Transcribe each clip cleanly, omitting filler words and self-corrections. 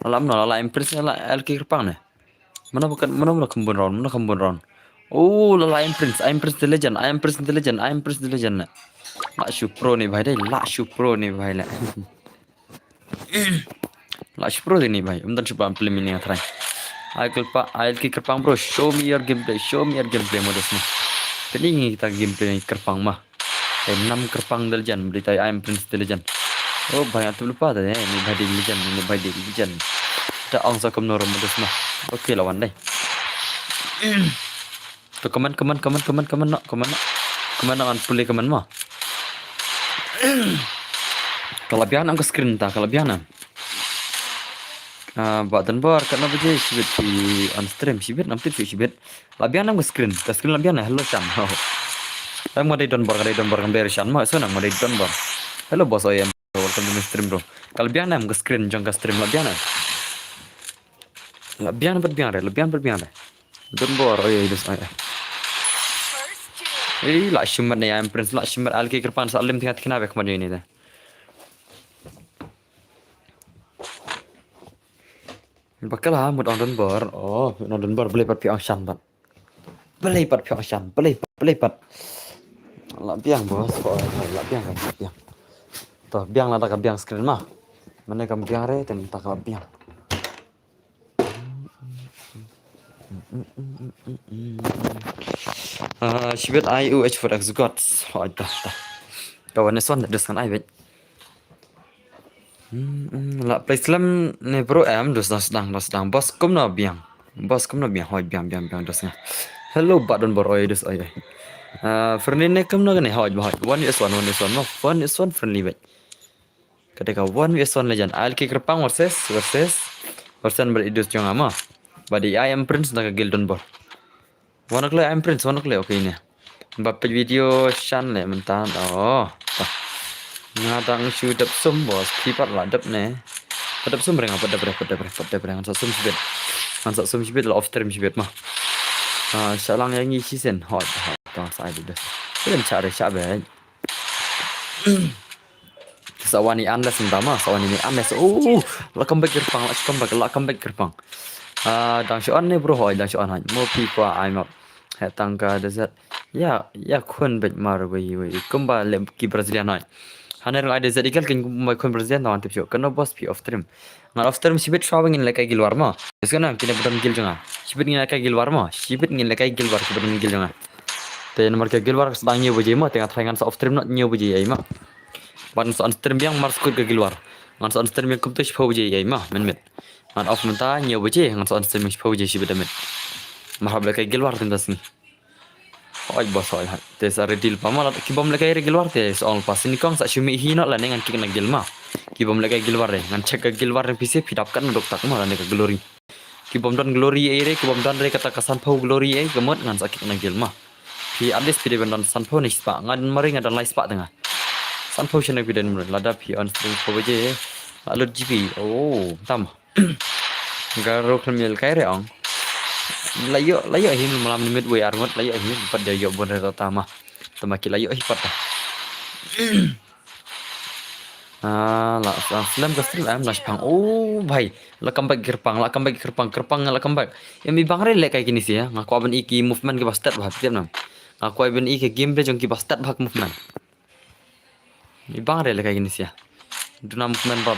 Alam no la Prince la LK Kerpang ne. Mana kembun ron. Oh la Prince, Prince the legend, Prince the legend, Prince the legend ne. La Shu Pro nih भाई deh, La Shu Pro nih भाई lah. La Shu Pro nih भाई. Bentar coba ambil ini try. ALK Kerpang bro, show me your gameplay modusnya. Jadi ini kita gameplay Kerpang mah. 6 Kerpang the legend, berita Prince the legend. Oh banyak tuh lupa tadi ini by the legend, ini by the legend. Kita angsa kemnor modus mah. Oke lawan deh. Tuh keman nak. Keman dengan pulih keman mah. Kelebihan ke screen tak kelebihan. Badan bar karena begini sibet di on stream sibet nanti sibet. Labihan ke screen labihan hello chan. Saya mau di donbar kan shan mah so mau di donbar. Hello bos I am welcome to stream bro. Kelebihan ke screen jangan ke stream labihan. Lebihan berbiang. Donbar oh iya dus lah shumat nih Prince lah shumat alki kerpan salim tingkat kenapa kemarin ini dah. Bakal lah mud on bar. Oh, on bar beli pat piang shan pat. Beli pat. Lah biang bos. Oh, lah biang. Tuh, biang lah tak biang screen mah. Mana kam biang re tem tak biang. Sibet IUH for X gods. Oh, dah. Kawan son deskan ai bet. La play slam ne bro am dos sedang bos kum na biang hoi biang dos nga hello badon boroi dos ay friendly ne kum na ne hoi 1v1 no 1v1 friendly bet ketika 1v1 legend al ki kerpang versus beridus jong ama badi I am prince na gildon bor wanakle I am prince okay ne bapak video shan le mentan oh ngadang shoot up sum bos kipat lah dap ne padap sum bereng apa dap bereng sum sibet lah off stream sibet mah salang yang ngisi sen hot tong sai dah kan cari be sawani unless entama sawani ni unless la comeback gerbang dang shoan ne bro hoi dang shoan hai mo people I'm up hetangka desert ya kun bet mar wei kumba lem ki brazilian hai haner ada zadigal kan mai kon brazilian tawan tip show kan bos pi off stream ngar off stream sibet showing in like gilwar ma iskana kina budan gil jonga sibet ngin like gilwar ma sibet ngin like gilwar budan gil jonga te nomor ke gilwar sedang nyew buje ma tengah tayangan off stream nak nyew buje ai ma ban on stream yang mars kut ke gilwar ngan on stream yang kumtush phau buje ai ma men ngan off menta nyew buje ngan on stream phau buje sibet met mahab like gilwar tentas ni oi bos oi te sa redil pamal ki bom lekai gilwar te soal pas ni kong sa shumi hi nak la ngan ki na gilma ki bom lekai gilwar re ngan cek gilwar re pise pidap kan dok tak ma ne ka glory ki bom don glory re ki bom don re kata kasan phau glory gemot ngan sakit na gilma pi adis pide ben don san phau ni spa ngan mari ngan don lai spa tengah san phau chene piden mun lada pi on stream phau je alot gp oh tam garo khamel kai re ong layo him malam nimit we arngot layo him pada yo bon tama tamaki layo hipat la film ke stream am las pang oh bhai la comeback gerpang yang mi bangre le kai kini sih ya ngaku aben iki movement ke bastet bah tiap nam ngaku aben iki gameplay jong ki bastet bah movement mi bangre le kai kini sih ya duna movement ba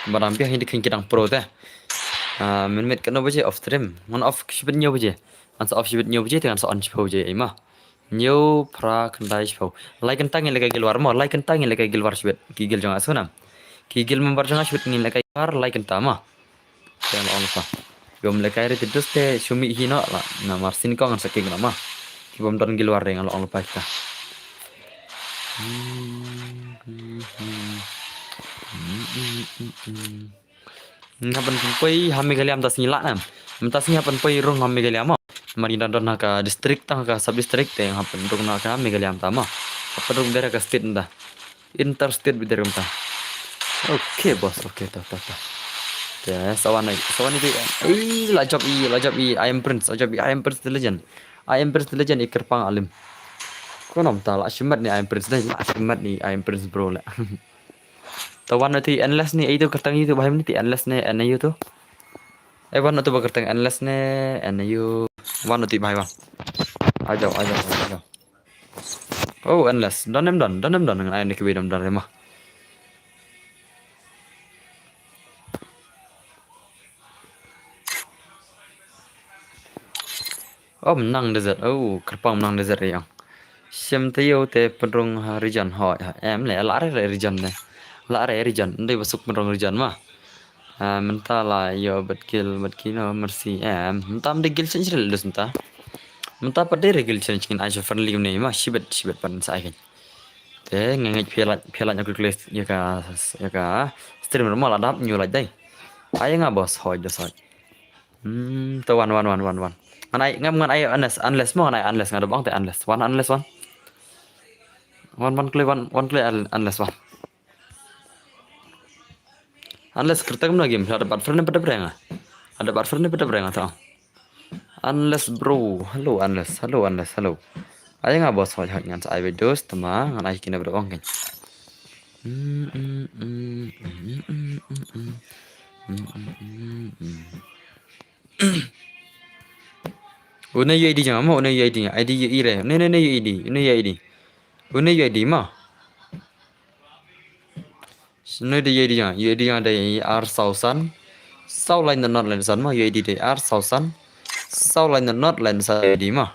barang pia hindi kidang pro teh minit kan baje off stream on off sibet nyew baje an off sibet nyew baje dengan on chho je ima nyew pra kendai chho like kentang le kai gilwar mo like kentang le kai gilwar sibet gigil jong asunam gigil membar jong sibet ngin le kai war like kentama jangan on pa gom le kai re tidus te sumi hino la na marsin ko ngan saking nama kibom don gilwar re ngal on pa kita ngapan pui hami galiam tas ngila nam mentas ngapan pui rung hami galiam mari dan ka distrik tang ka sub distrik te ngapan rung na ka hami galiam tama apa rung daerah ka state nda interstate bidar ta oke bos oke ta ya sawan itu la job I am prince the legend ikir pang alim ko nom ta la shimat ni I am prince la shimat ni I am prince bro la Tawan nanti endless nih itu kertang itu bahaya nih endless nih NU tuh. Wan nanti kertang endless nih NU. Wan nanti bahaya wan. Aja. Oh endless. Donem don dengan ayam nih kebedam dan remah. Oh menang desert. Oh kerpang menang desert yang. Sim tayo te penrung region ho em le lare region ne. Lare region. Ndai basuk penrung region mah. Mentah lah yo betkil mercy mentah mde gil senjil dus mentah. Mentah pada regil senjil aja friendly ne mah sibet pan sa kan. Te ngengej pialat aku kelas ya ka stream normal adap nyulai dai. Ayo nggak bos hoi dos hoi. Tuh one. Anai ngam ngan ayo unless mo anai unless nggak ada bang te unless one. One play unless one. Unless kertas mana game ada part friend pada berang ada part friend pada berang tau. Unless bro, halo unless. Ayo nggak bos hoi ngan sa ayo dos tema ngan ayo kena berang kan. Una UID jangan mau una UID nya ID ire ne UID una UID una UID mah una de UID nya ada R1000 sau lain the not lain san mah UID de R1000 sau lain the not lain sa UID mah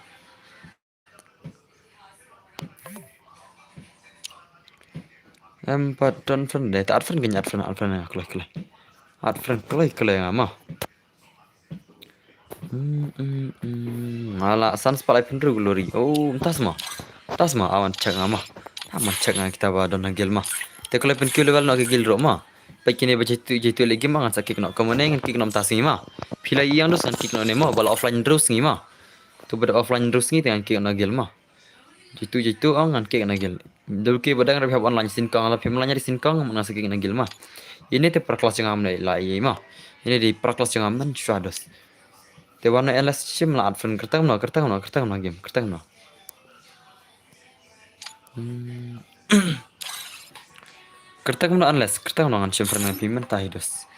em patron friend de ta friend kenyat friend kelai art friend kelai mah Malah sans palai pinru glory. Oh, tas mah awan cek mah. Aman cek kita ba don gel mah. Te kalau pin kilo level nak gel ro mah. Pakine ba jitu lagi mah ngan sakik nak kamane ngan kik nom tas ngi mah. Pila yang dos ngan kik ne mah bal offline terus ngi mah. Tu ber offline terus ngi dengan kik nak gel mah. Jitu ngan kik nak gel. Dul ke badang rabi online sin kang la pim lanya di sin kang ngan sakik nak gel mah. Ini te per kelas yang amne la iya mah. Ini di per kelas yang amne dos. Te warna LS sim la advent kertang no game kertang no. Kertang no unless kertang no ngan sim friend pi mentah hidos.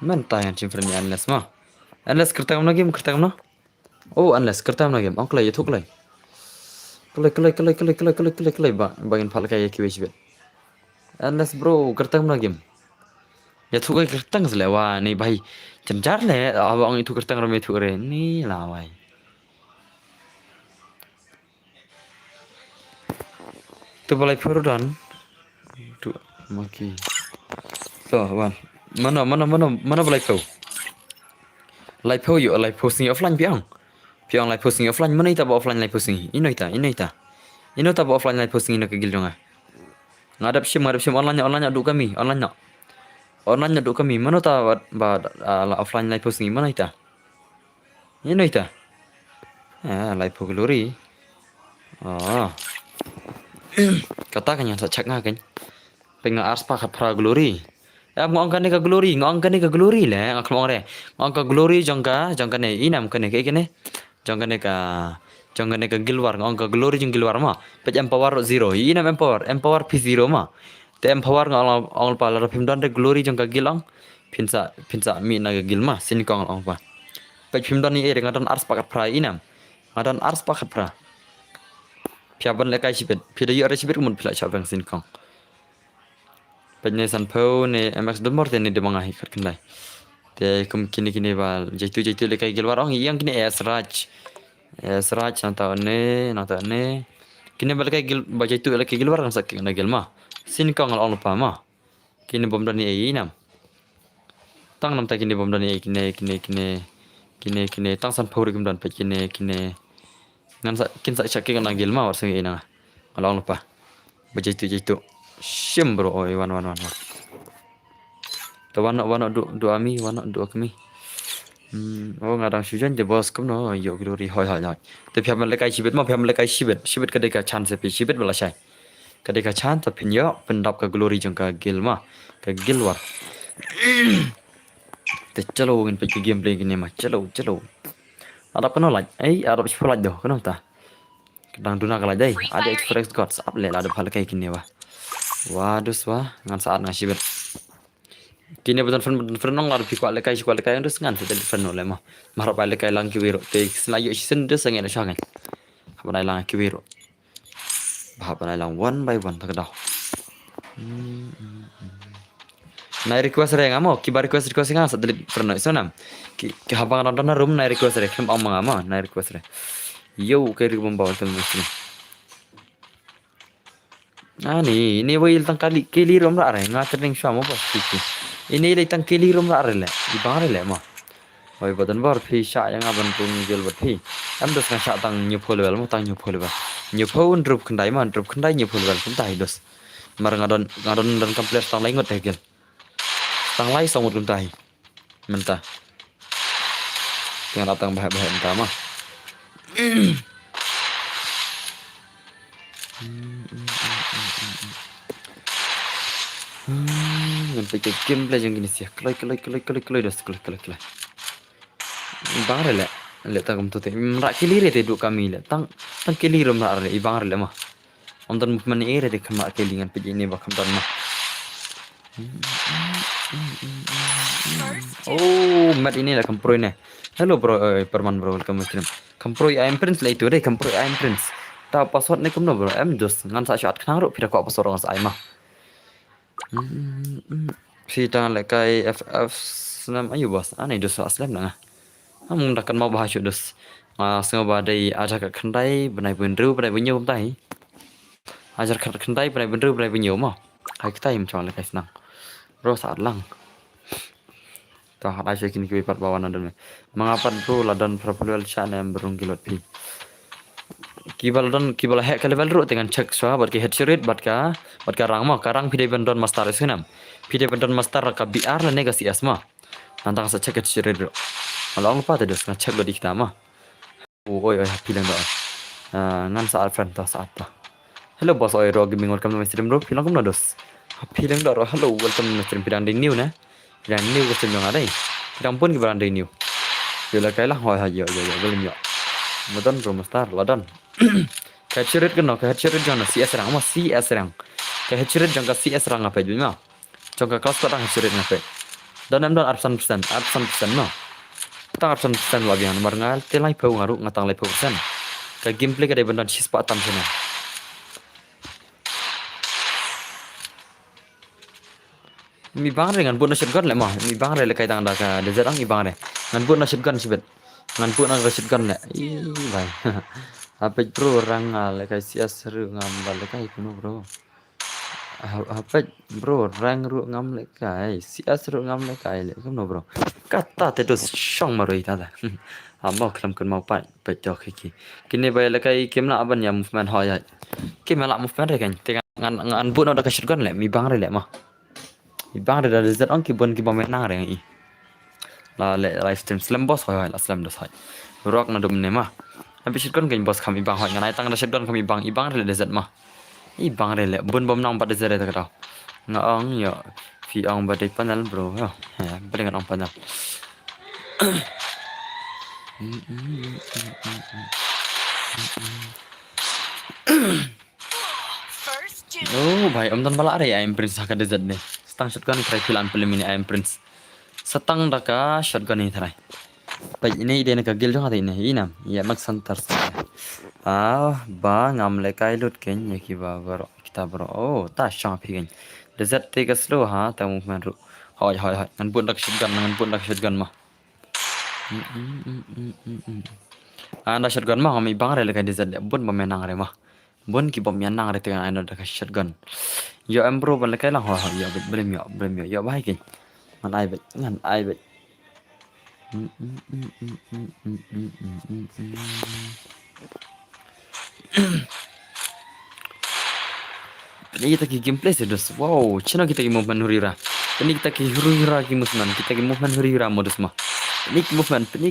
Mentah yang sim friend unless mah. Unless kertang no game kertang no. Oh unless kertang no game. Ongklay itu klay. Kelai ba bangin pal kaya kiwe sibet. Unless bro kertang no game. Ya tu kai kertang selewa ni bai. Cenjar le abang itu kertang rame tu re ni lawai. Tu balai perudan. Tu maki. So wan. Mana balai pau. Live pau yo live posting offline piang. Piang live posting offline mana ita ba offline live posting. Ino ita. Ino ta ba offline live posting ino kegil jonga. Ngadap sim online adu kami online nak. Online adu kami mana ta ba offline live posting mana ita. Ino ita. Live pau glory. Oh. Kata kan yang cak nga kan. Pengen ars pa pra glory. Ngong kan ka glory le ngak mong re. Ngong ka glory jongka ne inam kan ke kene. Jongka ne ka gilwar ngong ka glory jong gilwar ma. Pej empower 0. Inam empower P0 ma. Te empower ngol pa la pim don de glory jongka gilang. Pinsa mi na gilma sin kong ong pa. Pej pim don ni ere ngadon ars pa pra inam. Ngadon ars pa pra. Piaban le kai sibet. Pida yu are sibet mun pila chabang sin kong. Penye san pau ne MX domor ne de mangahi karkin lai. Te kum kini bal jaitu le kai gilwar ong yang kini esraj nata ne kini bal kai gil ba jaitu le kai gilwar kan sakki na gilma sin kang al ong pa ma kini bom dani e inam tang nam ta kini bom dani e kini tang san pau rim dan pe kini ngan sa kin sa sakki na gilma war sing ina al ong pa ba jaitu Sim bro, oi wan. To wana do ami, wana do kami. Oh ngadang sujan de bos kum no yo glory hoi. Te phiam le kai sibet sibet ka de ka chan se pi sibet bala sai. Ka de ka chan ta pin yo pen dap ka glory jong ka gil ma, ka gil war. Te chalo ngin pe gameplay gini ma, chalo. Adap kono laj, adap chpo laj do kono ta. Kadang duna kala dai, ada express gods up le ada phal kai kini wa. Waduh, ngan saat ngasih bet. Kini betul friend nong lar pi kuat lekai terus ngan sedel friend oleh mah. Marap ai lekai lang kiwiro te selayu sen des sangen syangen. Hapan ai lang kiwiro. Hapan ai lang one by one tak dah. Nai request re ngamo ki bar request ngan sedel friend no sonam. Ki habang ron room nai request re kem amang ama nai request re. Yo ke ri bomba tem mesin. Ini wai tang kali kili rom ra re ngater ning syamo pas kiki. Ini le tang kili rom ra re le. Di bang re le mah. Oi badan bar phi sha yang aban pun gel bat phi am dos kan sha tang nyu phol bel mo tang nyu phol bel nyu phol drup khandai man drup khandai nyu phol bel kuntai dos mar ngadon dan komplit tang lai ngot gel tang lai somut kuntai menta tinggal datang bahak entah mah sampai ke game play yang gini sih keloi dos keloi ibang re le ta kam to te mra kili re te du kami le tang kili rom ra re ibang re le mah om dan movement e re te kama kelingan pe ini bakam dan mah oh mat ini lah kam pro ini hello bro perman bro welcome stream kam pro I am prince lah itu deh kam pro I am prince ta password ni kum no bro am dos ngan sa shot khang ro pira ko password ngas ai mah si tangan lekai FF senam ayo bos aneh dos aslam nang amung dakan mau bahas dos sengaja badai ajar kat kendai benai benru benai benyo tai ajar kat kendai benai benru benai benyo mah hai kita im macam lekai senang bro saat lang tah ada saya kini kipat bawan dan mengapa bro ladan perpuluhan channel yang berung kilot pi kibal hek ke level ru dengan cek soa bat ke headshot bat ka rang mah karang pide bandon master senam pide bandon master ka biar la negasi asma nantang sa cek headshot ru malang lupa tadi dengan cek lo di kita mah oi bilang doa ngan saat friend ta saat ta hello boss oi ro gaming welcome to my stream bro bilang kum dos bilang doa hello welcome to my stream bilang new na bilang new ko stream yang ada bilang pun ki bilang new bila kai lah hoi ha yo belum yo Madan bro master ladan headshot kan no headshot jangan CS rang mah CS rang headshot jangan CS rang apa juga mah jangan kelas kau headshot ngapain dan am dan absen no tang absen lagi yang nomor ngal telai pau ngaru ngatang lai pau persen ke gameplay kada bendan sis patam sana mi bang re ngan bu na shotgun le mah mi bang re le kai tang da ka de zarang mi bang re ngan bu na shotgun sibet ngan bu na shotgun le bai apa bro orang le kai sia seru ngam le kai kuno bro apa bro rang ru ngam le kai sia seru ngam le kai le kuno bro kata te dos syong maroi tada mau kelam kun mau pat pecok kiki kini bay le kai kemla aban ya movement hoya kemla movement re kan ngan bu na da ka shotgun le mi bang re le mah mi bang re da zat on ki bon ki bom nang re i la le live stream slam boss hoya la slam dos hoy rock na dum ne mah habis shotgun kan bos kami bang hoy ngan ai tang da shotgun kami bang i bang re le zat mah i bang re le bun bom nang pat zat re ta ka na ong yo fi ong ba dei panel bro ha bring ong panel oh bhai om dan bala re I'm prince ka desert ne stang shotgun try filan film ini I'm prince setang daka shotgun ni try pai ini ide ka gil jong ate ne inam ya mak santar ba ngam le kai lut ken ye ki ba bro kita bro oh ta shang phi ken desert te ka slow ha ta movement ru hoy ngan bun dak shotgun mah anda shotgun mah kami bang re le kai desert bun ba menang re mah bun ki bom yang nang re dengan anda dak shotgun yo em bro ban le kai lang ho yo belum yo bai ken ngan ai bet ini kita ki gameplay sedos wow cina kita ki movement hurira ini kita ki hurira ki movement kita ki movement hurira modus mah ini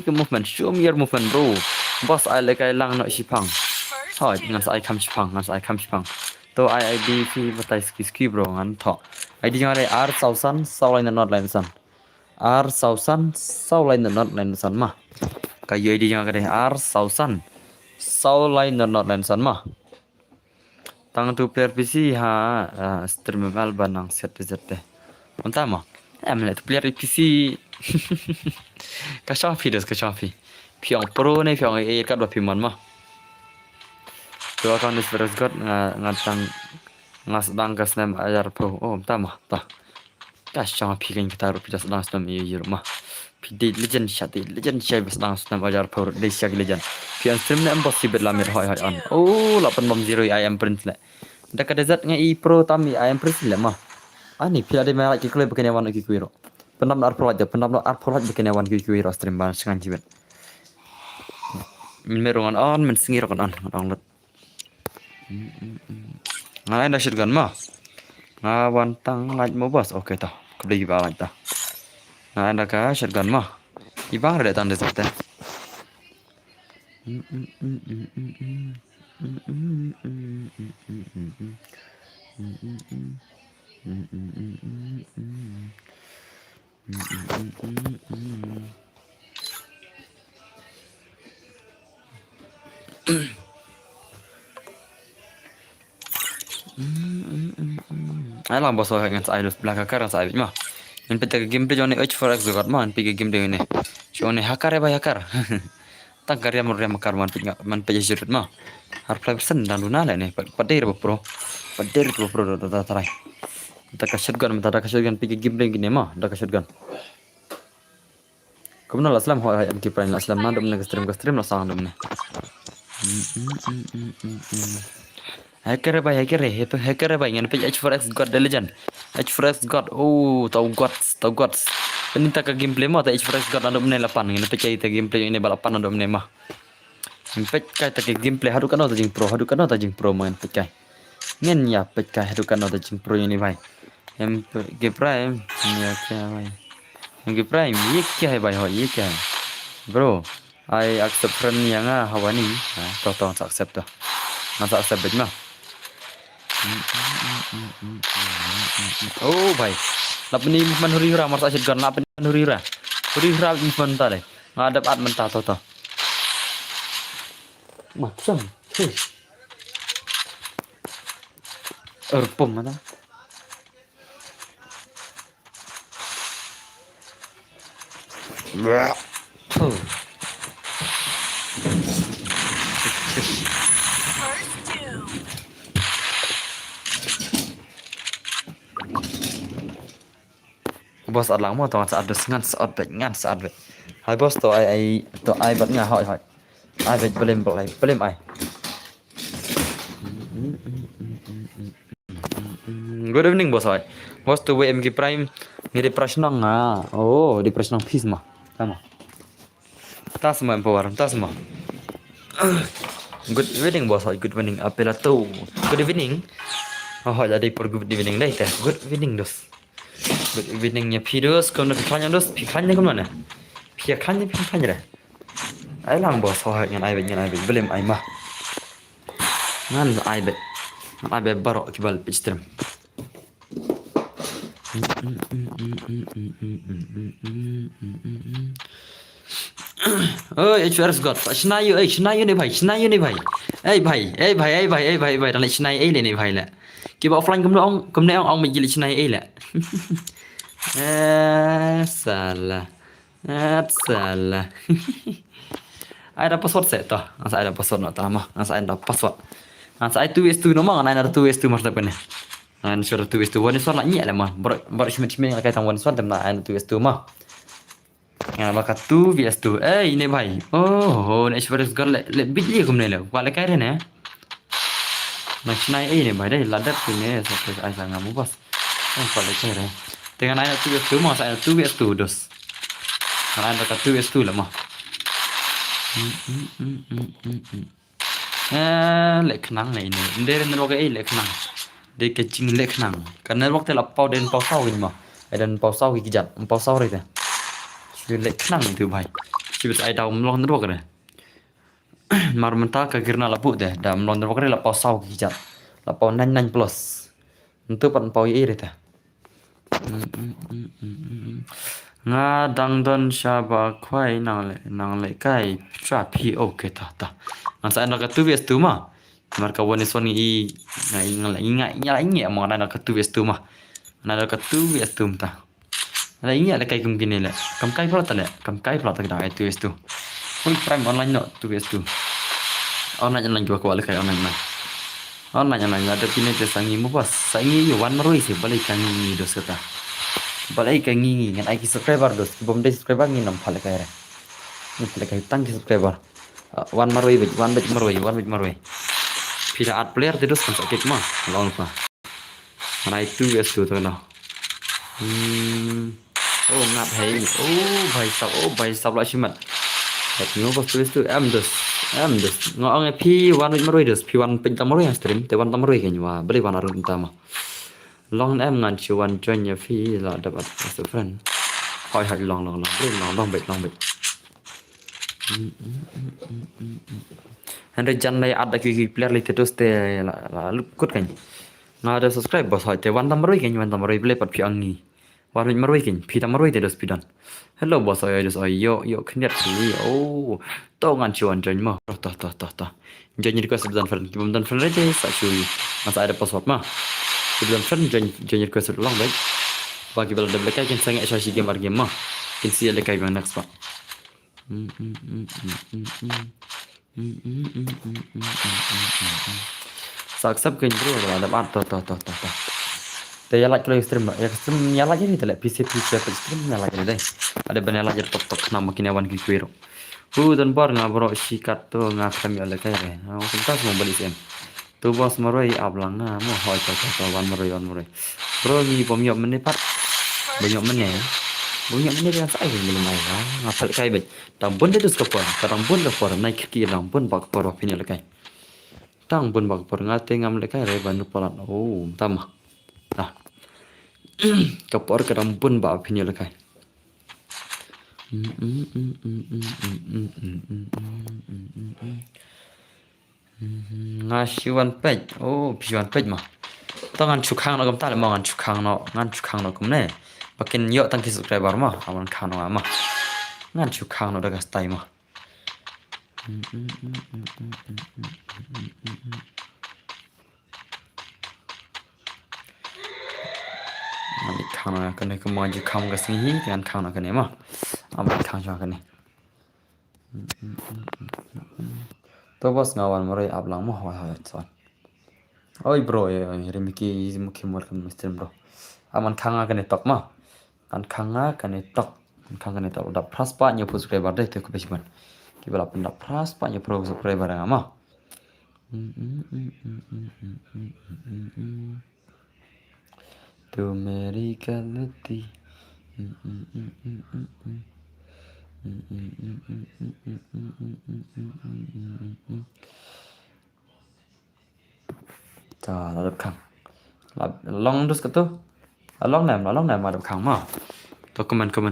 ki movement show me your movement bro boss ai le kai lang no sipang hoi ngan sai kam sipang to id fi batai ski bro ngan tho id jang are r sausan saulain not line san r sausan saulain not line san mah kayu id jang are r sausan saulain not line san mah tang tu player PC ha stream mal banang set deh. Entah mah. Emlet player PC. Kashafi dos kashafi. Piang pro ne piang kat ba piman mah. Tu akan dis beres god ngatang ngas bangkas nem ajar pro. Oh, tama ta. Kashafi pikan kita ru pidas dang stem ye mah. Pidi legend shati legend shay bes dang stem ajar pro de syak legend. Pian stream ne impossible la mir hoy on. Oh, 8 I am prince le. Dak dezat ngai pro tami I am prince le mah. Ani pia de melak ki klub kene wan ki kuiro. Penam ar polat penam ar polat kene wan ki kuiro stream ban sengan jibet. Min merongan on min singir kan on lut. Ngai dah shotgun mah. Ngawan tang laj mo bos. Oke tah. Kebeli ba laj tah. Ngai dah ka shotgun mah. Ibang ada tanda zat. Ai lang bos ngan sai lus belaka karan sai mah. Min peta game play jone H4X got man pigi game de ne. Jone hakar ya bakar. Tang karya murya makar man peja jurut mah. Har play persen dan luna le ne. Padir pro. Padir pro da tarai. Ta ka shotgun pigi game de gini mah. Da ka shotgun. Kemudian aslam ho ayam kiprain aslam na dum ne stream la sang dum ne. Hacker by ngene page H4X God the legend. H4X God. Oh, tau gods. Penita ka gameplay mo ta H4X God andom ne lapan ngene page ita gameplay ini balapan andom ne mah. Page kai ta gameplay hadu kan ta jing pro main page kai. Ngen ya page kai hadu kan ta jing pro ini bhai. Em ge prime ya kya bhai. Em ge prime ye kya hai bhai ho ye kya hai. Bro, I accept friend yang hawani. Tong accept dah. Masa accept mah. Oh bhai. Lap ni manuri ra mar sa shotgun lap ni manuri ra. Huri ra ni manta le. Ngadap at menta to. Macam. Erpom mana? Bos ở lắng mà tao sẽ được ngăn sát vậy. Hai boss tao ai bắt nhà hỏi ai vậy blame ai. Good evening boss hỏi. Boss tu WMG Prime ngiri prashnang oh di prashnang peace mah. Sama. Tas mah empower tas mah. Good evening boss hỏi good evening apela tu. Good evening. Hỏi là đi for good evening đây teh. Good evening dos. Good eveningnya Pirus, kau nak pikirnya dos, pikirnya kau mana? Pikirnya dah. Ai lang bos, soal yang ai belum ai mah. Ngan ai baru kibal pistrim. Oh, HRS God, Shnayu ni bhai. Bhai, dan Shnayu ni bhai lah. Kiba offline kum ông mình chỉ này ấy lẹ. Salah. Ai ada password set toh. Asa ada password no tama. Asa ada password. Asa itu is2 no mang ada 2is2 mas dapat ni. An suruh 2is2 one is one lah nyek lah mah. Bar shimit yang kaitan one is one temna an 2is2 mah. Yang maka 2vs2. Ini bhai. Oh, ni H4X God le biji kum ni le. Wala kai re ne. Macam ni bhai deh ladat punya sampai ai sangat mubas. Kalau cara. Dengan ayat 2vs2 mah saya 2vs2 dos. Kalau anda kata 2vs2 lah mah. Lek kenang ni ini. Ndere ni waktu lek kenang. Dia kecing lek kenang. Karena waktu lapau dan pau sau ini mah. Dan pau sau kijat, pau sau itu. Jadi lek kenang itu bhai. Cuma saya tahu melong ni waktu ni. Mar mentah ke kirna lapuk deh. Dah melong ni waktu ni lapau sau kijat. Lapau 99 plus. Untuk pan pau ini dah. Nga dang don shaba kwai nang le kai tra pi okay ta. Ang sa nak 2vs2 mah. Marka one is one i ingat ma nak 2vs2 mah. Nak 2vs2 ta. Ala ingat lah kai kum gini lah. Kam kai pula tak lah. Kam kai pula tak dah itu es tu. Full prime online no tu es tu. Online online juga kuat kai online mah. Online online ada pinai tu sangi mu bos. Sangi you wan marui sih balik kan ni dos kata. Balik kan ni ngan ai subscriber dos. Bom deh subscriber ni nam phala kai re. Ni phala kai tang subscriber. Wan marui bit wan bit marui. Pila art player terus kan sakit mah. Long mah. Mana itu es tu tu lah. Oh ngap hay. Oh भाई साहब lại chim mặt. Thật nó có tu em dus. Ngọ nghe pi wan with marui dus. Pi wan pin tamarui yang stream. Te wan tamarui kan wa. Beli wan arun tama. Long em ngan chi wan join ya pi là dapat as a friend. Hỏi long. Beli long bit. Henry Jan lai ada ki player li terus te la lukut kan. Nga ada subscribe bos hỏi te wan tamarui kan wan tamarui beli pat pi angi. Wan with marui kan pi tamarui te dus pi dan. Hello bos ơi dus ơi yo khniat ni. Oh to ngan chi wan join ma. Toh. Join request dan friend. Kim dan friend aja sa chui. Masa ada password mah. Kim friend join request long baik. Bagi bala double kai kan sangat syasi game mah. Kin si ada kai bang next pak. Saksap kan bro ada bar toh. Te nyala kalau stream ya stream nyala jadi tele PC stream nyala jadi deh. Ada banyak jadi top nama kini awan kikuiro. Dan bar ngabro sikat tu ngakami oleh kaya. Kita semua beli sem. Tu bos maroi ablang na mo hoi kau wan maroi. Bro ni pomyok menipat. Banyak meneh. Banyak meneh dengan saya belum mai. Ngapal kai bet. Tambun dia dus kapor. Tambun kapor naik kiri tambun bak por opini oleh kai. Tambun bak por ngate ngam oleh kai re banu polat. Oh, tamah. Nah. Kapor ke tambun bak opini oleh kai. Ngasiwan pej. Oh, pijuan pej mah. Tao ngan chukang nó cầm ta lại mà ngan chukang nó cầm nè. Makin yo tang ki subscriber mah, aman khang nó mah. Ngan chukang nó dagas tai mah. Ngan khang nó cái này cũng maju khang cái sinh hi ngan khang nó cái này mah. Aman khang cho cái này. To bos ngawan marai ablang mah hoi son. Oi bro ya remiki mukhi welcome stream bro. Aman khanga kan tok mah. Kan khanga kan tok. Khanga kan tok dap pras pa nyo subscriber deh te ko besiman. Ki bala pun dap pras pa nyo subscriber nga mah. Tu meri kalati. Trời là đập khăn là long dus tu long này mà đập khăn mà to comment kamu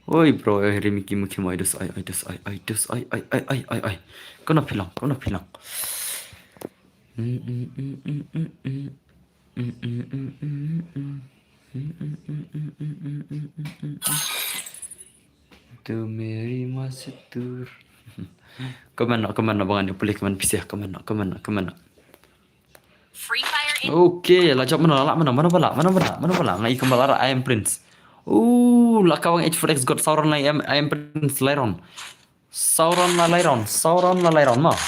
oi bro remiki mukhi moi dus ai kono pilang tu meri mastur comment no bangan boleh comment pisah comment no Free Fire in okay lah job mana bala ngai kembal I am Prince lah kawang H4X got Sauron I am Prince Lyron Sauron mah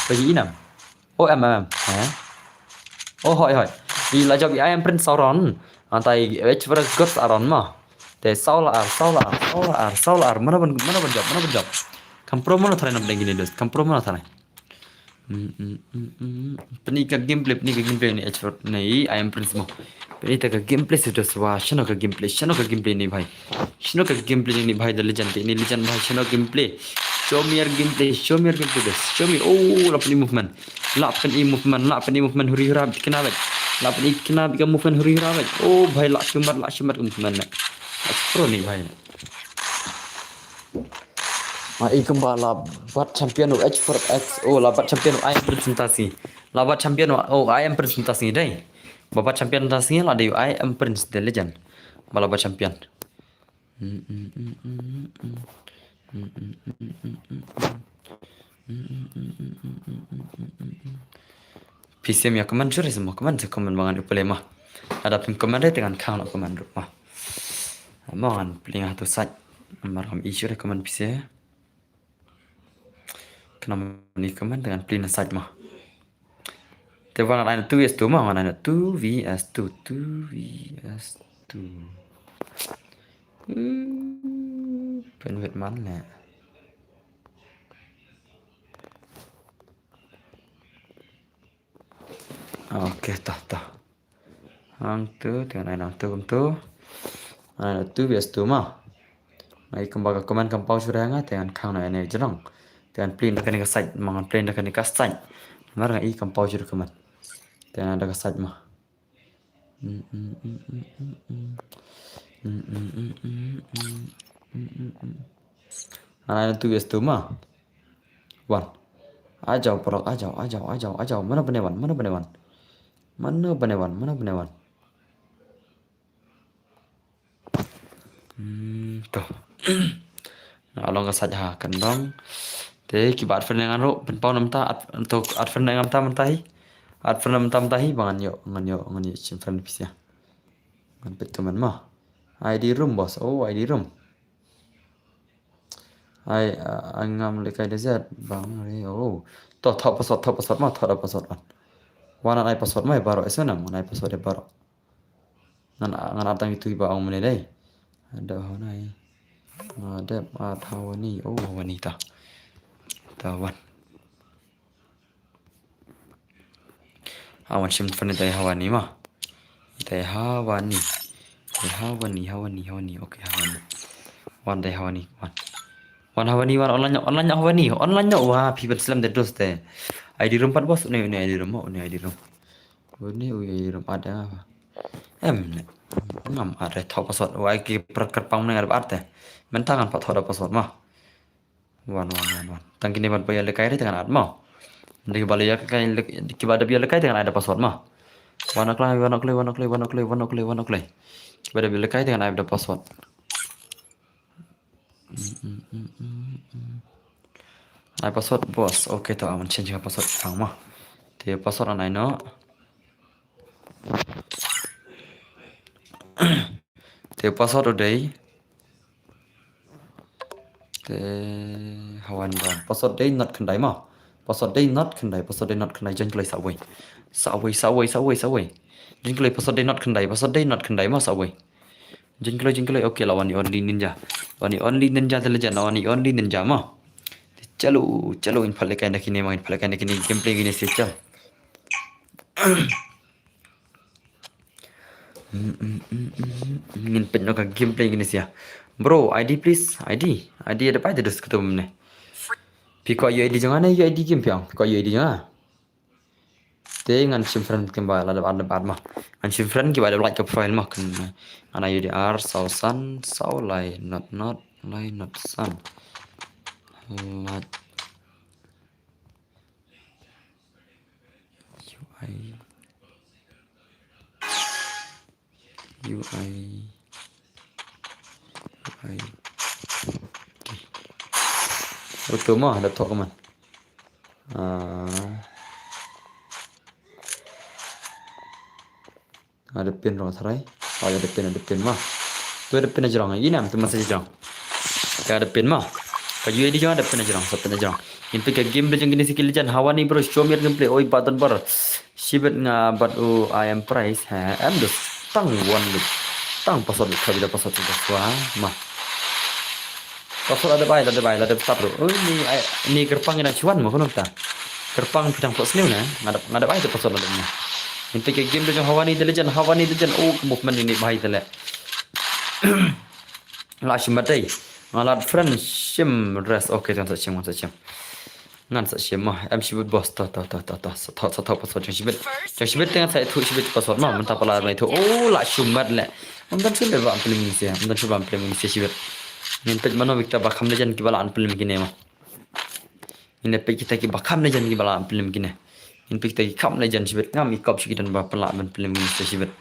bagi inam hoi di lah job I am Prince Sauron antai H4X got Sauron mah te Saular mana ban job kampro mana thare nam dengi dos kampro mana thare penika gameplay ni H4 ni I am Prince mo penita ka gameplay sedos wa shino ka gameplay ni bhai the legend bhai shino gameplay show me your gameplay dos show me lapni movement huri hurab kenabet lapni kenab ka movement huri hurabet bhai la shumar movement na pro ni bhai Mai kembala buat champion H4X labat champion I am presentasi labat champion I am presentasi deh babat champion presentasi lah deh I am Prince the legend balabat champion PCM ya keman curi semua keman bangan di mah Ada pun komen dengan kang nak komen rumah. Mohon peling tu saj. Maram isu rekomen bisa. Kena ni komen dengan peling saj mah. Tewan ada 2 vs 2 mah, ada 2 vs 2, 2 vs 2. Pen wet mana? Okey, tah. Hang tu dengan anak tu tu. Ada 2 vs 2 mah. Ai kembaga komen kampau sudah ngat dengan kang na ene jerang. Dengan plin dekan ni side mangan plin dekan ni side. Mar ngai kampau sudah komen. Dengan ada side mah. Ada 2 vs 2 mah. Wan. Ajau porok ajau. Mana penewan? Tuh. Along ka saja kan dong. Te ki bat fen ngan ro pen pau nam ta untuk at fen ngam ta mentahi. At fen nam ta mentahi bangan yo sim fen pisia. Ngan pet teman mah. ID room bos. Oh, ID room. Ai angam lekai desert bang re. Oh. Toh password mah thoda password wan. Wana ai password mah baro esenam nai password baro. Ngan atang itu iba ang meneh dai. Ada honai. Ada hawani. Oh, wanita. Tawan. Awan sim fen dai hawani mah. Dai hawani. Okey, hawani. Wan dai hawani. Wan hawani wan online hawani. Online wah people Islam terus teh. ID room 4 bos. Ni ID room. Ni ID room. Ini ID room ada. Ngam ada top password. Wah ki perkerpang ni ada arte. Mentangan pat thoda password mah. Wan. Tang kini ban payah lekai dengan ad mah. Ndi balaya kai kibada biar lekai dengan ada password mah. Wanaklay. Kibada biar lekai dengan ada password. Ai password bos. Okey tu aman change password phang mah. Thì password này nó thì password ở đây thì hawan ban password đây not kendai mah. Password đây not kendai jangan kelai sawai. Jangan kelai password đây not kendai mah sawai. Jangan kelai okey lawan ni only ninja. Only ninja telejan lawan ni only ninja mah. चलो इन फले कहने की नहीं game play की नहीं से चल ingin penyo ka gameplay gini siya bro ID please ID ada pa terus ketemu ne piko ID jangan ID game piang piko ID jangan te ngan simfran kembali ada mah ngan simfran ki ada like profile mah kan ana ID R sausan saulai not sun Lat UI Betul mah ada tok man. Ada pin roh sarai. Ada pin mah. Tu ada pin aja ini am tu masih aja. Ada pin mah. Kaju ini jangan ada pin aja Ini ke game belajar gini skill jan hawa ni bro show me gameplay oi button bar. Sibet nga but I am price ha. Am the tang one look. Tang password kabila password tu mah. Password ada baik start bro. Oh ni kerpang yang cuan mah kono ta. Kerpang pidang pos ni ada baik password ada ni. Ini ke game belajar hawa ni jan oh movement ini baik tele. Lah simadai. Ngalat friend sim res okay jangan sim ngan sa sim mah em sibut bos ta password sibut dengan saya tu sibut password mah mentah pala mai tu oh la sumat le mundan sibut ba amplim ni sia mundan coba amplim ni sia sibut nin pej mano vikta bakam lejan ki bala amplim gini mah ini pej kita ki bakam lejan ki bala amplim gini in pej kita ki kam lejan sibut ngam ikop sikidan ba pala amplim ni sia sibut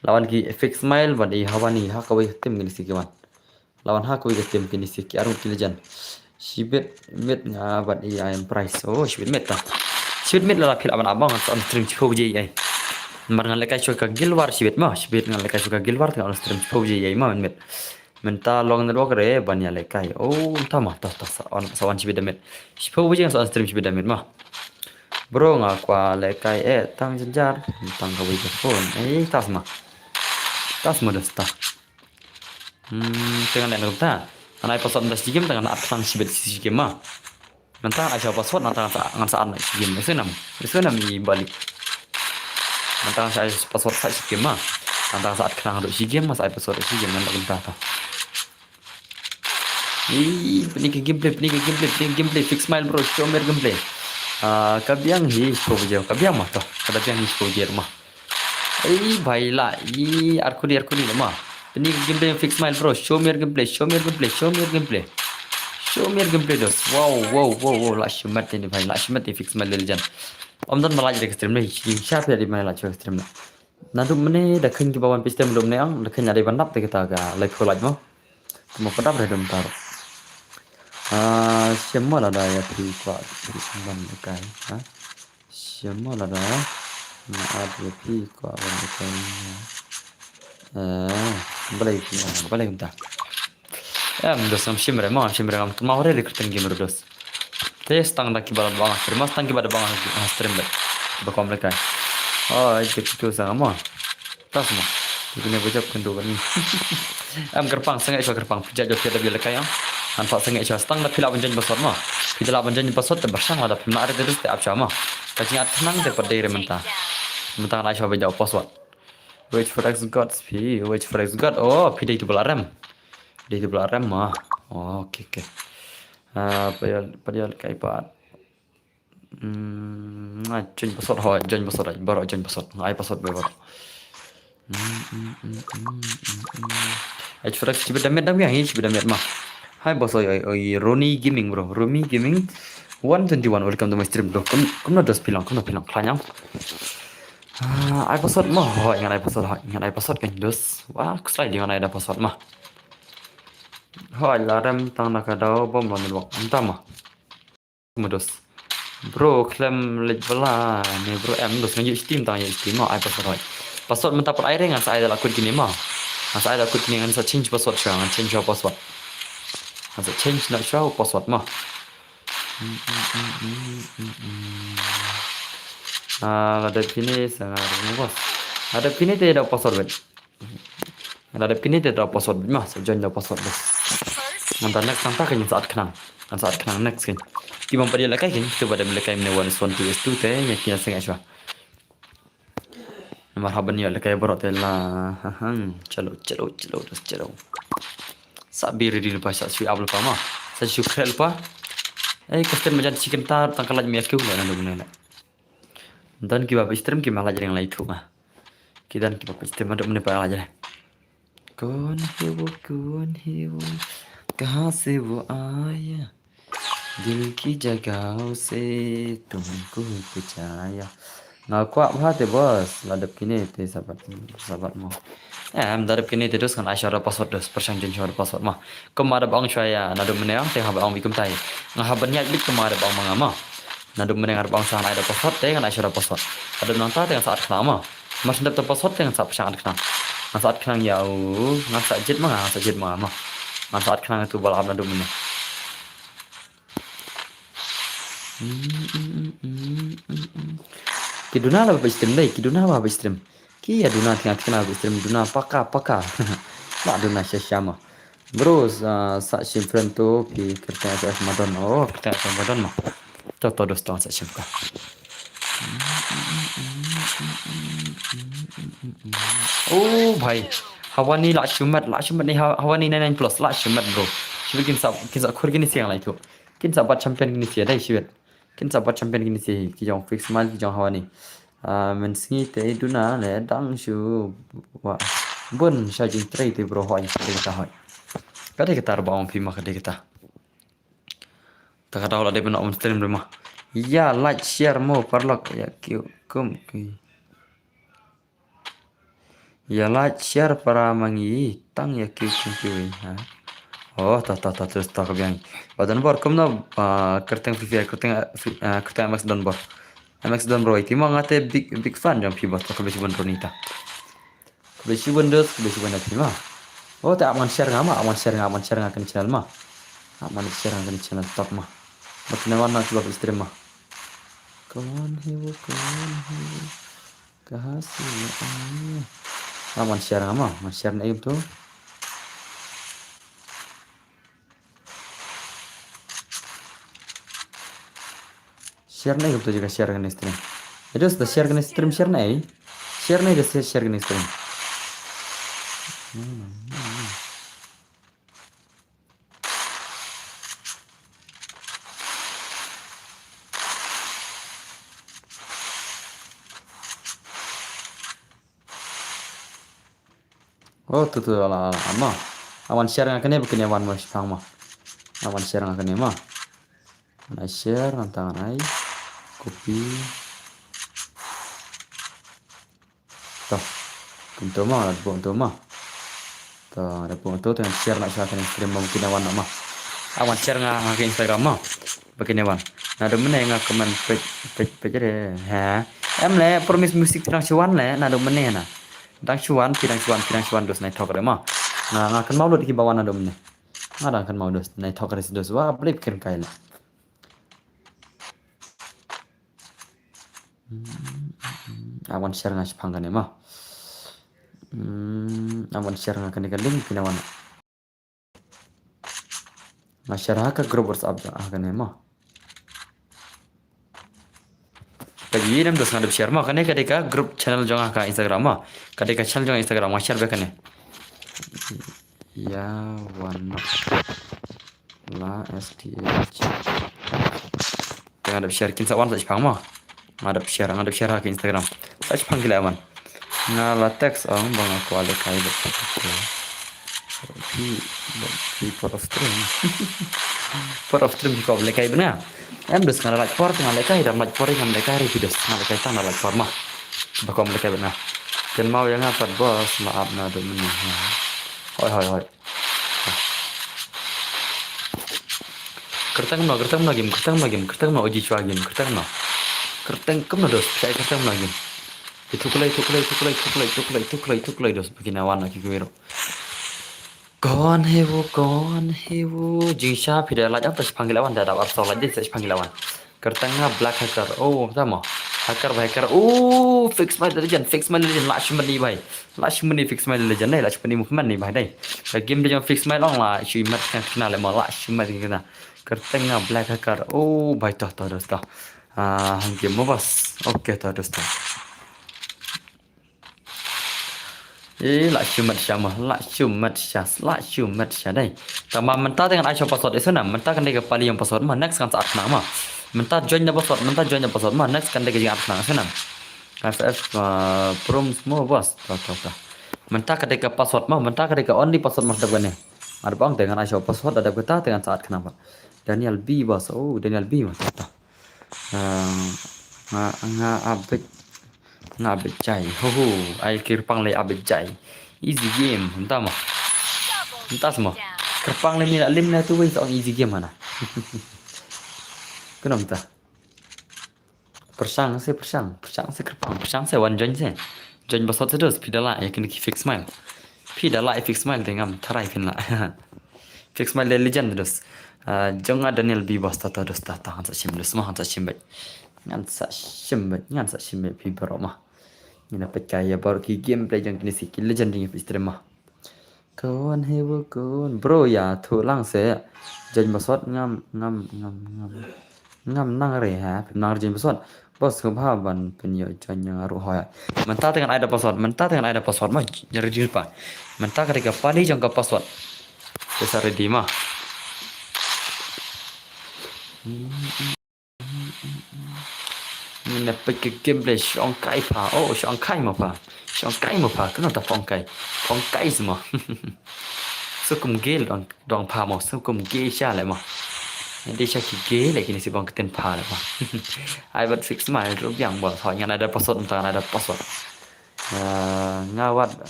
lawan ki fix smile ba di hawani ha kawai tim gini sikiwan lawan ha ko tim kini siki arum kilejan sibet met ngabat I am price oh sibet met la phil aban abang on stream chho je ai Mar ngalai suka gilwar sibit ngalai suka gilwar tengah stream pauji yai ma met. Menta long na lok re ban ya lekai. Oh, entah mah tas sawan sibit damit. Pauji yang sawan stream sibit damit mah. Bro ngakwa lekai tang jenjar tang kawai phone. Tas mah. Tas mah das tas. Tengah nak ta. Anai password das game tengah nak tang sibit si game mah. Menta ai password nang ngan saat nak game. Itu nam i balik. Menta saya password sa si game mah. Antara saat kena duk si game mas ai password si game nak entah ta. Pening gameplay fix smile bro, show mer gameplay. Kabiang hi proje, kabiang mah toh. Kabiang hi proje mah. Bhai la, arkuli mah. Pening gameplay fix smile bro, show mer gameplay. Show mer gameplay dos. Wow, la shumat ni bhai, la shumat ni fix smile legend. Om dan malah jadi stream ni, siapa yang mana lah stream ni. Nadu mana dah kena bawa pistem belum ni ang, dah kena ada bandap tak kita agak live collage mah. Cuma bandap dah dom taruh. Semua lah dah ya pri kuat pri semban dekai. Semua lah dah. Maaf ya pri kuat dekai. Boleh kita. Dos sam shimmer am tu mau rede kerten game dos. Tes tang dah kibar bang stream, mas tang kibar bang stream ber. Bakom dekai. Itu sama. Tas mah. Ini bocap kendo kan. Gerpang sengai gerpang. Pijak jauh kita bila kaya. Anpak sengai stang dah pilak banjan basot mah. Pilak banjan basot tersang ada pemnak ada terus tiap jam mah. Kajian tenang deh pada diri mentah. Mentah nak coba jauh password. Wait for X God. Oh, pilih itu belarem. Dia itu belarem mah. Oh, oke. Padahal kayak apa? Join password. Baru join password. Ngai password baru. H4X coba damet yang ini coba damet mah. Hai bos Roni Gaming bro. Roni Gaming 121 welcome to my stream bro. Kamu nak bilang kelanyang. Ai password mah. Ingat ai password kan dos. Wah, keslide dengan ai password mah. Larem tang nak ada bom lawan wak. Entah mah. Dos. Bro, klaim lej bela ni bro dos nang Steam tang Steam mah ai password. Password mentah per air dengan saya dah akun kini mah. Saya dah akun kini dengan saya change password sekarang, change password. Saya change nak show password mah. Ada pini sangat bos. Ada pini tidak password. Ada pini tidak password mah. Saya join dah password bos. Nanti next sampai kan saat kenang next kan. Kita pada lekai kan. Kita pada lekai mana 1 2 teh yang kita sangat syah. Marhaban ya lekai berat lah. Chalo. Sabir di lepas saya abel pa mah. Saya syukur lepas. Custom macam chicken tar tangkalat mi aku lah nandu mana. Dan kita stream kita malah jadi yang lain tu mah. Kita stream ada mana pa aja. Kौन है वो कहाँ से वो आया दिल की जगह से तुमको पुछाया. Kuat hati bos, ladap kini te sahabat mau. Ladap kini te terus kan asyara password dos persang jen syara password mah. Kemada bang saya nadu menang teh bang bikum tai. Ngahabannya bik kemada bang mangama. Nadu menang bang sana ada password teh kan asyara password. Ada nanta teh saat kenama. Mas ndap password teh saat persang kenang. Saat kenang jauh, saat jet mah. Saat kenang itu balap nadu menang. Kiduna lah apa stream. Kia duna tengah stream duna paka. Mak duna syama. Bro, sak shimfren tu pi kerja Ramadan. Oh, kerja Ramadan mah. Toto dos tahun sak shimka. Oh, bhai. Hawa ni la shumat ni hawa ni 99 plus la shumat bro. Siapa kinsa kur gini siang lah itu. Kinsa buat champion gini siang dah siapa. Kinsa buat champion gini sih, kijang fix mal kijang hawa ni. Mensingi teh duna le dang shu wah bun sajing tray te bro hoi kita hoi. Kada kita arba'um pi maka kita. Tak ada olah dia benak stream rumah. Ya like share mo parlok ya kum. Ya like share para mangi tang ya kum. Oh, tak terus tak kebiang. Badan bor kum na kerteng FIFA kerteng max dan bor. MX dan bro itu mau ngate big fan jam pibot tak besi bendro nita. Besi bendro pima. Oh tak aman share ngama kan channel mah. Aman share kan channel top mah. Makin warna coba stream mah. Kawan hewo kehasil. Aman share ngama, man share na itu. Share na itu juga share kan stream. Itu sudah share kan stream share na share na itu share kan stream. Oh tuh ala ama. Awan share ngakane bukan awan mas pang mah. Awan share ngakane mah. Nah share nantang ai. Copy. Tuh. Kunto mah ada punto mah. Tuh ada punto tuh share nak share Instagram mungkin awan mah. Awan share ngake Instagram mah. Bukan awan. Nah ada mana yang komen page deh. Ha. Em le promis musik terang cuan le. Nah ada mana na. Dang cuan dos naik talk mah. Nah ngakan mau lu di bawah na domne. Ngadang kan mau dos naik talk dos wah blip kan kaila. Awan share ngas panggan mah. Awan share ngakan di link pinawan. Masyarakat grup WhatsApp akan mah. Pagi ini dos ngadep share mah kan kadeka grup channel jong ka Instagram mah. Kadeka channel jong Instagram mah share bekan ya warna la STH. Ngadep share kinsa wan tak pang mah. Ngadep share ke Instagram. Tak panggil aman. Ngala teks bang aku ada kai pot of stream. Pot of stream kau boleh kai benar. Em dos ngala like for ngala kai dan like for ngam kai videos ngala kai tan like for mah. Bakal boleh kai benar. Dan mau yang apa bos maaf na do meni. Hoi. Kertang no uji chua game kertang no. Kertang kem no dos saya kertang no game. Tukulay dos begini awan lagi kewiro. Gon hewo jingsha pida laj apa panggil awan dah dapat soal aja saya panggil awan. Kertangnya black hacker. Oh sama. Hacker. Oh fix my legend Lakshmani bai. Lakshmani fix my legend nih Lakshmani movement nih bai dai. Game dia fix my long lah isu imat kan kenal le mau Lakshmani kena. Kertangnya black hacker. Oh bai toh dos toh. Game mau bos. Oke toh dos toh. Lak cumat syah dai. Tama mentah dengan Aisyah password itu nam, mentah kan dia kepali yang password mah next kan saat nama. Mentah join the password mah next kan dia jeung atna senam. KFF prom semua bos. Tuh. Mentah ketika password mah, mentah ketika only password mah dagane. Ada bang dengan Aisyah password ada kita dengan saat kenapa. Daniel B bos. Oh Daniel B mah tuh. Ngabet cai. Ai kirpang le abet cai. Easy game, entah semua. Kirpang le ni lim na tu wei soal easy game mana. Kenapa entah? Persang se kirpang, persang se one join se. Join basot terus pidala ya kini fix smile. Pidala fix smile dengan tarai pin lah. Fix smile legend terus. Jangan Daniel B bos tata terus tata hansa sim terus semua hansa sim baik. Ngansa sim baik pi beromah. Ini percaya baru ki gameplay yang kini sikit legend ni stream mah. Kawan hewo kawan bro ya thulang se jadi masot ngam nang re ha nang jadi masot bos kebahaban penyo janya ruhoya. Mentah dengan ada password mah jadi jirpa. Mentah ketika pali jangka password. Besar ready mah. Mình phải cái gameplay xong cái phá xong cái mà phá cái nó ta phong cái gì mà sao cùng ghê đoàn phá mà sao cùng ghê xa lại mà đi xa cái ghê lại cái này sẽ bằng cái tên phá lại mà ai vẫn fix mà lúc dạng bỏ thoại nhà này đã password tao này đã password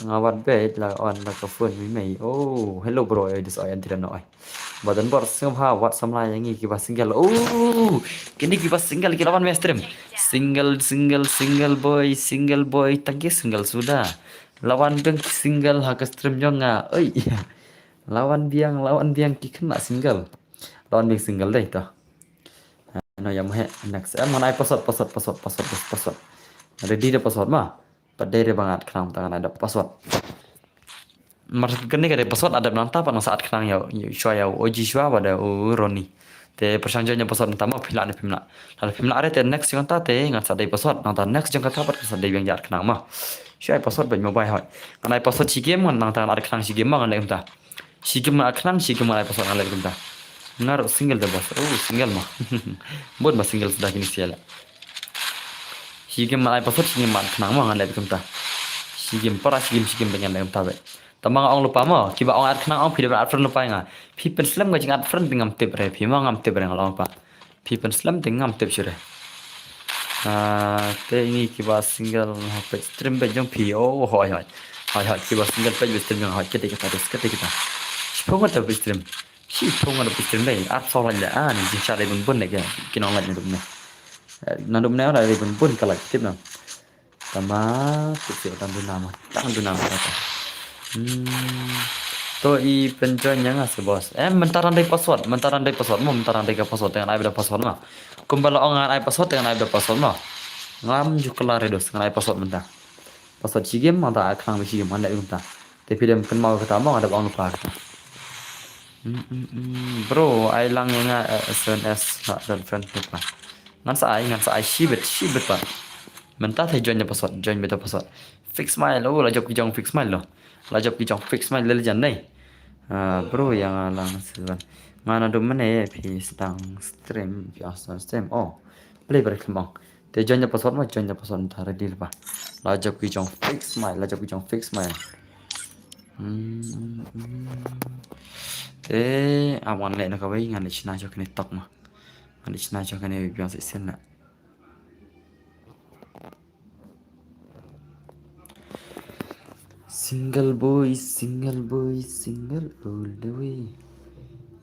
ngawat bed là on là cái phone với mày hello bro this I tidak nói badan bor semua what samla yang ini kipas single kini kipas single kita lawan stream single boy tangki single sudah. Lawan biang single hak stream jonga. Oi. Lawan biang kikena single. Lawan biang single deh toh. No yang he next mana password. Ready deh password mah. Pada dia banget kenang tangan ada password. Maksud kene kada password ada nanta pada saat kenang ya shua ya oji shua pada Roni. Te persanjonya password utama pila ni pimna. Lalu pimna are te next yang ta te ngat sadai password nang ta next jang kata pada sadai yang jar kenang mah. Shua password ban mobile hoi. Kanai password si game nang ta ada kenang si game mah ngalai umta. Si game kenang si game ngalai password ngalai umta. Ngar single deh bos. Oh single mah. Buat mah single sudah kini siala. Si game ngalai password si game kenang mah ngalai umta. Si game para si game dengan ngalai umta be. Tamang ong lupa mo, kiba ong at kenang ong pide at friend lupa nga. Pipen slam ga jing at friend tingam tip re, pima ngam tip re ngalong pa. Pipen slam tingam tip sure. Te ini kiba single HP stream be jong pi oh hoi kiba single page stream jong hoi kita kita. Sipong at stream. Sipong at stream dai at sol la ni jing sha dai bun ne ga kinong la ni dum ne. Nandum ne ora dai bun kala tip na. Tama tip tan dun nama. Tan dun nama kata. To i penjonya nggak sih bos? Mentaran dari password mau mentaran dari password dengan ada password mah. Kumbala ongan ada password dengan ada password mah. Ngam juga kelar dos dengan ada password mentah. Password si game mantap akan si game anda mentah. Tapi dia mungkin mau ketemu ada orang lupa. Bro, ai lang nga SNS dan friend lupa. Ngan sa ai shibet pak. Mentah thay join beta password. Fix smile lo, lajak kijang fix smile lo. Lajap kijang fix smile lele jan dai. Bro yang lang seban. Mana do mana ya pi sedang stream, stream. Oh, play berkembang. Te join password mah join password entar deal pa. Lajap kijang fix smile. Awan le nak kawai ngan china jo kene tok mah. Ngan china jo kene biasa sen na. Single boy, all the way.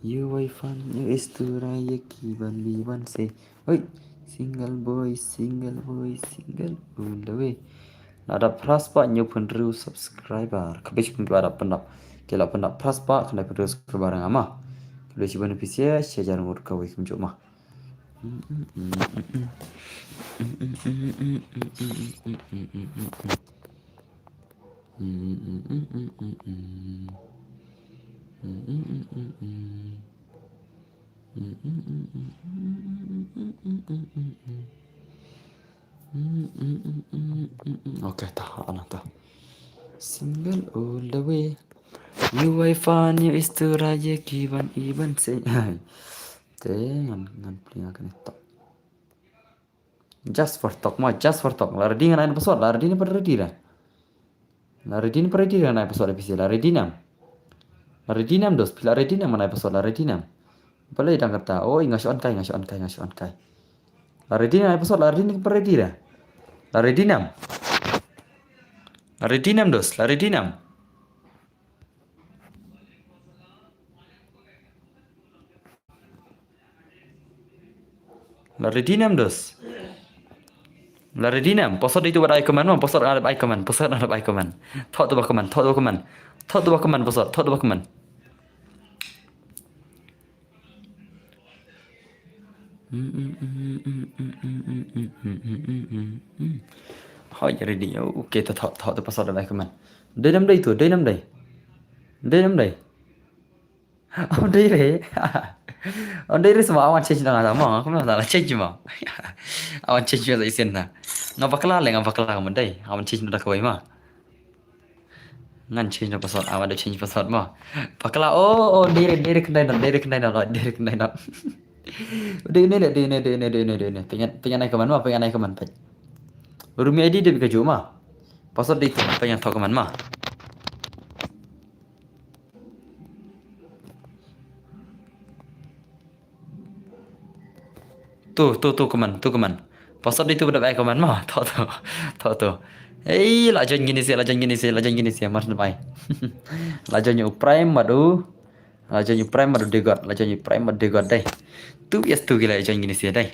You will find you is to raya kiban biban say. Oi, single boy, all the way. Nada praspa new penru subscriber. Kabis pun ada pendap. Kela pendap praspa kena penru subscriber ama. Kalau si beneficia saya jarang urut kawai kunjuk mah. Oke, tahan. Single all the way. You will find you is to raja kiban iban say. Ngan pelinga kan itu. Just for talk. Lardi ngan ada password. Lardi ni pada ready dah. Lardi kan ada password episode. Lardi nam dos. Pila Lardi nam mana password Lardi nam. Boleh dah kata. Oh, ingat on kai. Lardi nam ada password. Lardi ni pada ready dah. Lardi nam dos. Lardi nam. Laredinam, password itu ada icon mana? Password ada icon. Thot tu bakuman. Password. Hai ready. Okay, thot tu password ada icon. Denam day. On day semua awan change dengan sama. Aku nak change mah. Awan change juga isen na. Ngapa kelar mendai. Awan change dah kawai mah. Ngan change na password. Awan dah change password mah. Pakala day kendai nak. Ini. Pengen naik ke mana? Rumi ID dia bika mah. Password dia pengen tahu ke mana mah. Tuh keman. Password itu pada baik keman mah. Tahu. Lajan gini sih, mas nabai. Lajannya prime madu degot, deh. Tu yes tu gila lajan gini sih deh.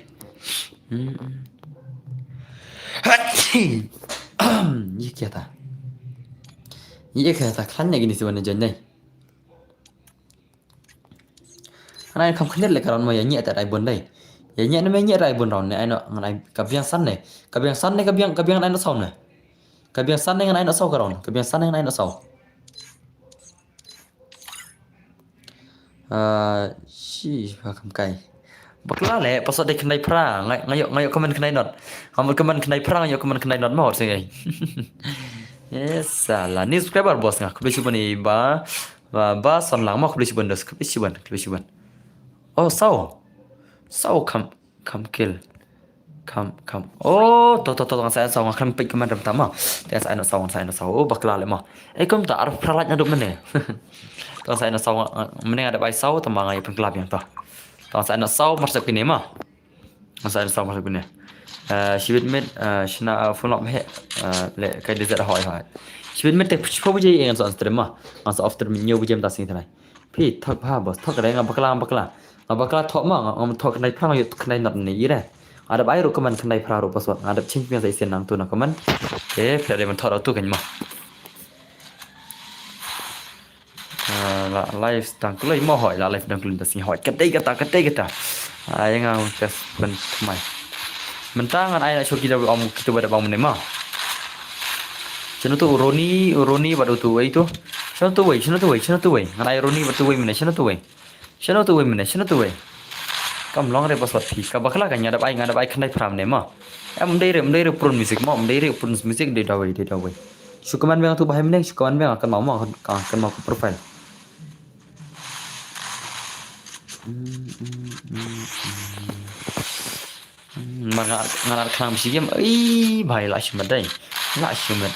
Iya kita. Iya kita kan gini sih mana jenai. Karena kamu kenal lek karon mau ya nyet tak ibon dai. Ya nyet namanya nyet ibon ron ne ano ngai kabiang san ne. Kabiang san ne kabiang ano sau ne. Kabiang san ne ngai ano sau karon. Kabiang san ne ngai ano sau. Shi kam kai. Bakla le pasal dia kenai perang ngayok komen kenai not. Kamu komen kenai perang ngayok komen kenai not mau sih. Yes, salah. Ni subscriber bos ngah. Kebeli cuban ni ba son lang mau kebeli cuban dos. Kebeli cuban. Oh, sau kam kill. Kam. Oh, to saya sau ngah pik keman pertama. Dia saya nak sau. Oh, bakla le mah. Kamu tak arif peralat nyaduk mana? Tong saya nak sau mending ada bai sau tambah ngai pengkelap yang toh. Tong saya nak sau masuk ini mah. Saya nak sau masuk ini.ชีวิตมิดชนะฟุนล็อกเฮเลยใครดีจะหอยชีวิตมิดแต่พวกผู้ชายเองสอนสตรีมมาสอนออฟสตรีมnhiềuผู้ชายตัดสินทนายพี่ทักผ้าบอสทักอะไรงับบักลาทอกมั่งงับทอกในพระอยู่ในหนอดนี้ได้ada bayi ruku man kenai perahu paswat ada cing yang saya senang tu nak man pelari man thor tu kan mah la live tang kulai mau hỏi la live đang kulai ta sing hỏi cái đây kata yang ngau tes ben mai mentang ai nak shoki dah om kita pada bang menema chano tu Roni badu tu wei tu chano tu wei ngai Roni badu wei mana chano tu wei kam long re paswat phi ka bakla kan ada bai khnai pram ne ma am dei re prun music ma am dei re prun music de dawai sukaman bang tu bahai meneng sukaman bang akan mau profile ngarat kham si game bhai la shmat dai la shmat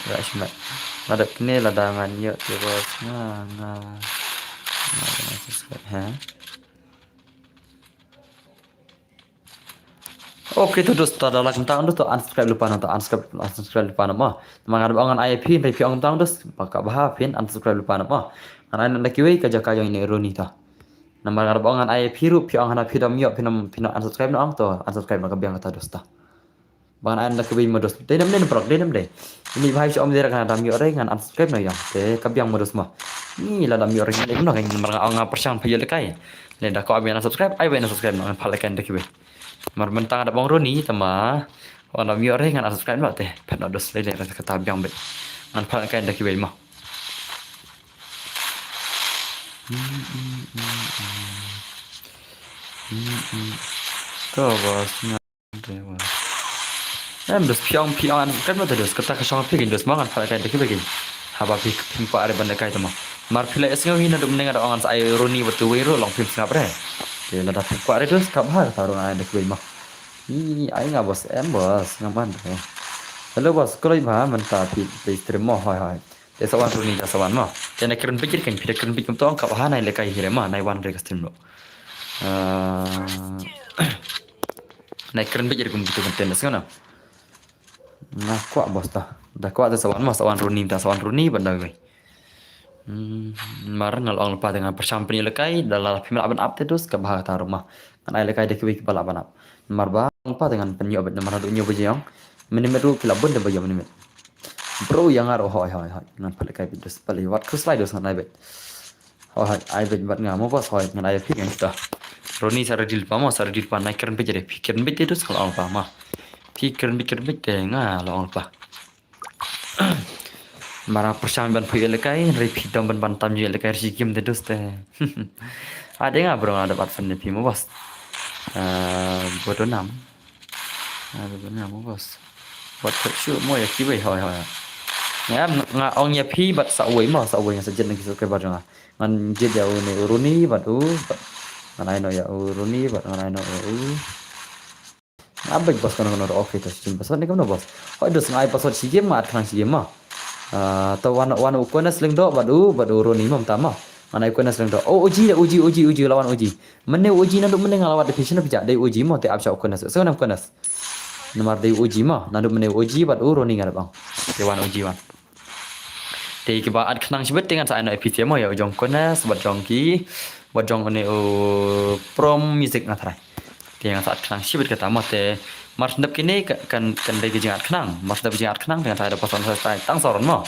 ada kene ladangan ya terus ha Oke tu dos tada lah kentang dos tu unsubscribe lupa nonton unsubscribe lupa nama mangan bangan IP dari piang kentang dos pakak bahapin unsubscribe lupa nama karena nak kiwi kerja yang ini Roni ta nama ngarap bangan IP ru piang hana pidam yo pinam unsubscribe na ang to unsubscribe nak biang kata dos ta bangan an nak kiwi modus denam deh ini bahai si om dia kan dam yo ngan unsubscribe na yang te kabiang modus mah ni lah dam yo ring ini kan marang ang persang payah lekai le dah ko abian unsubscribe ai ben unsubscribe nak palakan dah kiwi mar mentang ada bang Roni tama orang lam yore ngan subscribe nak teh pet nak dos lele kata biang bet ngan pal kan dak kibai mah to bos ngan dos piang kan mah dos kata kasong pigin dos mangan pal kan dak kibai haba pimpa ada benda kai tama mar pila esngo hina dum nengar orang sai Roni betu wero long pim snap re dia ada pimpa ada dos kap hal taruh ada kibai mah ai ngah bos em bos ngaman deh hello bos kalau iba mentah pi stream mo hoi dia sawan Roni dah sawan mah dia nak keren pikir kan keren pikir tu angkat wahana nai lekai hire mah nai wan rek stream lo nai keren pikir kum gitu konten das ngana nah kuat bos dah kuat dah sawan mah sawan Roni benda gue mar ngal ong lepas dengan persamping lekai dalam pimel aban up terus ke bahar taruh mah kan ai lekai dek wik bala aban up marba apa dengan penyobat nomor hadu nyoba jang menimet ru kilabun de bayam menimet bro yang aro hoi ngan pale kai bidus pale wat ku slide dos ngan bet hoi ai bet bat ngamo bos hoi ngan ai pik yang kita Roni saradil pa naik keren bejere pikiran bet terus kalau apa mah pikiran bet nga lo apa mara persam ban pui lekai repeat dom ban bantam je lekai si game terus teh ada nga bro ada bat fan pi mo bos bodoh nam bos buat kerja mau ya kibai hoi ngam nga ong ya pi bat sawai yang sejen lagi suka bar ngan je dia ni Roni bat ngan no ya Roni bat ngan no abek bos kan oke tu sim bos ni kan bos hoi dos ngai pasot si game mat kan si game mah to wan ukona sling do bat Roni mam tama Anai ko nas do uji lawan uji mene uji nandu mene ngalawat division bijak dai uji mo te absa ko nas so nam ko nas nomor dai uji mo nandu mene uji bat Roni ngar bang dewan uji wan te ki ba ad khnang sibet dengan sa ana epc mo ya jong ko nas bat jong ki bat jong ne prom music na thrai Tiang saat kenang sibit kata mah te mars dap kini kan lagi jengat kenang mars dap jengat kenang dengan ada pasan saya tang soron mah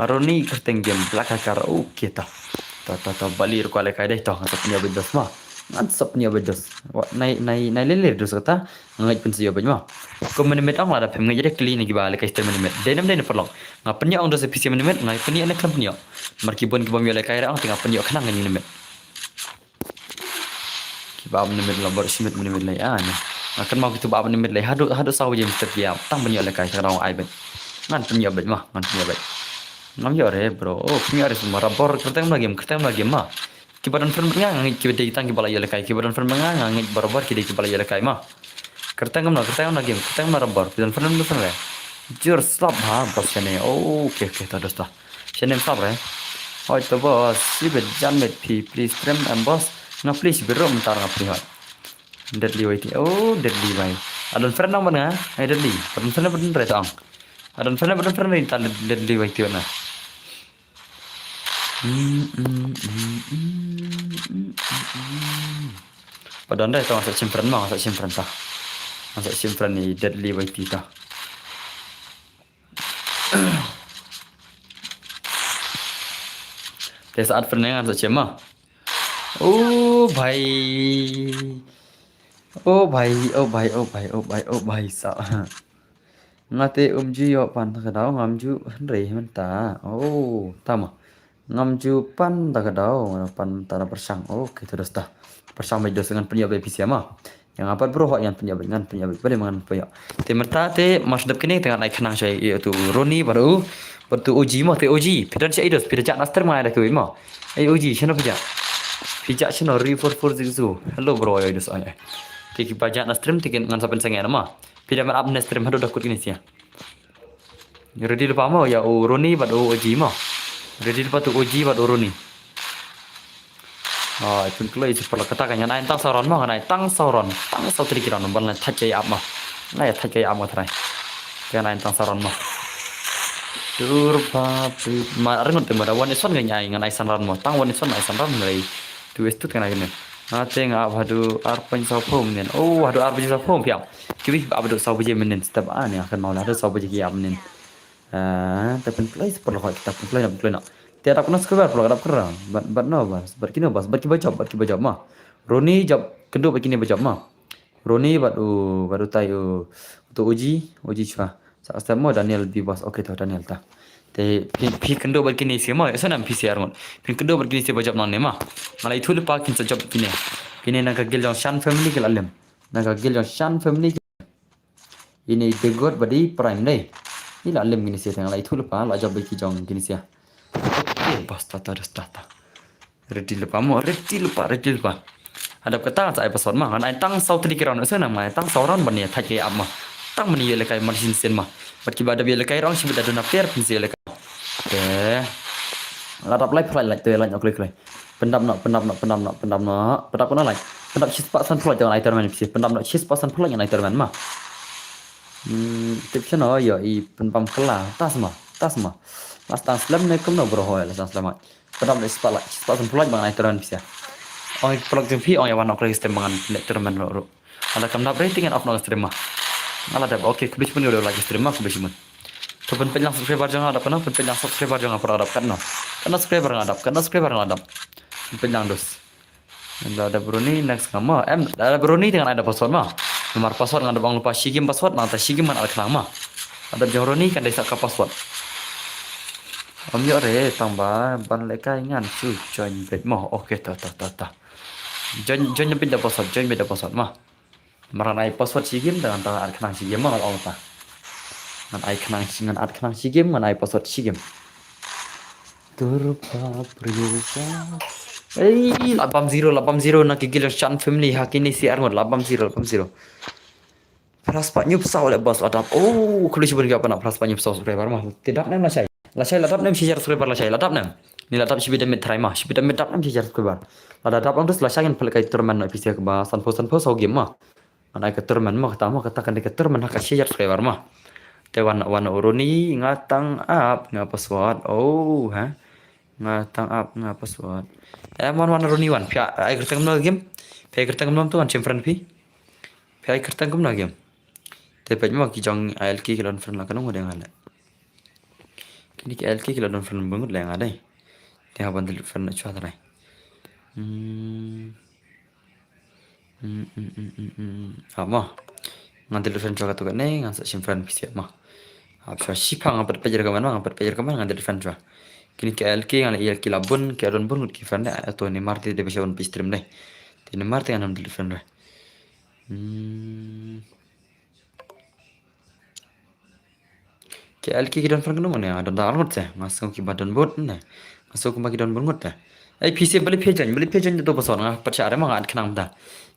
aroni kerteng game belakang kara kita ta balir ko ale kai deh toh ngat punya bedos mah ngat punya bedos nai lelir dos kata ngai pun siyo banyak ko menimet ang ada pem ngai jadi clean lagi balik kai ter menimet denam den perlong ngapen ya ang dos pisi menimet ngai peni ane kan punya markibon kibam yo ale kai ang tinggal penyo kenang ngai menimet ba menimit lambar simit menimit lay ani akan mau gitu ba menimit lay hadu sawu jem terbiam tang banyak lekay sekarang ai bet ngan punya bet mah ngan punya bet ngam yo re bro oh punya re semua rapor kerteng lagi mah kibaran firm ngang kibede tang kibala yo lekay kibaran firm ngang barabar kide kibala yo lekay mah kerteng lagi kerteng rapor kibaran firm lu le jur stop ha bos chene oke tados ta chene stop re oi to bos sibet jamet please trim and boss na please biro mentar ngapi hot deadly way oh deadly way adon friend nang mana ai deadly adon friend bener re tang adon friend re tan deadly way tio na padon re tang sa simfriend mah sa simfriend ni deadly way tita te saat friend nang sa cema oh भाई sao ngate umji yo pan takadao ngamju henry menta oh tama ngamju pan takadao pan tara persang oke terus dah persang bedos dengan penyabet siapa yang apa bro yang penyabet pada dengan penyabet temerta te masdap kini tengah naik kenang saya yaitu Roni baru uji mah te uji pidan saya idos pidan master mana ada kuwi mah uji siapa pidan Pijak channel Re44 hello bro ya idos anya tiki pajak na stream tiki ngan sapen sengen mah pida man up na stream hado dakut ini sia ready lupa mau ya Roni bad uji mah ready lupa tu uji bad Roni oh itu kalau itu perlu katakan naik tang sauron mah naik tang sauron tang sau tadi kira nombor na touch up mah na ya touch up mah trai kan naik tang sauron mah turba ma rengot te mara wan ison nganyai ngan aisan ran mah tang wan ison aisan ran ngai tu itu kan aja teng hadu arpan sau pom nen oh hadu arpan sau pom piam kiwi abadu sau buje menen setiap an ya kan mau hadu sau buje kiam menen tapi place perlu kita play nak tiada pernah sekebar perlu ada kerang but no bas berkini bajab mah Roni jab kedua begini bajab mah Roni baru tayo untuk uji cuma saat mau Daniel di bas oke tuh Daniel ta te pi kendo begini sih mah sana PCR mon pi kendo begini sih bajab nang mah malah itu lupa kin sejab kini nak gil yang shan family ke alam nak gil yang shan family ini the god body prime deh ini alam gini sih tengah itu lupa lah jab bagi jong gini sih oke bas tata ready lupa ada kata saya pasal mah kan tang sau tadi kira nak sana mah tang sauran bani thai ke amma tang mani le kai marsin sen mah berki bada bi le kai rong sibet ada na fair pinsi le kai oke ladap lai fly lai tu lai ok lai pendap nak lai pendap chis pasan fly jangan ai terman pinsi pendap nak chis pasan fly jangan ai terman mah tip chano yo i pendam kela tas mah mas tang slam ne kum no bro hoy la tang slam pendap nak chis pasan fly jangan ai terman pinsi oi plug TV oi wan ok stream mangan nek terman ro ada kamdap rating and of no stream mah ala dap oke kubis pun udah lagi stream mah kubis pun tu pen penyang subscriber jangan ada pen penyang subscriber jangan pernah adap kan karena subscriber ngadap penyang dos ada Bruni next nama ada Bruni dengan ada password mah nomor password ngadap bang lupa sigim password nanti sigim man ada kenang mah ada Bruni kan desa ke password om yo re tambah ban lekai ngan su join bet mah oke ta join beda password mah maranai password sigim dengan tangan ad kenang sigim mah all ta ngan ai kenang sigim ngan ai password sigim turba priupa 80 nak gigil shan family hakini si armod 80 Praspa nyupsau le bos adap oh kulis berga apa nak praspa nyupsau subscriber mah tidak nem lah saya ladap nem share subscriber lah saya ladap nem ni ladap sibida mit try mah sibida mit dap nem share subscriber ladap am terus lah saya pel kai turman no episode ke ba san po sau game mah ana ke turman mah katakan ke turman hak share subscriber mah te wan uruni ngatang up ngapa password oh ha ngatang up ngapa password mon uruni wan pia ai kertang no game pe kertang nom tu an chimfran pi Pi ai kertang kum na game. Te pej ma ki jong ALK kilon friend la kanong ngode ngale. Kini ki ALK kilon don friend bangut le ngade. Te haban del friend na chwa trai. Ama. Ngan del friend chwa tu kan ne ngan sa sim friend pisi ma. Hab chwa sipang ngapat pejer kaman ma ngapat pejer kaman ngan del friend chwa. Kini ki ALK ngan ALK labun ki adon bun ki friend atau ni marti de beshawan pistrim deh. Te ni marti ngan del friend re. Ke alki kidon fan kenu mana adon da ngot se masuk ki badan bot ne masuk ki kidon bon ngot ai pc beli pejan to pason nga pacha are ma ngat khnam da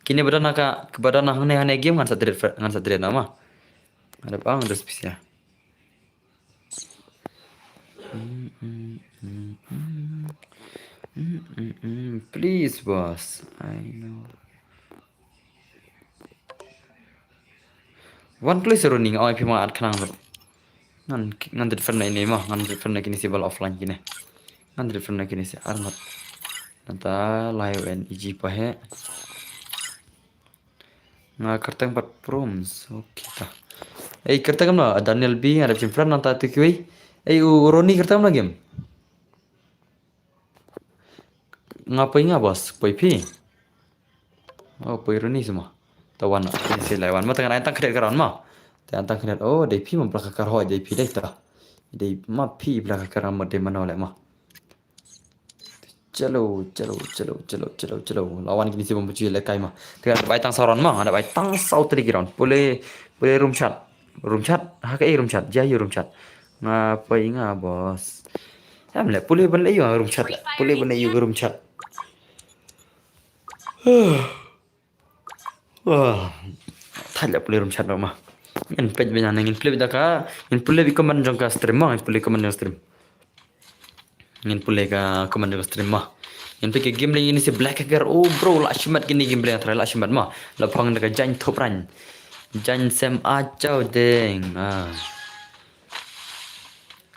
kini badan naka ke badan hane hane game ngan sadret nama ada bang dos pisia please boss I know one place running ai pi ma at khnam ngan friend ini mah ngan friend kini si bal offline kini ngan friend kini si arnot nanta live and iji pahe nga kertang pat proms oke ta kertang na Daniel B ada friend nanta tikui Roni kertang na game ngapain nga bos poi pi oh poi Roni semua tawan ini si laiwan ma tengah antang kredit karon ma antang kredit oh dei pi belakang kar hoi dei pi dei ta dei ma pi belakang kar ma dei mana le ma chalo lawan kini si membuci le kai ma tengah ada baitang sauron ma ada baitang sau tri ground boleh room chat ha kai room chat jaya room chat ngapain nga bos em le boleh ban le yo room chat boleh ban le yo room chat wah thay boleh room chat ma in page bina ngin play bidaka in play bi command jong ka stream ma in play command stream ngin play ka command jong stream ma in play game lagi ini si black hacker oh bro la shimat gini game play tra la shimat ma la phang ka jan thop ran jan sem a chau deng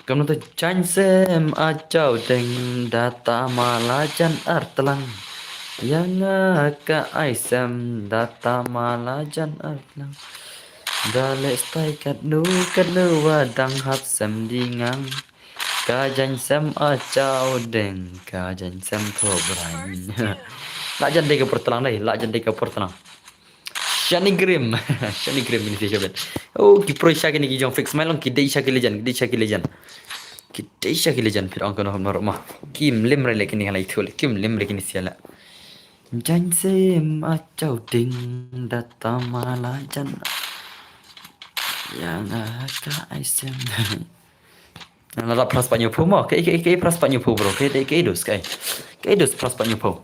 kamu tu jan sem a chau deng data malajan artlang yang ka aisam data malajan artlang Dale stai kat nu wadang hap sem dingang ka jan sem a chau deng ka jan sem tho brain la jan de ka pertelang dai la jan de ka pertelang Shani Grim ini sih coba oh ki pro isha kini ki jong fix mailong ki de isha ki lejan phir angko no hamnor ma kim lim re lekini halai thul kim lim rekini siala jan sem a chau deng data mala jan yang ka aisem nala pras panyo pho mo ke pras panyo pho bro ke dos pras panyo pho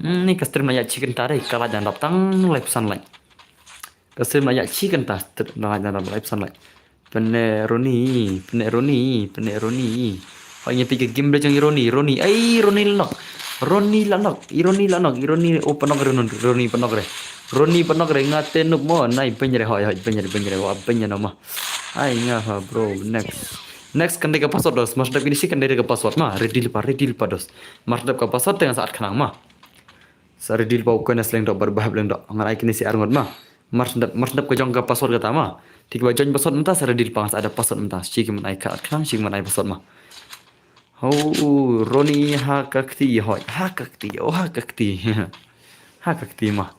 ni ka stream na ya chicken tare kala jan dap tang live sunlight ka stream na ya chicken ta na jan live sunlight pene Roni oh nya pikir game belajar Roni open Roni penok re ngate nup mo nai penjere hoi penjere wa penjere nama ai nga bro next kan deka password dos mas dap ini sih kan deka password ma redil pa dos mas dap ka password dengan saat kenang ma sa redil pa ko na sleng do berbahab leng do ngai kini si arngot ma mas dap ka jong ka password kata ma tik ba jong password mentah sa redil pa ada password mentah sih ki ai ka kenang sih ai password ma oh Roni hakakti ma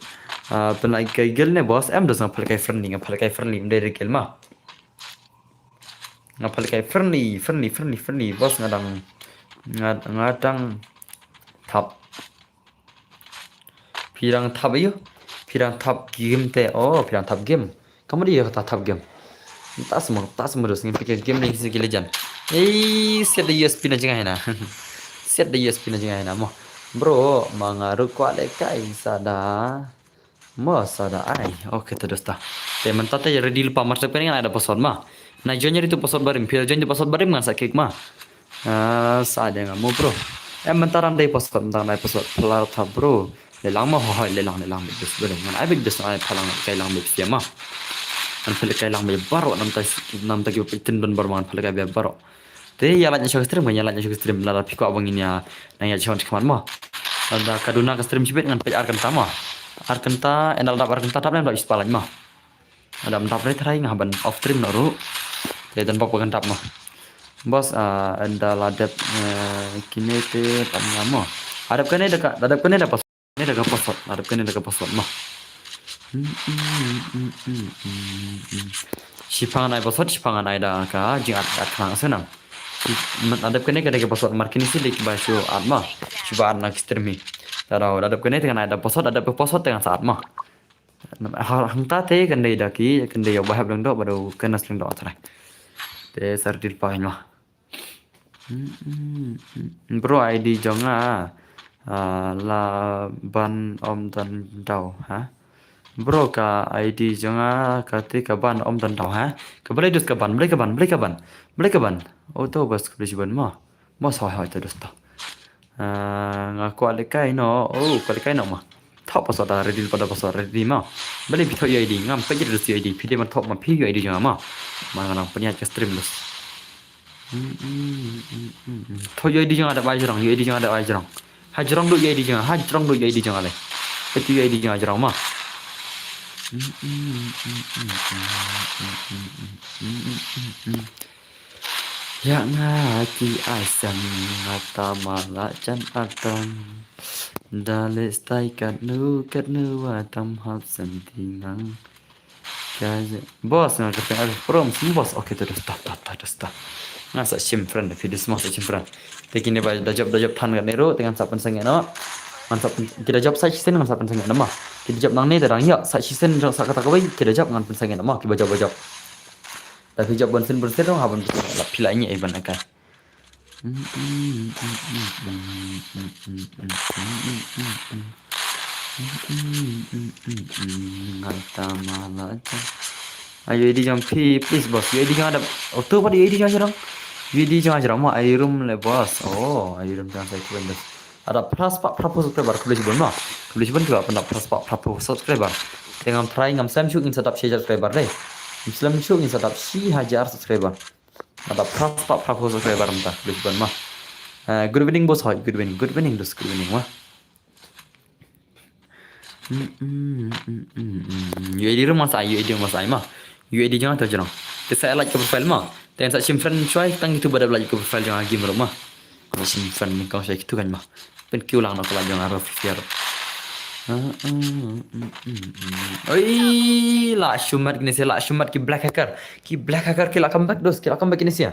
penai kai gel ne bos em dos ngapal kai friendly dari gel ma ngapal kai friendly bos ngadang tap pirang tap game te pirang tap game kamu dia kata tap game tas semua dos ngin pikir game ni sigi lejan set the USP na jinga hina mo bro mangaru kwa le kai sada ai oke terus ta teman tata ya ready lupa mas depan ada password ma nah joinnya itu password barim join itu password barim ngan sakit ma sada nggak mau bro mentaran deh password pelar ta bro lelang ma lelang bes beren ngan abik bes ai palang kai lang bes ya ma an pele kai lang be baro nam ta ki pitin don barman pele kai be baro te ya lanya stream la piko abang ini ya nang ya chon kaman ma ada kaduna ka stream sibet ngan pe arkan tama Arkenta endal dap arkenta dap nem dap ispalaj mah. Ada dap re trai ngaban off stream no ru. Te dan pok dap mah. Bos endal adap kini te tam lama. Adap kene ada pas. Ini dekat pasot. Adap kene dekat pasot mah. Sipangan ai pasot sipangan ai da ka jingat at khang senang. Adap kene dekat pasot markini sih lik basyo at mah. Sipa at nak streami. Tarau adap kene dengan ada pasot ada pasot dengan saat mah. Hang ta te kan dei daki kan dei bahab dang do baru kenas dang do atrai. Te sardil pahin mah. Bro ID jonga la ban om dan dau ha. Bro ka ID jonga kati ka ban om dan dau ha. Ka boleh dus ka ban, boleh ka ban, boleh ka ban. Boleh ka ban. Oh to bas boleh ban mah. Mas hoi ta dus ta. Ngaku alikai no. Oh, alikai no mah. Top pasal dah ready pada pasal ready mah. Boleh pitho ID ngam pe jadi dus ID. Pide man top mah pi ID jonga mah. Mana punya ke stream dus. Thôi ID jangan ada baju orang, ID jangan ada baju orang. Hajrong dulu ID jangan, hajrong dulu ID jangan leh. Itu ID jangan hajrong mah. Ya ngaki asam ngata malak chan atang. Dale stai kat nu watam hap sentingang. Bos nak kata prom bos. Okey terus tak. Ngasa simfran video semua simfran. Tekini ba dajab than kat nero dengan sapan sange no. Mantap kita jawab sa chisen dengan sapan sange nama. Kita jawab nang ni darang ya sa chisen jang sa kata kawai kita jawab dengan sange nama kita jawab. Tapi jawab bensin dong haban la pilainya iban akan. Ngata malaja. Ayo ID jam please bos. ID jangan ada auto pada ID jangan jarang. ID jangan jarang mah air room le bos. Oh, air room jangan saya kuat. Ada plus pak prapo subscriber kulis bon mah. Kulis bon juga pendak plus pak prapo subscriber. Dengan try ngam sam syuk in setup share subscriber deh. Islam syuk in setup si hajar subscriber. Ada plus pak prapo subscriber mentah kulis bon mah. Good evening bos. Good evening dos good evening mah. UID room masa UID masa mah. UID jangan tahu jangan. Saya like ke profile mah. Dan saya simpan cuai tang itu pada like ke profile jangan lagi merumah. Kalau simpan kau saya itu kan mah. Pen kiulang nak kalau jangan fiar. Oi, lah shumat gini saya lah shumat ki black hacker. Ki black hacker ki lah comeback dos, ki lah comeback ini sih.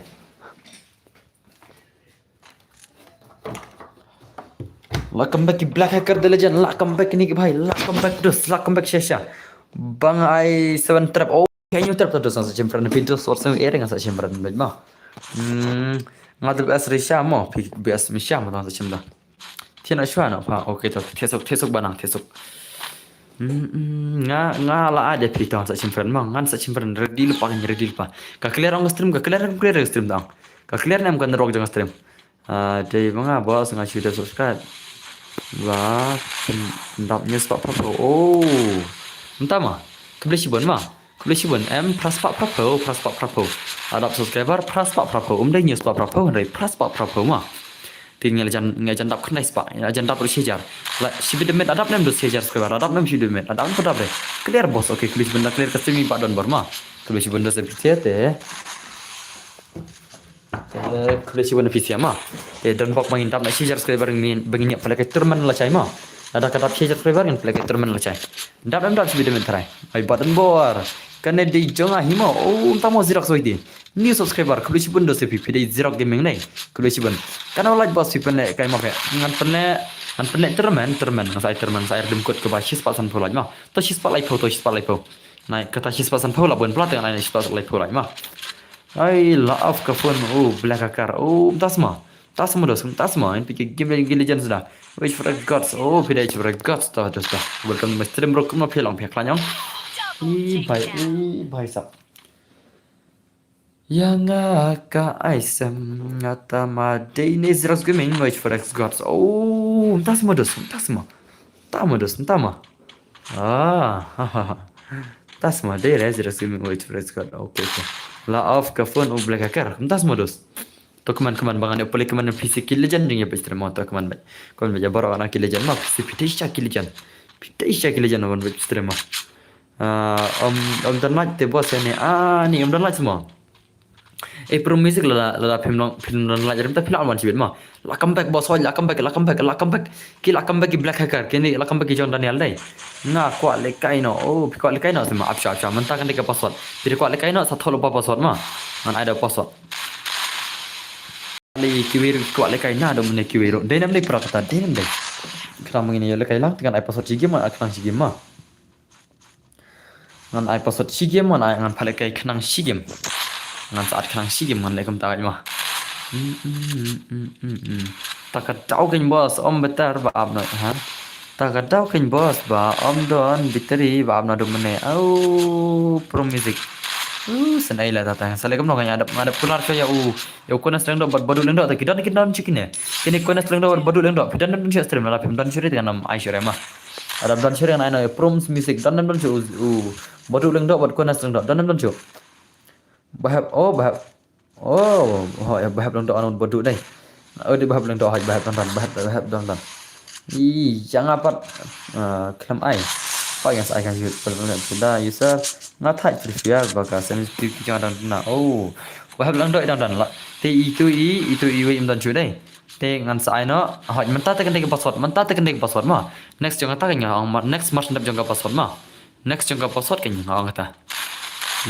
Lah comeback ki black hacker the legend. Lah comeback ini ki bhai. Lah comeback dos, lah comeback Syesha. Bang I 7 trap. Oh, kayaknya trap terus sa simpan video source air dengan sa simpan mah. Ngadul BS Risha mo, BS Misha mo sa simda. Tiana shua na pa. Okay to. Tesok banang tesok. Nga la ada pita sa simpan mah. Ngan sa simpan ready lupa. Ka clear ang stream, ka clear stream dang. Ka clear nam kan rock jang stream. Jadi mga bos nga sudah subscribe. Wah, ndap news pak pro. Oh. Entah mah. Kebeli sibon mah. Kebeli sibon plus pak pro. Ada subscriber plus pak pro. Dai news pak pro dari plus pak pro mah. Tinggal ngajan dap kenai pak. Ngajan dap sejar. Lah si bidemet adap nem dos sejar subscriber. Adap nem si bidemet. Adap apa dap clear bos. Okey, kebeli sibon dah clear ke streaming pak don bermah. Kebeli sibon dah sepitiat kebeli sibon official mah. Dan pak mangin dap nak sejar subscriber begini pada keturman lah cai mah. Ada kata sejar subscriber yang pada keturman lah cai. Dap si bidemet terai. Ai button bor. Karena di jonga hima. Oh, entah mau zirak soidi. New subscriber kebeli sibon dos sepi. Pada zirak gaming nih. Kebeli sibon. Karena like bos sibon nih kayak mah kayak. Ngan pernah terman. Saya dem kod ke basis pasan pulai mah. To sis palai po. Nah, kata sis pasan pulai bukan pelat dengan sis pasan pulai mah. Ai laaf ka phone oh black hacker oh tasma dos tasma in pikir game legend sudah wait for gods oh pidai for gods dah dos dah welcome to stream bro kuma phelang phekla nyong i bhai sab yang ka aisam ngata ma daily zeros gaming wait for gods oh tasma dos tasma tasma daily zeros gaming wait for gods okay. La off ka phone black hacker. Entas modus. To keman bangan boleh keman PC kill legend ning ya pistri mo to keman baik. Kon baca baru anak kill legend mah PC pitisha kill legend. Pita isya kile jana ban stream mah. Om dan like te bos ya ni. Ni om dan like semua. Pro music la film dan like jadi film alman sibit mah. La comeback bos la comeback. Ki la comeback ki Black Hacker. Kini la comeback ki John Daniel dai. Nga kuat lekai no. Kuat lekai no semua apsha. Mentah kan dia password. Jadi kuat lekai no satu lupa password mah. Man ada password. Li kiwiru kuat lekai na ada mene kiwiru. Dia nam dai prakata dia nam dai. Kita mengini lekai lang dengan password si game akan si game mah. Ngan password si game man ngan palekai kenang si game. Ngan saat kenang si game man lekum takai mah. Tak tahu kan bos om betar ba abna ha. Tak tahu kan bos ba om don biteri ba abna do mene. Pro music. Senai lah tata. Salegam no kanya ada pular kaya ya kona streng do badu lendo ta kidan cikine. Kini kona streng do badu lendo. Pidan dan cia stream la pim dan curi dengan nam Aisyah mah. Ada dan curi dengan aina pro music dan cu badu lendo bad kona streng do dan cu. Bahab ya bahab lendo anu badu dai. Di bahab lendo hai bahab dan. Jangan apa kelam ai. Pak yang saya akan sudah user ngatai prefer baka sensitif jangan dan bahab lang doi dan la te itu i dan chu dai te ngan sai no hot mentah tekan dek password ma next jangan ta kanya next mas ndap jangan password ma next jangan password kanya kata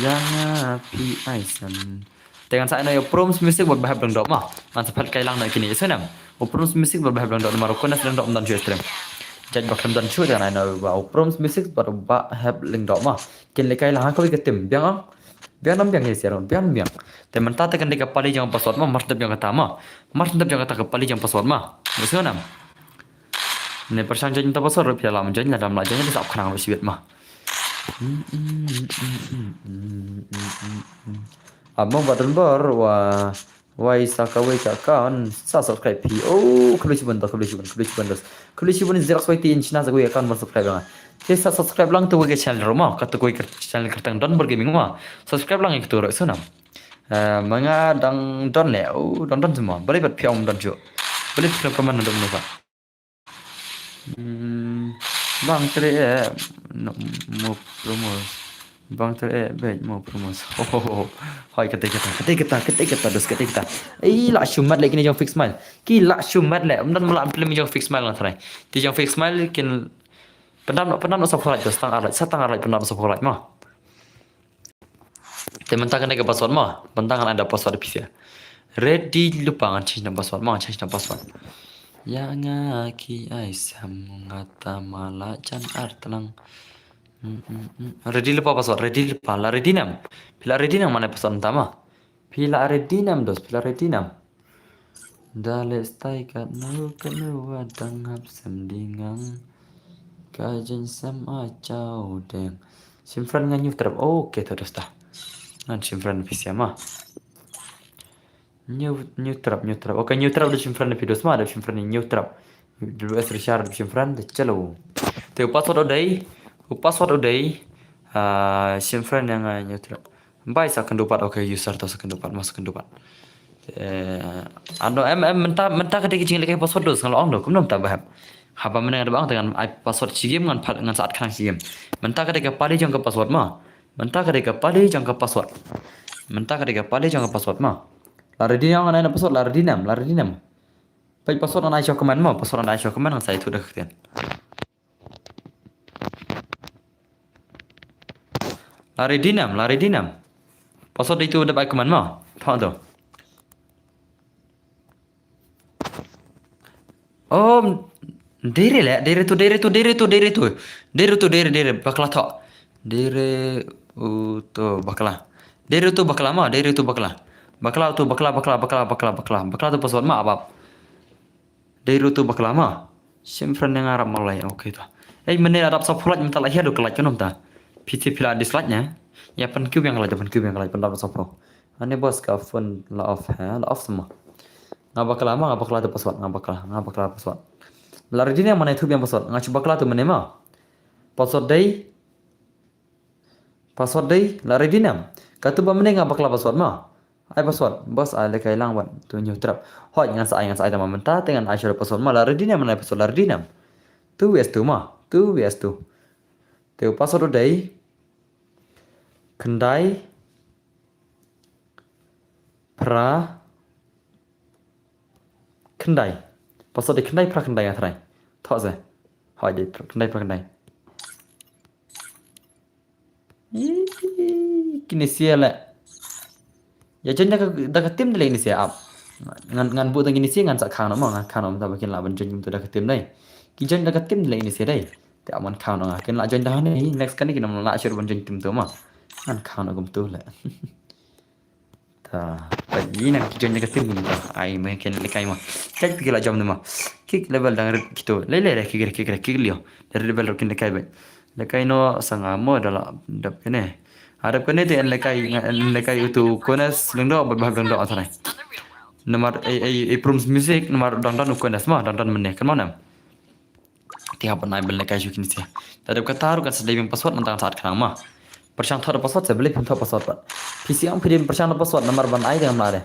yang pi san dengan sai no prom music buat bahab lang doi ma man sepat kai lang na kini senam prom music buat bahab lang doi maro kona lang doi dan chu stream jadi bakal dan cu dengan aina ba prom music baru ba have link dok mah kin lekai lah kau iketim biang biang ni siaran biang teman tata kan deka pali jangan password mah martap yang kata mah martap yang kata pali jangan password mah betul nam ne persan jangan tak password rupiah lah menjadi dalam lajanya bisa kenang bersibit mah abang badan bar wai sakawai kan subscribe pi keluci bandar Xerox wai tin Cina sagui akan subscribe lang kesa subscribe lang tu wage channel roma kata koi channel kertang don bergaming ma subscribe lang itu ro sunam manga dang don le don semua boleh buat piam don jo boleh film peman don nusa bang tere mo promo bang tere bet mo promo hai kata dos kata la shumat lagi ni jong fix smile ki la shumat le dan mula film jong fix smile lang trai ti jong fix smile kin penam no subscribe dos setang arat penam subscribe mah teman tangan ke password mah pentangan ada password bisa ready lupa ngan change password yang aki aisam ngata mala jan artlang ready lupa password la ready nam pila ready nam mana password utama pila ready nam dos pila ready nam dale stai kat nu wadang hap sendingang kajen sama cau deng simfran ngan trap oke terus dah ngan simfran bisa mah new trap oke new trap udah simfran video semua ada simfran new trap dulu Richard simfran de chalo te password udah simfran yang new trap baik second dupat oke user atau second dupat ano mentah ketika jing lekai password dos kalau ong do kum nom ta bahab haba menang ada bang dengan password si game ngan saat kenang si game mentah ketika padi jangka password mah mentah ketika padi jangka password mah lari dinam ngan ada password lari dinam baik password ngan Aisyah command mah password ngan Aisyah command ngan saya itu dah ketian lari dinam password itu udah baik command mah tahu tu dere bakla tho dere bakla tu password ma abab dere tu bakla ma simfran yang arab malai oke tu menir arab saphulat minta lahir do kelaj konom ta piti pila dislike-nya ya pen cube yang kelaj pendapat sapro ane bos ka phone la off semua ngabakla tu password ngabakla password lari dini mana itu yang password ngacu bakla tu menema password day lari dinam katu ba meneng ngabakla password mah ai password bos ale kai lang wan tu new trap hot ngan sa ai ta mentah dengan Aisyah password mah lari dinam mana password lari dinam tu wes tu mah Tu bias tu. Teu password day. Kendai. Pra. Kendai. Password day kendai pra kendai athrai. Thọ rồi. Hỏi đi kendai pra kendai. Kinisia lah. Ya chân dah ketim dah Indonesia up. Ngan bu tang Indonesia ngan sak khang nó mà khang nó ta bakin la ban chân tu dah ketim đây. Ki chân dah ketim dah Indonesia đây. Te aman khang nó ken la chân dah ni next kan ni kita la syur ban chân tim tu mà. Ngan khang nó gum tu lah. Ta pagi nak ki chân dah ketim ni ta. Ai me ken lekai mà. Cách pi la jam tu mà. Kick level dang kito. Le kick lio. Dari level kin lekai ba. Lekai no sanga mo dala dap kene. Harap kene tu lekai itu konas lengdo berbahag lengdo atanai. Nomor Prums Music nomor dandan konas mah dandan meneh kan mana? Tiap pernah beli lekai jukin sih. Tadi kata haru kan sedai password tentang saat kerang mah. Persang thar password saya beli pintu password pak. PC ang pilih persang password nomor ban ai dengan mana?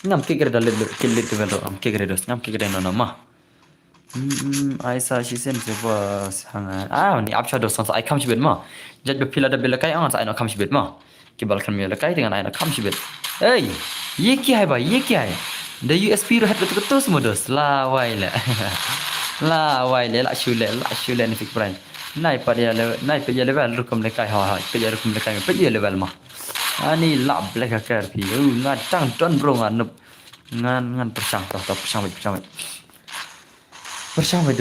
Ngam kikir dalit kilit tu bendo am kikir dos ngam kikir no nama. Aisa shisen sebuah sangat. Ni absha dos sans ai kam sibet mah. Jad bepila da bela kai ang sa ai no kam sibet mah. Kibal kan mela kai dengan ai no kam sibet. Hey, ye ki hai ba ye ki hai. The USP ro hat betul semua dos. La wai la. La wai la shule ni fik brain. Nai pa dia level rukum le kai ha pe dia rukum le kai pe dia level mah. Ani lab le ka kar pi. Ngan tang ton bro ngan persang persang. Bersama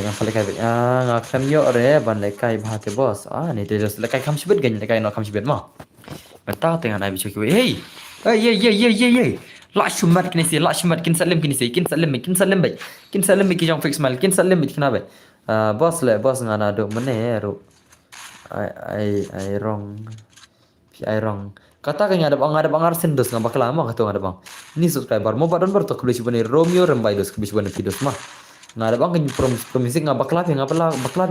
yang paling kai ngak sam yo re ban le kai bha te boss ni te le kai kam sibet gan le kai no kam sibet ma beta tengah nai bicu hey la shumat kin salim ki jong fix mal kin salim bit kena boss ngana do mene ro ai rong kata kan ada bangar sendos ngabak lama kata ada bang ni subscriber mo badan bar to kubis bani Romeo rembai dos kubis bani videos mah nggak ada bang kan promising nggak bakal yang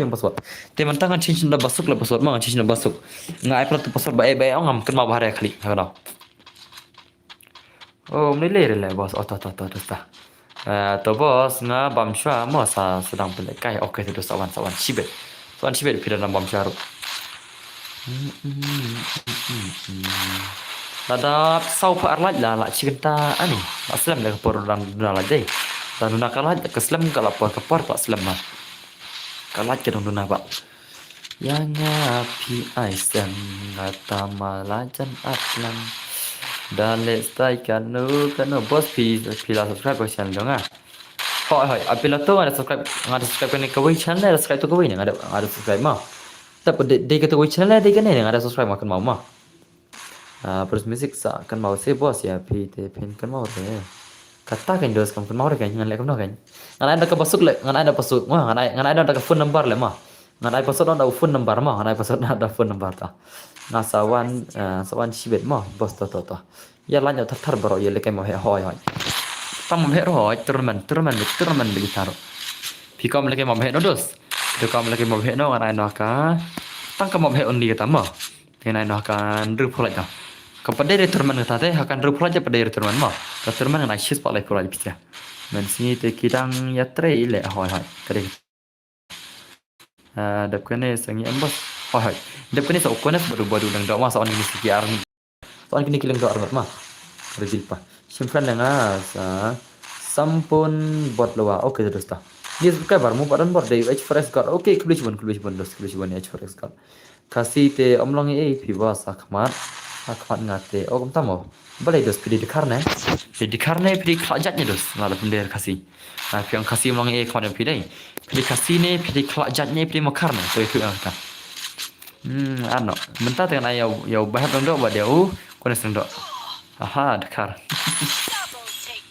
password teman tangan cincin dah basuk lah password mah cincin dah basuk nggak apply tu password baik ngam kan mau bahaya kali kalau oh mulai lah bos to bos nggak bam shua mau sedang pelekai oke itu sawan sibet pilih dalam bam shua Ladap sau pak arlaj lah cinta ani aslam dah kepor dalam lajai dan duna kalah keslam kalau kepar tak selam mah kalah ke duna pak yang api aisan ngata malajan atlang dale stay kanu bos pila subscribe ke channel dong hoi apila tu ada subscribe kan ke channel ada subscribe tu ke ada subscribe mah tapi dia kata channel dia kan ada subscribe makan mau mah Prums Music sa kan mau se bos ya pi te pen kan mau te kata kan dos kan mau kan ngan lek kan ngan ada ke basuk lek ngan ada pasuk mah ngan ada phone number le mah ngan ada pasuk ada phone number mah ngan ada pasuk ada phone number ta sawan sibet mah bos to ya lanjut thar baro ya lek mau hoi tam mau hoi turman beli taro pikom lek mau no dos pikom lek mau no ngan ada ka tang ka mau only ta mah kenai no kan ru pulai ta kepada turman kata teh akan ru pulai pada turman mah ke turman ngan shis palai pulai pizza men sini te kidang ya tre ile hoi kare dap kene sangi ambos hoi dap kene sa konas baru nang dak masa on ini sekiar on kini kilang dak armat mah rejil pa simpan lengas sampun bot lawa oke terus ta dia suka bar mu badan bor dei fresh god oke kulis bon dos fresh god kasih te omlong piwa sakmat ngate kum tamo balai dos pidi dikarne pidi klajatnya dos lala pender kasih piang kasih omlong kau pidi kasih ne pidi klajatnya pidi makarne to itu yang ta ano bentar dengan ayau bahas dong buat dia kau neseng dok aha dekar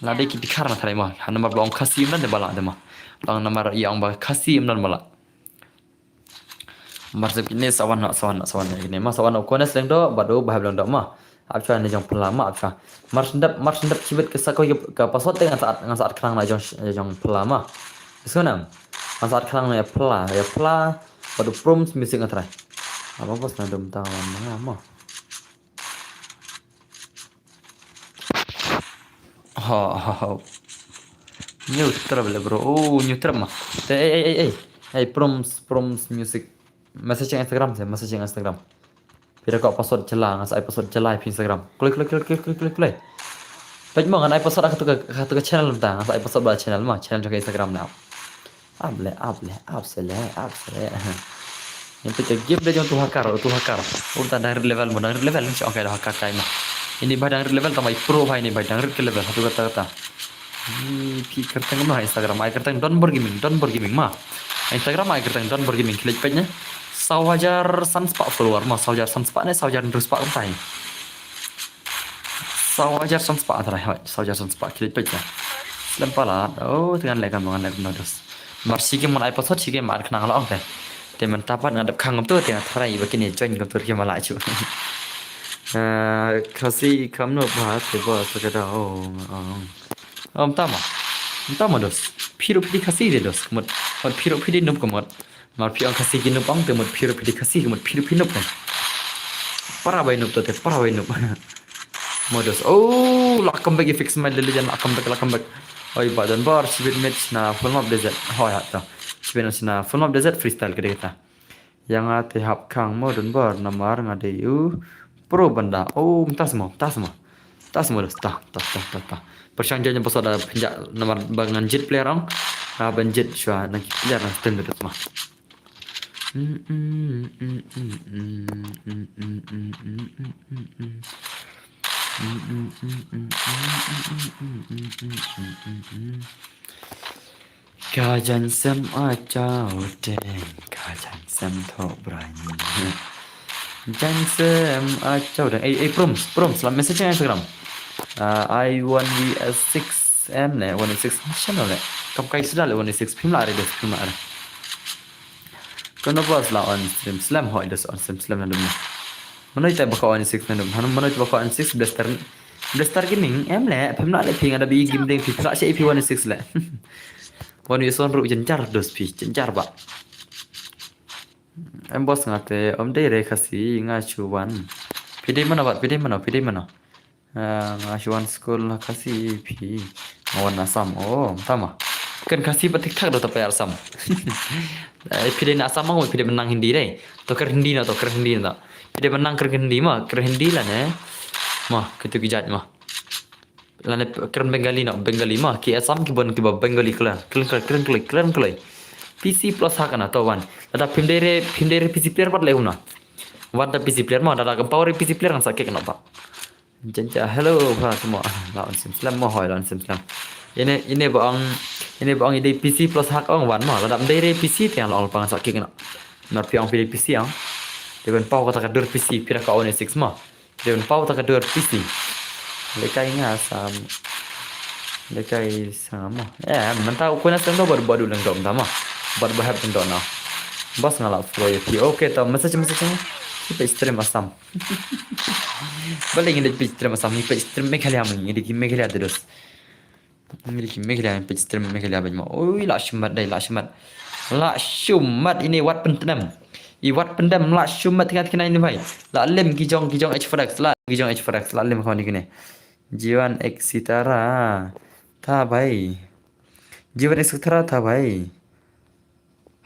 lade ki dekar na thalai mah nomor bang kasih nan de balak de mah bang nomor yang bang kasih nan balak marsep ini sawan ini mah sawan kau neseng dok badu bahas dong dok mah abcha ni jong pelama abcha marsendap cibet ke sako ke password dengan saat kerang na jong pelama isonam saat kerang na ya pela badu Prums Music ngatrai apa bos nadum tawan mah ha nyutra bela bro nyutra mah Hey, proms music. Message yang Instagram saya, message yang Instagram. Pira kau password celah, ngas password celah di Instagram. Klik. Baik mo ngan password aku ke channel tang, ngas password ba channel mah, channel ke Instagram now. Absele. Yang penting game dia jangan tu hakar. Udah dari level mo, dari level ni okay dah hakar time mah. Ini bah dari level tambah pro bah ini bah dari level satu kata. Ini pi kerteng mah Instagram, ai kerteng don gaming mah. Instagram ai kerteng don gaming klik page nya. Sawajar sunspa follower mah, sawajar sunspa ni sawajar terus pak umpai. Sawajar sunspa antara sawajar sunspa klik page nya. Lempala, oh dengan lekan bangan lekan terus. Marsi ke mon episode sih ke mar kenang lo teh. Dia mentapat ngadep kang tu tengah tarai begini join ke tur ke malah cu. Kasih kamu bahas coba sekedar tama dos. Piro pidi kasih deh dos. Kemudian piro pidi nup kemudian. Mar piang kasih gini bang kemudian piro pidi kasih kemudian piro pidi nup kan. Para bay nup tu teh para bay nup. Modus. Oh, lakam bagi fix my legend lakam back. Oi badan bar sibit match na full map desert. Hoi hatta. Sibit na full map desert freestyle ke kita. Yang ate hap kang modern bar namar ngade pro benda. Oh, tas semua. Tas dos. Ta. Persanjanya pasal ada penjak nomor bangan jet player orang. Banjet syah nak player nak stand dekat mah. Kajan sem acau deng, kajan sem thok berani. Kajan sem acau deng. Proms, lah message Instagram. I1vs6M le, 1v6 channel le. Kamu kai sudah le 1v6 film lah ada. Kena bos lah on stream slam hoi das on stream slam nadum. Mana itu bakal on 6 nadum. Mana itu bakal on 6 Blaster Gaming em le, film lah le ping ada bi game deng film lah si IP 1v6 le. 1v1 ru jencar dos pi, jencar ba. Em bos ngate om deh kasih ngacuan. Pide mana. Ngacuan school kasih pi. Ngawan asam. Oh, sama. Kan kasih petik tak do tapi asam. Pide na asam mau pide menang Hindi deh. Toker Hindi na. Pide menang ker Hindi mah, ker Hindi lah ne. Mah, gitu kijat mah. Lane keren Bengali mah ki asam ki bon ki ba Bengali klan PC plus hak na to wan ada pindere PC player pat leuna wada PC player mah ada power PC player kan sakit kenapa janja hello ha semua lawan Islam mah hoy lawan Islam ini bang ide PC plus hak ong wan mah ada pindere PC tiang lawan pang sakit kena nar piang pilih PC yang dengan pau kata kadur PC pira ka on 6 mah dengan pau kata kadur PC Lekai ngasam. Lekai sama. Mentau aku nak tengok baru lang dom tama. Baru bahab tengok na. Bos ngalap flow ya. Oke tau message ni. Kita stream asam. Balik ini stream asam. Ini stream Meghalaya meng. Ini Meghalaya terus. Ini Meghalaya stream Meghalaya banyak. Oh, lah syumat ini wat pendam. Iwat pendam lah syumat tengah ini baik. Lah lem gijong H4X lah. Lah lem kawan ni. जीवन एक सितारा था भाई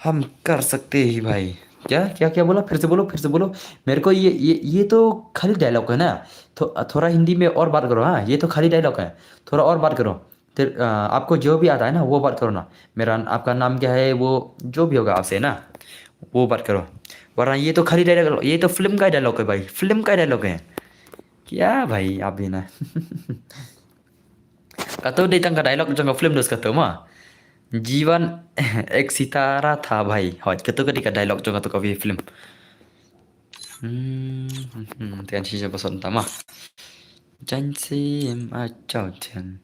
हम कर सकते ही भाई क्या बोला फिर से बोलो मेरे को ये तो खाली डायलॉग है ना थोड़ा हिंदी में और बात करो हाँ ये तो खाली डायलॉग है थोड़ा और बात करो आपको जो भी आता है ना वो बात करो ना आपका नाम क्या है वो जो भी होगा आपसे ना वो बात करो वरना ये तो खाली डायलॉग ये तो फिल्म का डायलॉग है भाई फिल्म का डायलॉग है क्या भाई आप भी ना kata dia tangka dialog tangka film dos kata mah जीवन एक सितारा था भाई hoi kata ketika dialog tangka tu kavi film tian si siapa son tama janji macau tian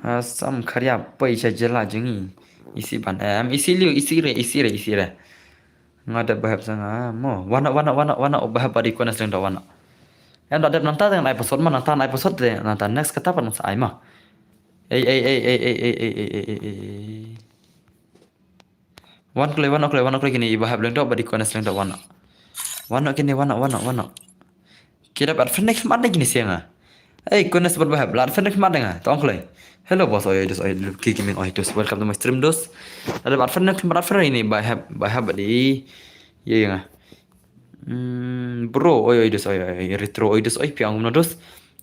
asam karya paisa jela jengi isi ban isi re ngada bahab sanga mo wana bahab di kona seng wana yang ada nanta dengan episode mana nanta episode deh nanta next kata apa nanta aima wan kle gini bahab lendo di kona seng wana kini wana kira bar fenek mana gini sianga kona sebab bahab lar fenek mana nga tong kle Hello boss, dos kicking dos. Welcome to my stream dos. Ada Barfan ini by have di. Iya ya. Bro, dos retro dos piang dos.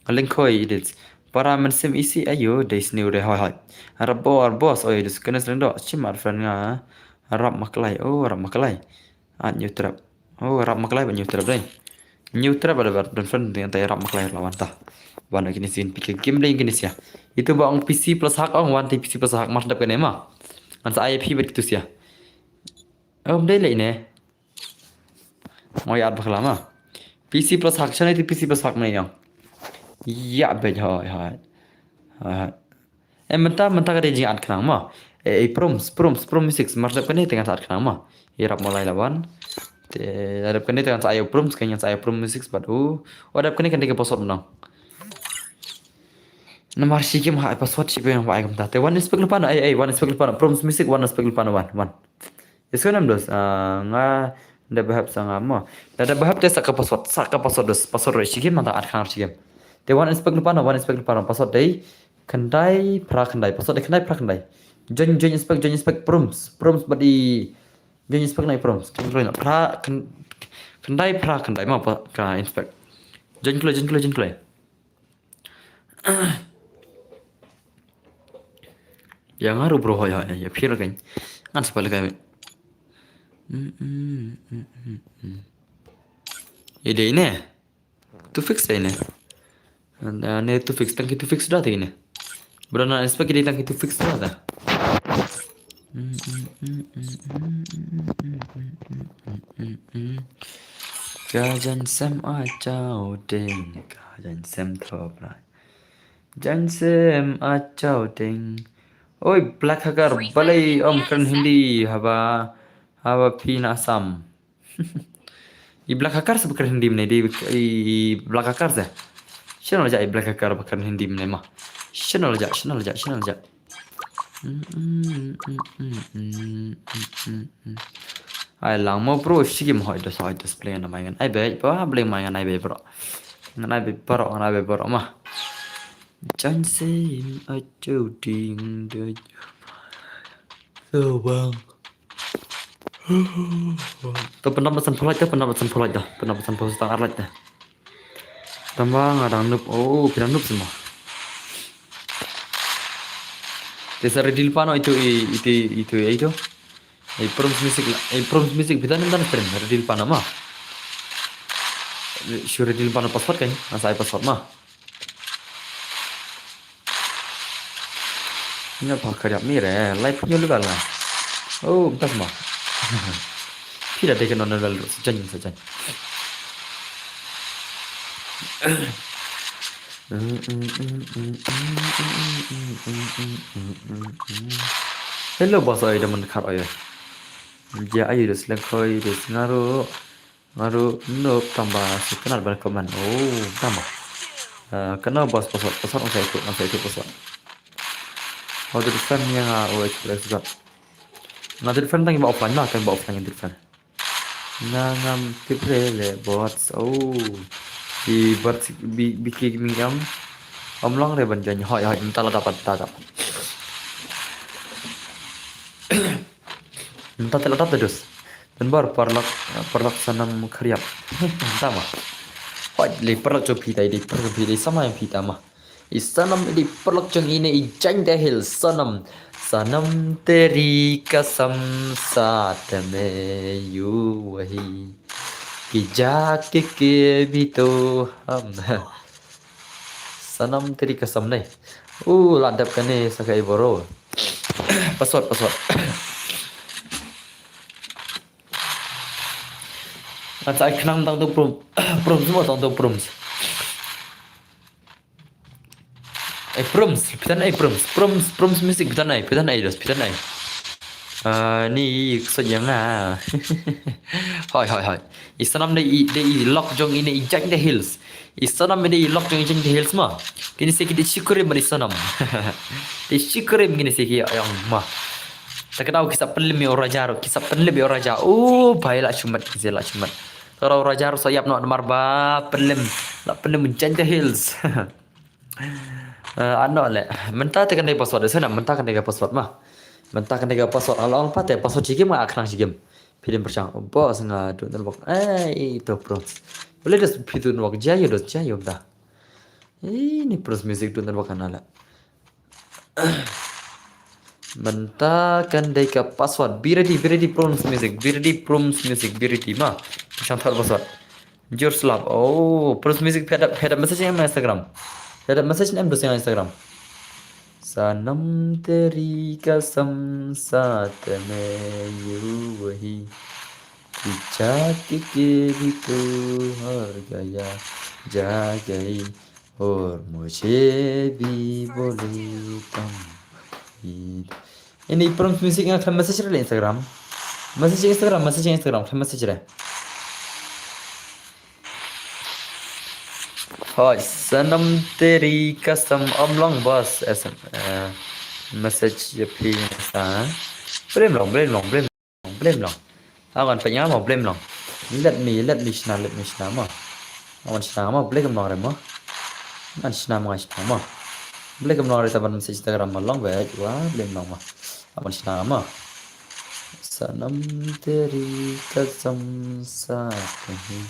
Link dos. Para mensim isi ayo des new de hoi. Harap boss dos kena selendo. Cimar friend nga. Harap maklai. Oh, harap maklai. New trap. Oh, harap maklai new trap deh. New trap ada friend dengan tay harap maklai lawan tah. Wana kini sin pikir game deh kini sia. Itu bang PC plus hak ang wan PC plus hak mas dapat nema. Ansa IP begitu sia. Deh le ini. Mau ya bakal lama. PC plus hak sana itu PC plus hak mana yang? Ya bej hai. Mentah kada jing ad kenang ma. Proms 6 mas dapat ni tengah saat kenang ma. Irap mulai lawan. Ada kene tengah saya proms kayaknya saya proms 6 baru. Ada kene kan tiga posot menang. Nomor sikim ha password sih yang pakai kamta. Te one spek lupa na one spek lupa na proms music one spek lupa na one. Isko nam dos nga nda bahap sanga mo. Nda bahap te saka password dos password sikim manta ad khar sikim. Te one spek lupa na password dei kendai pra kendai password kendai pra kendai. Jon spek proms badi jon spek nai proms. Kendai pra kendai pra kendai ma pa ka inspect. Jon kloi. Yang ngaruh bro ya pira kan. Kan sebalik kami. Ide ini. Tu fix ini. Ne tu fix tang itu fix dah ini. Berana expect ide tang itu fix dah. Kajan sem acau ding, kajan sem thopra. Jan sem acau ding. Oi black hacker balai kan Hindi haba pin asam. I black hacker sebagai Hindi mana di black hacker sah. Siapa aja i black hacker bakar Hindi mana mah. Siapa aja. Ai lang mo bro sigim hoi dos display na maingan. Ai be boleh maingan ai be bro. Ngan ai be bro mah. Jangan sim aja ding deh. So bang. Tu pernah pesan polite dah. Pernah pesan post tang arlat dah. Tambah ngadang noob. Oh, kira noob semua. Desa redil pano itu. Proms music kita nanti friend redil pano mah. Sure redil pano password kan? Masa password mah. Ini apa kerja mire? Live punya lupa lah. Oh, entah semua. Tidak ada yang nonton dulu. Sejan. Hello boss ay daman kar ay. Ja ayo des lekoi des ngaru noob tambah kenal ban komen. Oh, tambah. Kenal boss password saya ikut password. How to defend yang express juga. Nah, defend tang bawa offline lah, kan bawa offline yang defend. Ngam tiprele bots. Oh. Di bots bikin mingam. Long re ban jan hoi entar lah dapat. Entar telah dapat terus. Dan baru perlak sanam kriap. Sama. Hoi le perlak copi tadi sama yang pita mah. Sanam di perlak jeng ini ijang dehil sanam teri kasam saat me yu wahi kijak ke bito ham sanam teri kasam nih ladap kan nih sakai boro password saya kenang tang tu prom semua tang tu proms proms music pitan ai dos. Ni sejang ah. Hoi. Isanam de lock jong ini ijak the hills. Isanam de lock jong ijak the hills mah. Kini seki di syukurim di sanam. Di syukurim kini seki yang mah. Tak tahu kisah pelim raja. Oh, baiklah cumat. Kalau raja harus sayap nak marba pelim. Lah pelim ijak the hills. Ano le, mentah tekan dari password sana, mentah kan dari password mah. Mentah kan dari password. Kalau orang patah password cigim mah akhrang cigim. Film percang. Bos ngadu dan bok. Itu bro. Boleh das itu bok jayo dah. Ini pros music tu dan bok kanala. Mentah kan dari password. Be ready proms music. Mah. Percang thal password. Jur slap. Oh, pros music head up message yang Instagram. Head up message yang Instagram. सनम तेरी कसम साथ में यूं वही कि चाहत के भी तू हार गया जा गई और मुझे भी बोले तुम ini prompt musik yang akan message di Instagram message Instagram akan message deh. Hai sanam teri kasam long bus SM message je pi sa blame long awan pa nya mo blame long let me shna ma awan shna ma blame long re ma an shna ma blame long re taban message Instagram ma long ba wa blame long ma awan shna ma sanam teri kasam saath nahi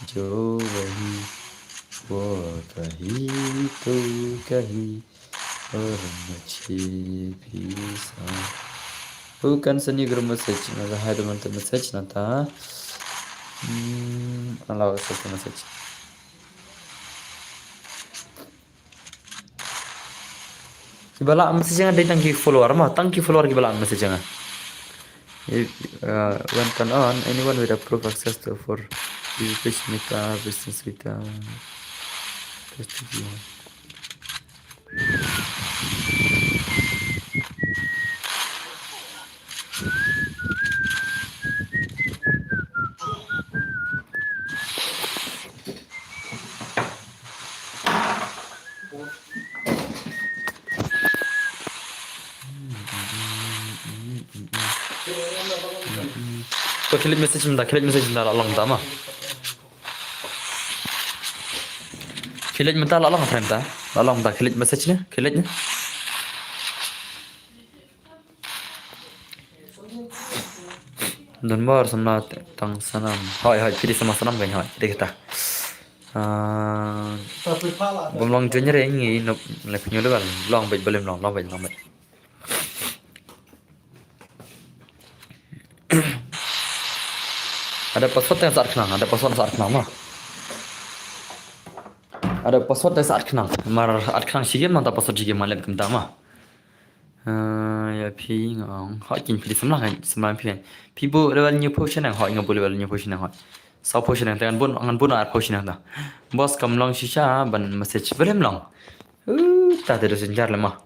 jo wahi वो कही तो कही और मुझे भी सा bukan seni group message nah hai teman message nata allow satu message kibala message yang ada tangki follower kibala message yang when turn on anyone with approved access to for business kita Kau kilit message minta long tama. Kilit minta long friend ta. Long ta kilit message nya, kilitnya. Dan bar sama tang sanam. Hai pilih sama sanam kan hai. Pilih kita. Long junior ini nak punya level. Long baik belum long baik. Ada password yang saat kenang, mah. Ada password yang saat kenang. Mar saat kenang sih mah tak password juga malam kemana mah. Ya pi ngong. Hak kin pilih sembilan pi. Pi bu level new potion yang hak ngabul level new potion yang hak. Sau potion yang tangan bun ar potion yang dah. Bos kam long shisha ban message belum long. Tak ada senjar lemah.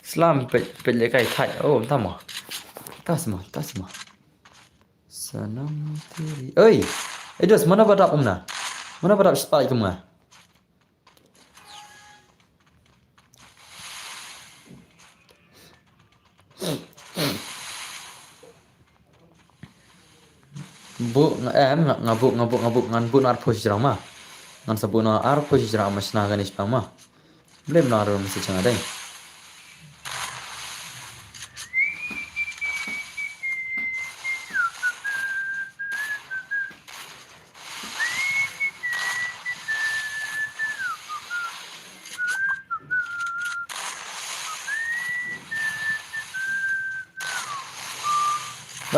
Selam pelek kai thai. Oh, tak mah. Tak semua. Sanam teri. Oi. Dos mana badap umna? Mana badap sepak kamu? Bu ngabuk ngan bu nar posisi ramah. Ngan sabu nar posisi ramah sna ganis pama. Belum nar mesti jangan deh.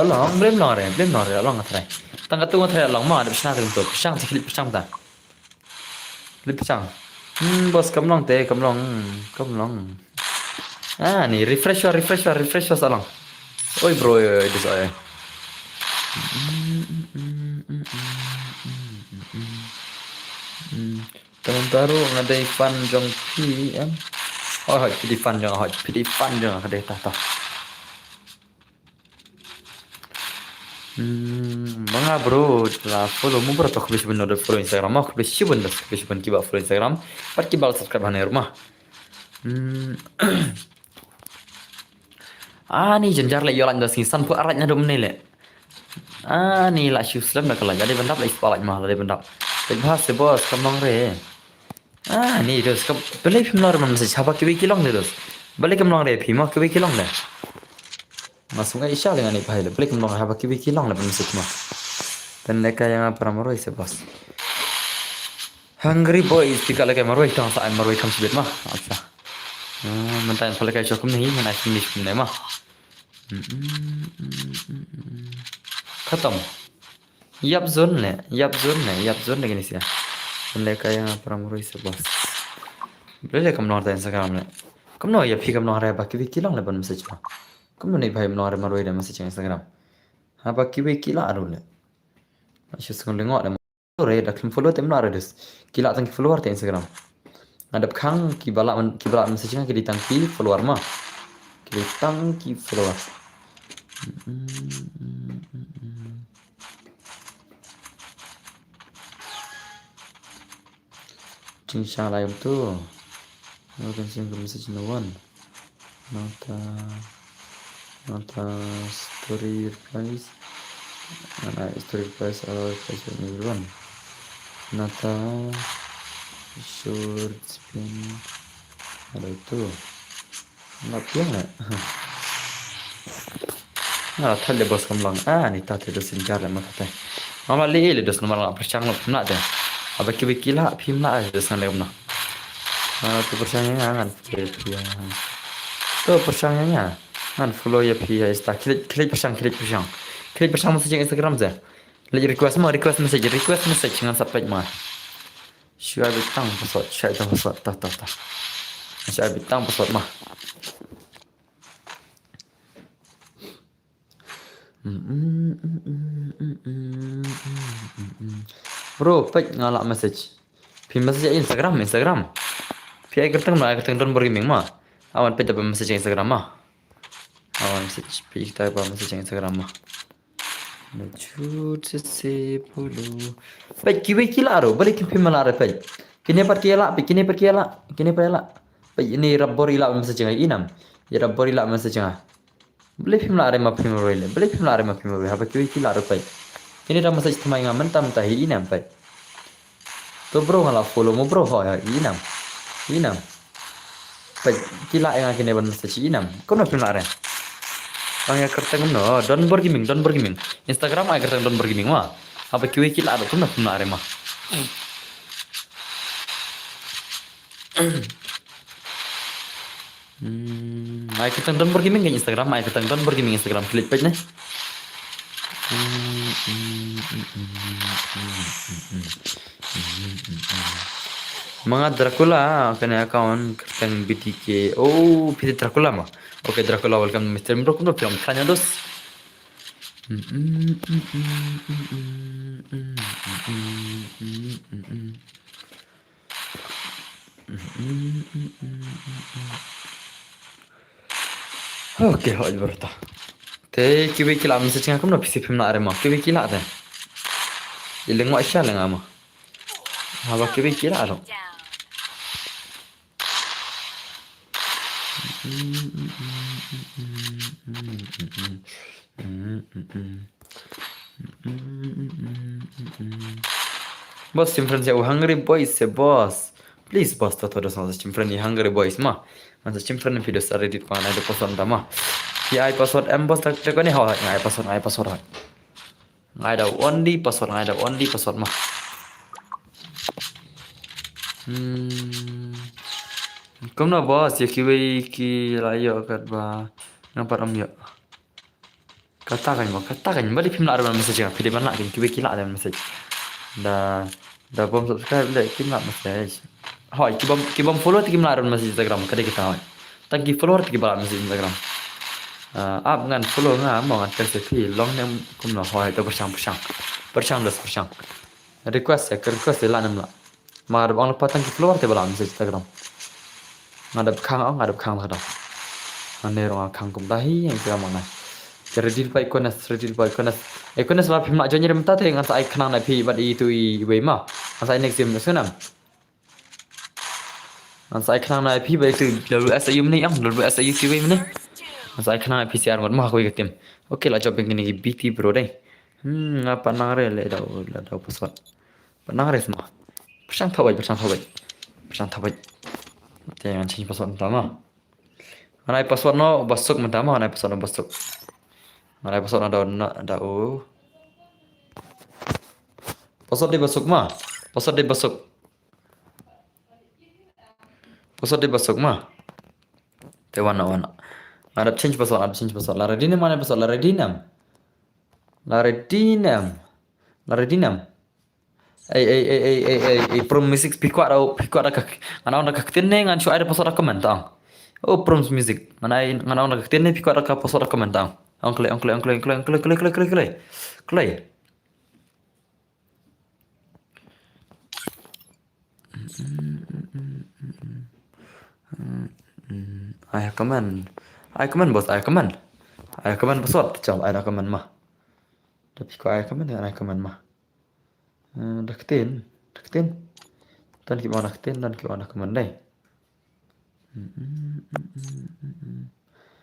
Long belum nore long atrai. Tangga tu atrai long mah ada pesang tu pesang sekali pesang ta. Klip pesang. Bos kamlong. Ni refresh salang. Oi bro itu saya. Teman baru ngadai fan jong PM. Oh, pilih fan jong kadai tata. Mga bro la follow mo bro to kbis bin no follow Instagram mo kbis shibun kiba follow Instagram pat kiba subscribe hane rumah ni jenjar le yolan das san pu aratnya dom ne le ni la shu slam na kala jadi bendap la ispalak mah la bendap bahas se bos kamong re Nih dos, balik film luar mana message apa kiwi kilong deh dos. Balik film luar deh, film kiwi kilong deh. Masuk nggak isya dengan nih bahaya. Balik film luar apa kiwi kilong deh message mah. Dan mereka yang pernah maroi sih bos. Hungry boys, tiga lagi maroi tang saat maroi kam sebet mah. Apa? Mentain balik kayak cukup nih, mana finish film deh mah. Khatam. Yap zone gini sih ya. Mereka yang pernah maroi sih bos. Balik kam luar Instagram nih. Kamu no ya pi kamu no hari apa kiwi kilong le ban message ma. Kamu nih bhai no hari maroi le message Instagram. Apa kiwi kila aru le. Masih sekon lengok le. Re dak kim follow tem no ada des. Kila tang follower te Instagram. Ngadap kang ki balak message ki ditang ki follower ma. Ki ditang ki follower. Cincang live tu. Mungkin sih message no one. Nota story replies. Story replies or Facebook everyone. Nota short spin. Ada itu. Nggak piang nggak? Nggak tahu bos kembang. Nih tadi tu sinjar lah mata teh. Mama lihat dos nomor nggak percaya nggak pernah deh. Apa kila film lah dos nggak lewat. Tu percayanya kan. Tu percayanya. Kan follow ya pia Insta. Klik persang message Instagram je. Lagi request message dengan sampai mah. Share bitang password, tak. Share bitang password mah. Bro, pek ngalak message. Pin message Instagram. Pia kerteng don bergiming mah. Awan pek dapat message Instagram mah. Awan message pi kita dapat message Instagram mah. Lucu sesi pulu. Pek kiwi kila aro, balik pin malar pek. Kini perkiela. Pek ini rabbori la message ngai inam. Ya rabbori la message ngai. Beli film lari ma film roile. Apa kiwi kila aro pek. Ini dah message temai ngam mentam tahi inam pek. Tu bro ngala follow mo bro ho ya inam. Pek kila yang kini ban message inam. Kau no film lari. Ang kerteng no don bergiming. Instagram ay kerteng don bergiming mah. Apa kiwi kila aro kau no film lari mah. Ay kerteng don bergiming ke Instagram. Klik page nih. Mga Dracula kena account kerteng BTK. Oh, PT Dracula mah. Oke Dracula welcome Mr. Bro kuno film tanya dos. Oke, hoi berta. Te kiwi kila message nga kuno PC film na are mah. Kiwi kila te. Ileng wa sya lenga mah. Haba kiwi kila aro. Bos simpan saya hungry boys ya bos. Please bos toto dos nasa simpan ni hungry boys mah. Nasa simpan video sa Reddit pa na do password tama. Ya ai password em bos tak ko ni hawa ngai password. Ngai da only password mah. Kom na bos ya kiwi ki layo kat ba. Nampak am ya. Katakan balik film ada message kan. Video mana kiwi ki la ada message. Da bom subscribe le kim la message. Hoi ki bom follow ti kim la ada message Instagram kade kita hoi. Tak ki follower ti ki bala message Instagram. Up ngan follow nga mo ngan terse pi long nem kum na hoi to persang. Request la nem la. Mar bang lepas tak ki follower ti bala message Instagram. Ngadap khang lah dah. Ane rong khang kum dahi yang Instagram mana. Redil pa ikonas la phim na jonyer mta the ngan sa ai khana na phi bad I tu I we ma sa next sim sunam ngan sa ai khana na phi ba tu WSU ni am WSU ki we mne sa ai khana na PCR ma ko getim oke la job ni BT bro dai apa nang re le da password panang re semua persang thawai Pesan tabai. Jangan change password pertama. Mana password no basuk pertama, mana password no basuk. Mana password ada oh. Password di basuk mah. Password di basuk. Password di basuk mah. Te wana. Ada change password, ada change password. Laredinam mana password? Laredinam. Prom music pikwa ada kak. Ana kak tinne ngan shu ada password komentar. Oh prom music. Ana kak tinne pikwa ada password komentar. Oncle. Clay. I comment bos, I comment password. Coba I comment mah. Tapi kok I comment mah. Deketin. Dan gimana comment deh.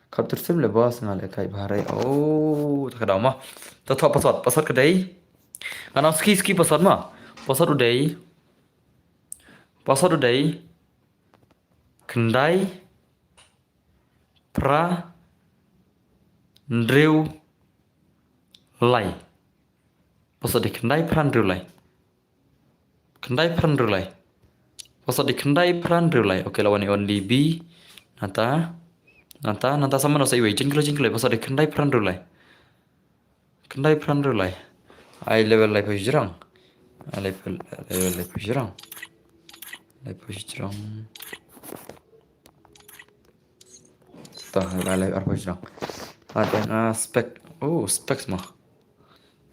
Kau tersim le bos ngale kai bahare. Oh, tak ada mah. Tetap password kedai. Karena ski password mah. Password udai. Kendai pra ndriu lai. Password di kendai pra ndriu lai. Password di kendai pra ndriu lai. Oke, lawan ni only B. Nanta sama no sai wei jinggle. Password di kendai pra ndriu lai. Ai level lai pujrang. Level lai pujrang. Live apa sedang? Ada yang spek. Oh, spek mah.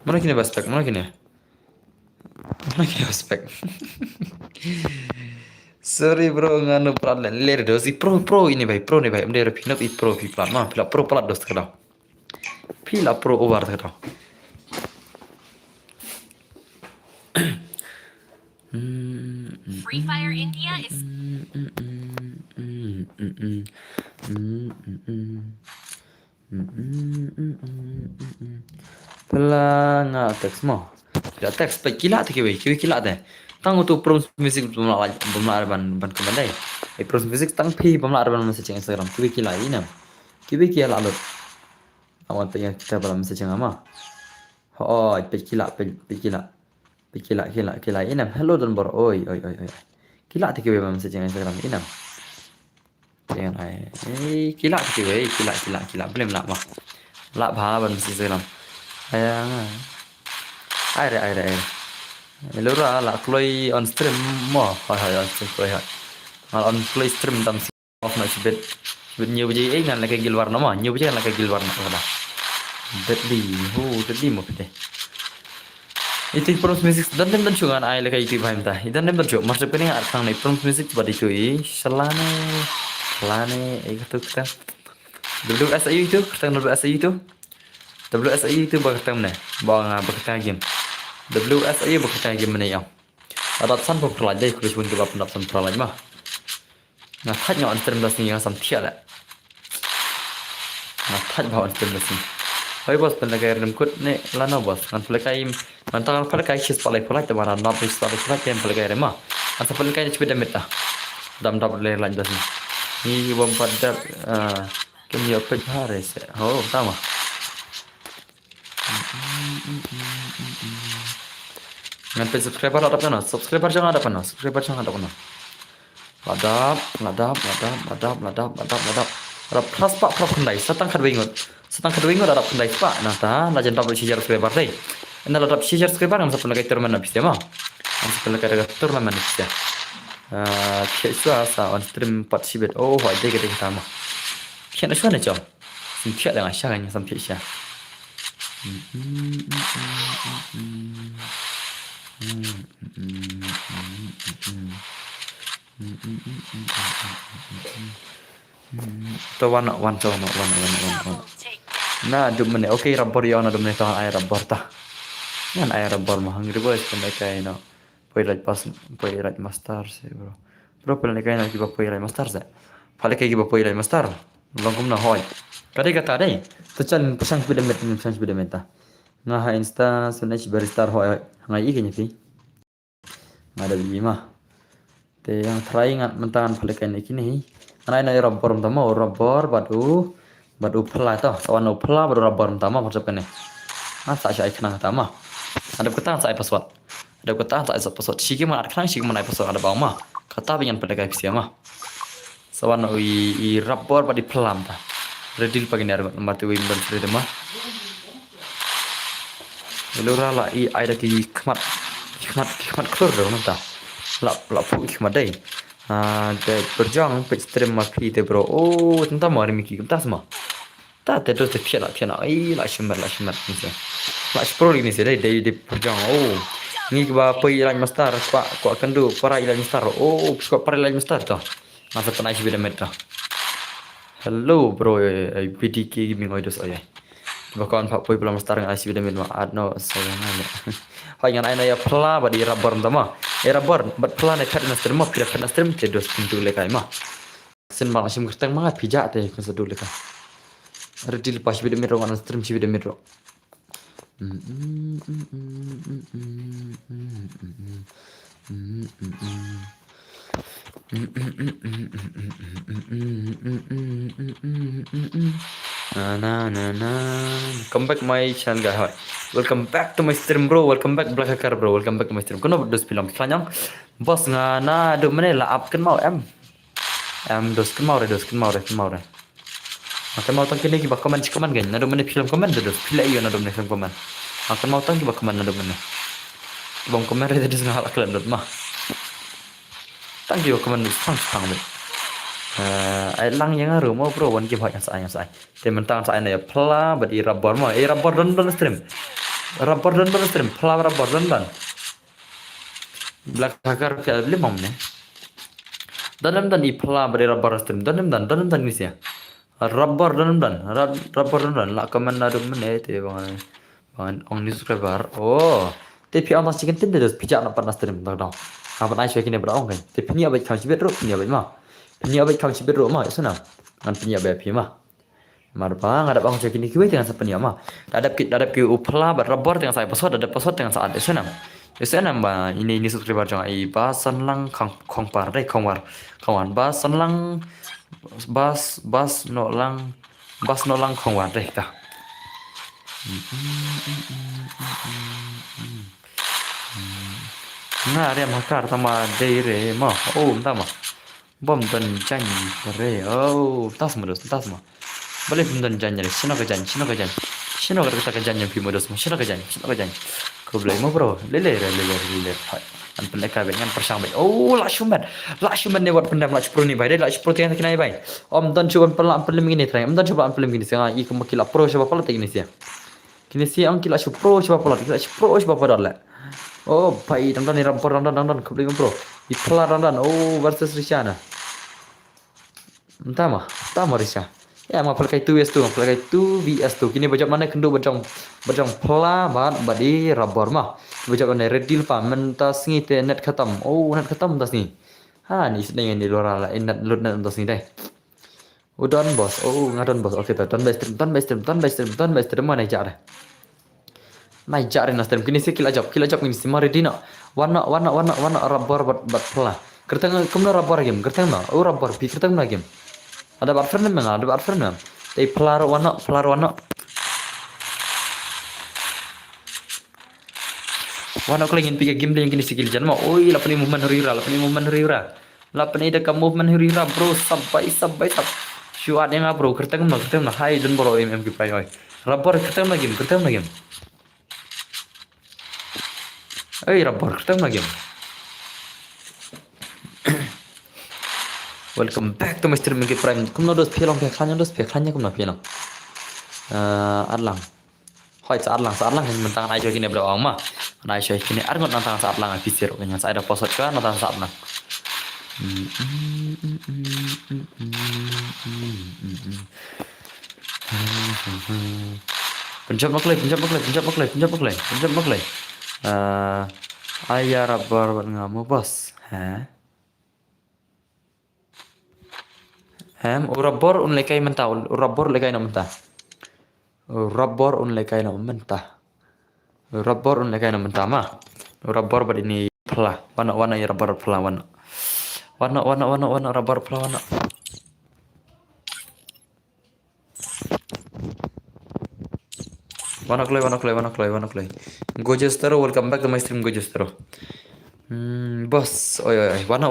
Mana kini bahas spek? Mana kini bahas spek? Sorry bro, nganu pelan ler dosi pro ini nih bay. Mendera pinap i pro pelan mah. Pila pro pelat dos kedau. Pila pro over kedau. Free Fire India is Pelang teks mo. Tidak teks pe kila te kiwi kila te. Tang tu prom music bumla ban kemandai. Prom music tang pi bumla ban message Instagram kiwi kila ina. Kiwi kila lot. Awan tanya kita dalam message ama. Oh, pe kila. Kila ina. Hello dan bor. Oi. Kila te kiwi ban message Instagram ina. Jangan ai. Kila te kiwi kila. Belum lah mah. Lah bah ban message Instagram. Ayang. Air. Elora la play on stream mo. Hai on stream play hai. On play stream tam off na sibet. Bet nhiều gì ấy ngàn là cái gil warna mà nhiều chứ là cái gil warna kada. Tadi mo pede. Itu prom music dan chungan ai la kai ti bhaim ta. Idan nem chu master pening arkhang nei prom music badi tu i salane ai kata kita. WSI itu bakatang ne. Bang bakatang game. WSI bakatang game ne yang. Adat san pun perlajai kulis pun juga pendapat perlajai mah. Nah, tanya on stream das ni yang sam tiada. Nah, tanya bahawa on stream das ni. Hai bos, pendagai rem kut ne lana bos. Kan pelakai mantangan pelakai sis palai te mana nak bis palai yang pelakai rem mah. Asa pelakai cepet demeta. Dam le lan das ni. Ni bom pada kami apa hari se. Oh, sama. Ngan subscriber ada apa? Subscriber jangan ada apa? Ladap. Ada pas pak kendai. Setang kedua ingot ada kendai pak. Nah ta, lajan dapat share subscriber deh. Anda ladap share subscriber yang sampai lagi turnamen habis mah. Sampai lagi ada turnamen habis ya. Kira asa on stream 4 sibet. Oh, ada kita mah. Kira suara jom. Simpiak dengan syaranya sampai sya. To wan. Nah, dumne okay rabor yana dumne ta ay rabor ta. Yan ay rabor mah hangri boys pendai kai no. Poirat master se bro. Bro pendai kai no kiba poirat master se. Pale kai kiba poirat master. Longkum na hoy. Kadai kata dai. Tucan pasang speedometer ta. Ngaha insta sunai baristar hoy ngai ikenya pi. Ngada bi mah. Te yang try ngat mentangan pelikan kini. Ana ina rabor tama rabor badu pela to. Sawan pela badu rabor tama macam kene. Sa sya ikna tama. Ada kata sa password. Ada kata sa password. Shiki man arkna shiki man password ada bawa mah. Kata binyan pelikan kisia mah. Sawan i rabor badi pelam ta. Redil pagi ni argot nomor tu wim dan free mah. Lura la i ada ki khmat klur dah nanta. La pu khmat dai. De berjang pe stream ma pi te bro. Oh, tentang mari miki entah semua. Ta te dos te piala ai la shimmer ni se. La pro ni se dai de berjang. Oh. Ni ba pe ilan master ko akan du para ilan master. Oh, ko para ilan master to. Masa penai beda meter. Hello bro, PDK gaming oidos oy. Bahkan pak poi pelam star ngai beda meter adno sayang ana. Hai ngan ana ya pela badi rabor tama. Rabor bat pela ne khat na stream ma pira khat na stream te dos pintu le kai ma. Sen bang sim kertang ma pija te kan sedu le ka. Redil pas beda meter ngan stream si beda meter. Come back my channel guys. Welcome back to my stream bro. Welcome back Black Hacker bro. Welcome back to my stream. Kono dos film selanjang. Bos ngana do mene la up kan mau em. Dos kan mau re. Akan mau tang kini kiba komen gan. Nado mene film komen dos. Pila iyo nado mene film komen. Akan mau tang kiba komen nado mene. Bang komen re tadi ngala klan dot mah. Tang kiba komen sang deh. Ai lang yang aru mau bro wan game yang sai. Te mentang sai na ya pla badi rabor mau. Rabor dan stream. Rabor dan stream. Pla rabor dan. Black hacker ke limam ne. Dan i pla badi rabor stream. Dan ni sia. Rabor dan. La komen na dum ne te bang ong ni subscriber. Oh. Te pi amas chicken tin des pijak na pan stream dang. Kapan ai kini berong kan. Te pini abai kau sibet ro pini abai mah. Pini abai kau sibet ro mah sana. Kan pini abai pi mah. Marpa ngadap bang kini kiwe dengan sa pini mah. Dadap ki upla bar rabor dengan saya password ada password dengan saat sana. Sana ba ini subscriber jang ai ba san lang khong par dai khongwan ba san lang bas no lang khongwan dai ta. Nah, dia makar sama daire mah. Oh, entah mah. Bom dan janji re. Oh, tas modus. Boleh bom dan janji. Sino ke janji. Sino kita ke janji pi modus. Sino ke janji. Kau boleh mau bro. Lele. An pendekar dengan persang baik. Oh, la shuman ne buat pendam la pro ni baik. La pro tiang kena baik. Om dan coba pelam gini try. Om dan coba pelam gini sanga i kemakila pro coba pala tegini sia. Kini sia ang kila pro coba pala. Kila pro coba pala la. Oh, baik, dan rampor dan kebeli bro. Ipla dan oh versus Rishana. Entah mah Risha. Ya, mau pakai 2vs tu. Kini bajak mana kendo bajang pla badi rabor mah. Bajak mana redil pa mentas ni te net khatam. Oh, net khatam tas ni. Ni sedang ni lora la net load net tas ni dai. Udan bos. Oh, ngadon bos. Okey, ton by stream mana jar. Naik jar na stream kini si kila jap ini si mari dina warna rabor bat pla kertang kumna rabor game kertang na rabor pi kertang na game ada bat ferne tei plar warna ko ingin pi game yang kini si kila jan ma oi la pani movement hurira la pani da kam movement hurira bro sampai syuat yang bro kertang na hai dan bro ki pai oi rabor kertang na game rabor ketemu lagi. Welcome back to my stream ke prime. Kumno dos film ke khanya kumno film. Arlang. Hoi sa arlang yang mentang ai kini bro mah. Ai kini argot nantang sa arlang pisir dengan saya ada posot kan nantang sa arlang. Pencap maklai. Ayah rabor ngamu bos. Rabor un lekai mentah. Rabor lekai na mentah. Rabor un lekai na mentah mah. Rabor bad ini pelah. Warna ya rabor pelah warna. Warna rubber pula warna. Warna clay. Gorgeous Taro, welcome back to my stream Gorgeous Taro. Bos, oi, warna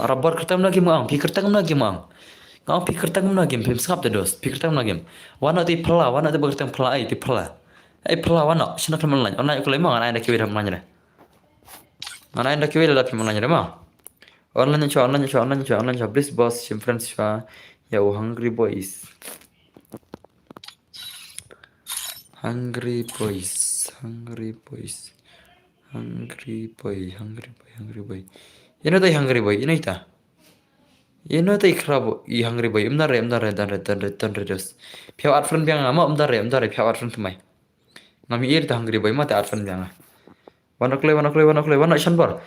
rubber kertang lagi mang, pi kertang lagi mang. Kau pi kertang lagi, pim skap dos, pi kertang lagi. Warna ti pela, warna ti berkertang pela, ti pela. Pela warna, sina kemen lain. Ona aku lemang, ana ada kiwi dah melanya. Ana ada kiwi dah pi melanya dah mah. Online, please boss, sim friends, ya hungry boys. Hungry boys. Hungry boy. You know the hungry boy, you know it. You know the crab, you hungry boy. Done dos. Piao art friend biang ama piao art friend mai. Ngami ir the hungry boy mate art friend biang. Wanna clay, shanbar.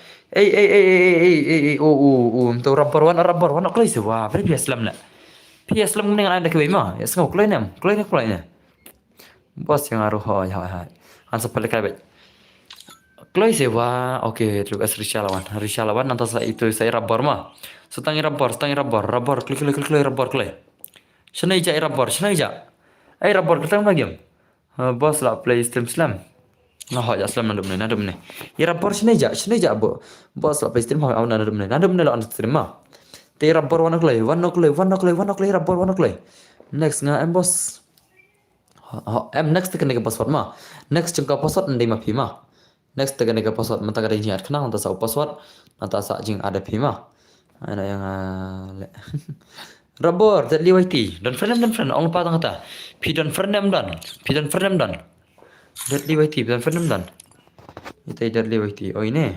To rubber, wanna clay se wa, very piaslam na. Piaslam dengan anda ke ma, ya sengau clay nem. Bos yang aruh hai. Answer pale kai. Kloi sewa, oke, terus Risha lawan nanti saya rubber mah. Setangi rubber, klik rubber klik. Shana ija rubber. Rubber kita lagi. Bos lah play stream slam. Nah, ya slam nadum ne. Ya rubber shana ija bo. Bos lah play stream hau nadum ne lo stream mah. Te rubber warna kloi, rubber warna kloi. Next bos. Next tekan ke password mah. Next jengka password ndai mah pi mah. Next tekan ke password mata kada ingat kenang nanta sa password nanta sa jing ada pi mah. Ana yang rubber deadly whitey dan friend ong pa tang ta. Pi dan friend dan. Deadly whitey dan friend dan. Itu deadly whitey. Oh ini.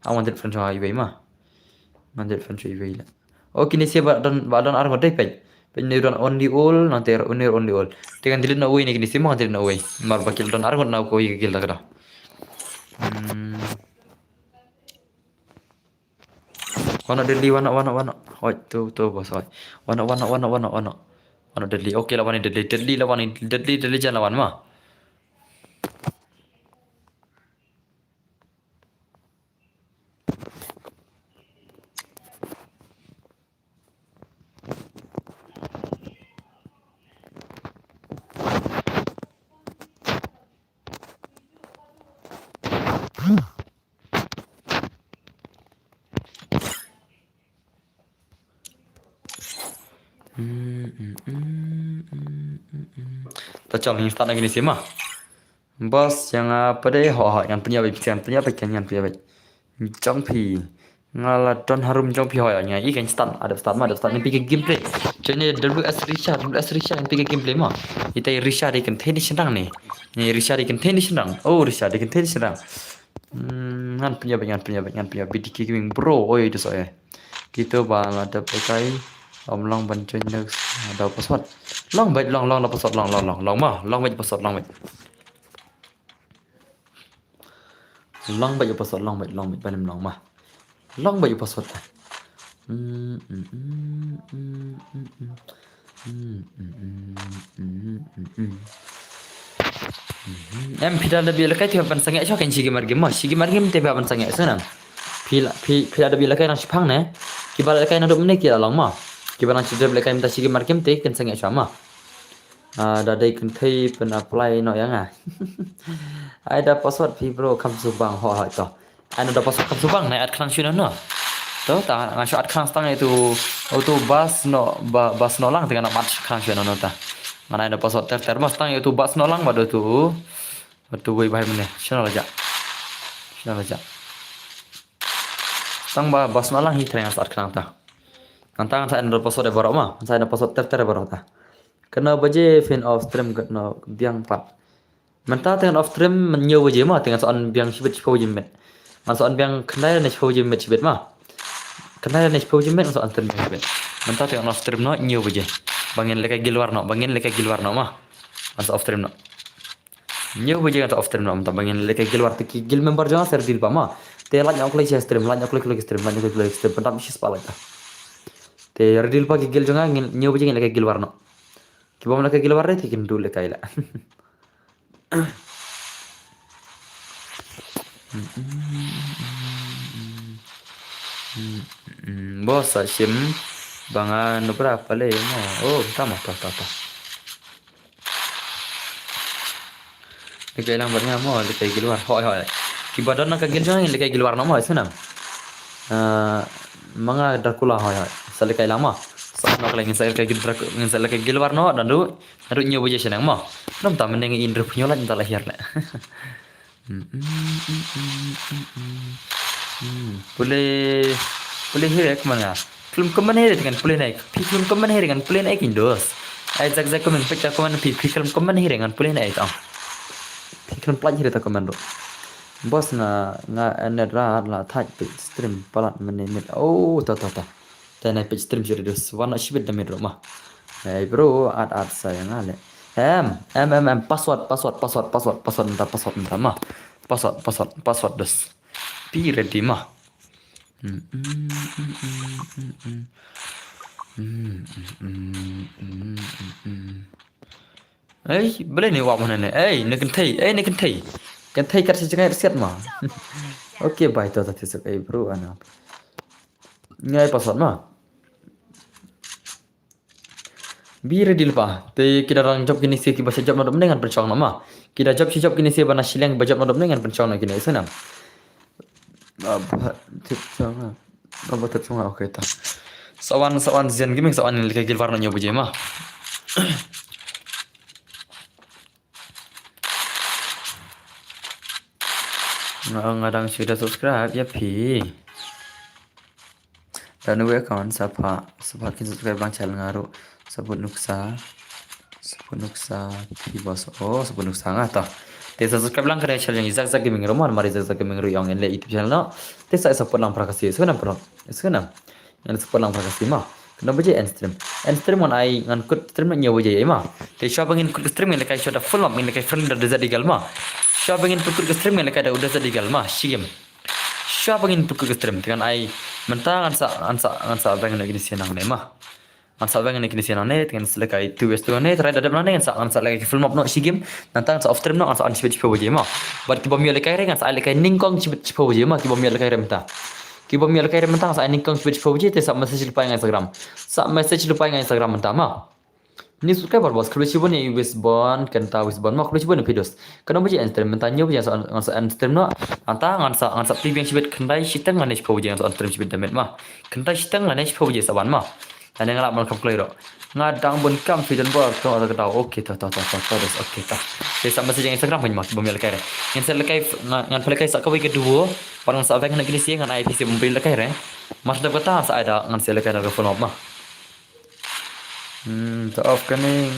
Awan dead friend sa ibai mah. Mandet friend sa ibai la. Oh kini siapa dan arah dai pej. Penyuruan only all nanti only all. Tekan dilin na uwi ni kini semua dilin na uwi. Mar bakil dan arah na ko igil ta kada. Warna deadly warna. Oh tu bos. Warna. Warna deadly. Oke lawan ini deadly jangan lawan mah. Tacam instan lagi ni sih mah. Bos yang apa deh? Yang punya baik. Jongpi. Ngala don harum jongpi nya. Ikan start mah ni pikir gameplay. Jadi WS Risha yang pikir gameplay mah. Kita Risha ikan tenis senang nih. Ni Risha ikan tenis senang. Oh Risha ikan tenis senang. Ngan punya BDK gaming bro. Oh itu soalnya. Gitu bang ada pakai long bantuin ada password. Long lah password long mah. Long baik password long baik. Long baik password long panem long mah. Long baik password. Em pida ada bila kai tiap pansangnya kan sigi margem tiap pansangnya senang. Pila ada bila kai nang sipang ne. Kibala kai nang dum ne kira long mah. Kibala nang cedera bila kai minta sigi margem te kan sangnya sama. Dadai kan thei pen apply no yang ada password pi bro kam subang ho to. Ada password kam subang na at klang shuna no. To ta ngasho at klang stang itu auto bus no lang dengan mat klang shuna no ta. Mana ada password ter mas tang itu bus no lang bado tu. Batu bai bai mene. Shuna aja. Tang bus no lang hi terang at klang ta. Antang saya ada password baru mah. Saya ada password ter baru ta. Kena baje fan of stream kena biang pat. Mentah dengan off stream menyewa baje mah dengan soal biang sibet sibau jimet. Soal biang kenal ni sibau jimet sibet mah. Kenal ni sibau jimet soal stream sibet. Mentah dengan off stream no nyewa baje. Bangin lekai gilwar no mah. Off stream no. Nyewa baje dengan off stream no mentah bangin lekai gilwar tiki gil member jangan ser dil pa mah. Te lanya aku lagi stream. Pentah misi sepala ta. Te redil pa gil jangan nyewa baje lekai gilwar no. Kibam lekai gilwar re tikin dulu lekai la. Bos sim bangan berapa le mo? Oh, tama ta. Lekay lang barnya mo, lekay giluar. Hoy. Kibadan na kagil jang lekay giluar na mo, sunam. Mga Dracula hoy. Sa lekay lang mo. Sa nak lang sa lekay ngin sa lekay giluar no, nadu nyo buje senang mo. Nam ta meneng indra punyola entah lahir le. Boleh boleh hirek mana? Film komen hirek dengan boleh naik. Film komen hirek dengan boleh naik Indos. Ay zag komen pecah komen film komen hirek dengan boleh naik tau. Film pelaj hirek komen do. Bos na nedra la thaj pe stream palat menit. Oh ta. Dan naik pe stream jadi dos. Warna shibet damit rumah. Hey bro, ad saya ngale. Password entah mah. Password dos. Pi ready mah. Boleh ni wak mana ni? Nak kentai. Kentai kat sejengah siat mah. Oke, baik tu tadi sukai bro anak. Ngai password mah. Bira dilpa. Te kita orang job kini si bahasa job nadam dengan pencong nama. Kita job kini si bana silang bajab nadam dengan pencong nak kini sana. Apa tercong oke ta. Sawan zian gimik sawan ni kayak warna nyoba je mah. Ngadang sudah subscribe ya pi. Dan gue account sapa kin subscribe bang channel ngaru sebut nuksa pi bos sebut nuksa ngata. Te subscribe lang kena channel yang zak gaming roman mari zak gaming ru yang le YouTube channel no. Te saya support lang prakasi sebenam yang support lang prakasi mah. Kenapa je end stream on ai ngan kut stream nak nyawa je mah. Te siapa ingin kut stream yang lekai sudah full up yang lekai friend dah digal mah. Siapa ingin kut stream yang lekai dah udah digal mah. Sigem. Siapa ingin kut stream dengan ai mentang ansa bang nak gini sianang ne mah. Ansa bang nak gini sianang ne dengan selekai 2 years tu ne try ada mana ansa lagi full up no sigem nantang ansa off stream no ansa an cipo je mah. Bar ki bomio lekai reng ansa lekai ningkong cipo je mah ki bomio lekai rem ta. Ki bomio lekai rem mentang ansa ningkong cipo je te sa message lupa dengan Instagram. Sa message lupa dengan Instagram mentang mah. Ni suka bos kalau cibo ni Wisbon kenta Wisbon mah kalau cibo ni videos. Kenapa je stream mentanya je ansa stream no antang ansa TV yang cibet kendai sitang ngane cipo je ansa stream cibet damet mah. Kendai sitang ngane cipo je saban mah. Dan yang ngalap malkam klero. Ngadang bon kam video bor tu ada kata okey ta terus okey ta. Saya sama saja Instagram pun mak bomel lekai. Yang saya lekai ngan lekai sak kawai kedua, parang sak nak gini sih ngan IP si mobil lekai re. Mas dah kata saya ada ngan saya lekai dah phone mah. Off kani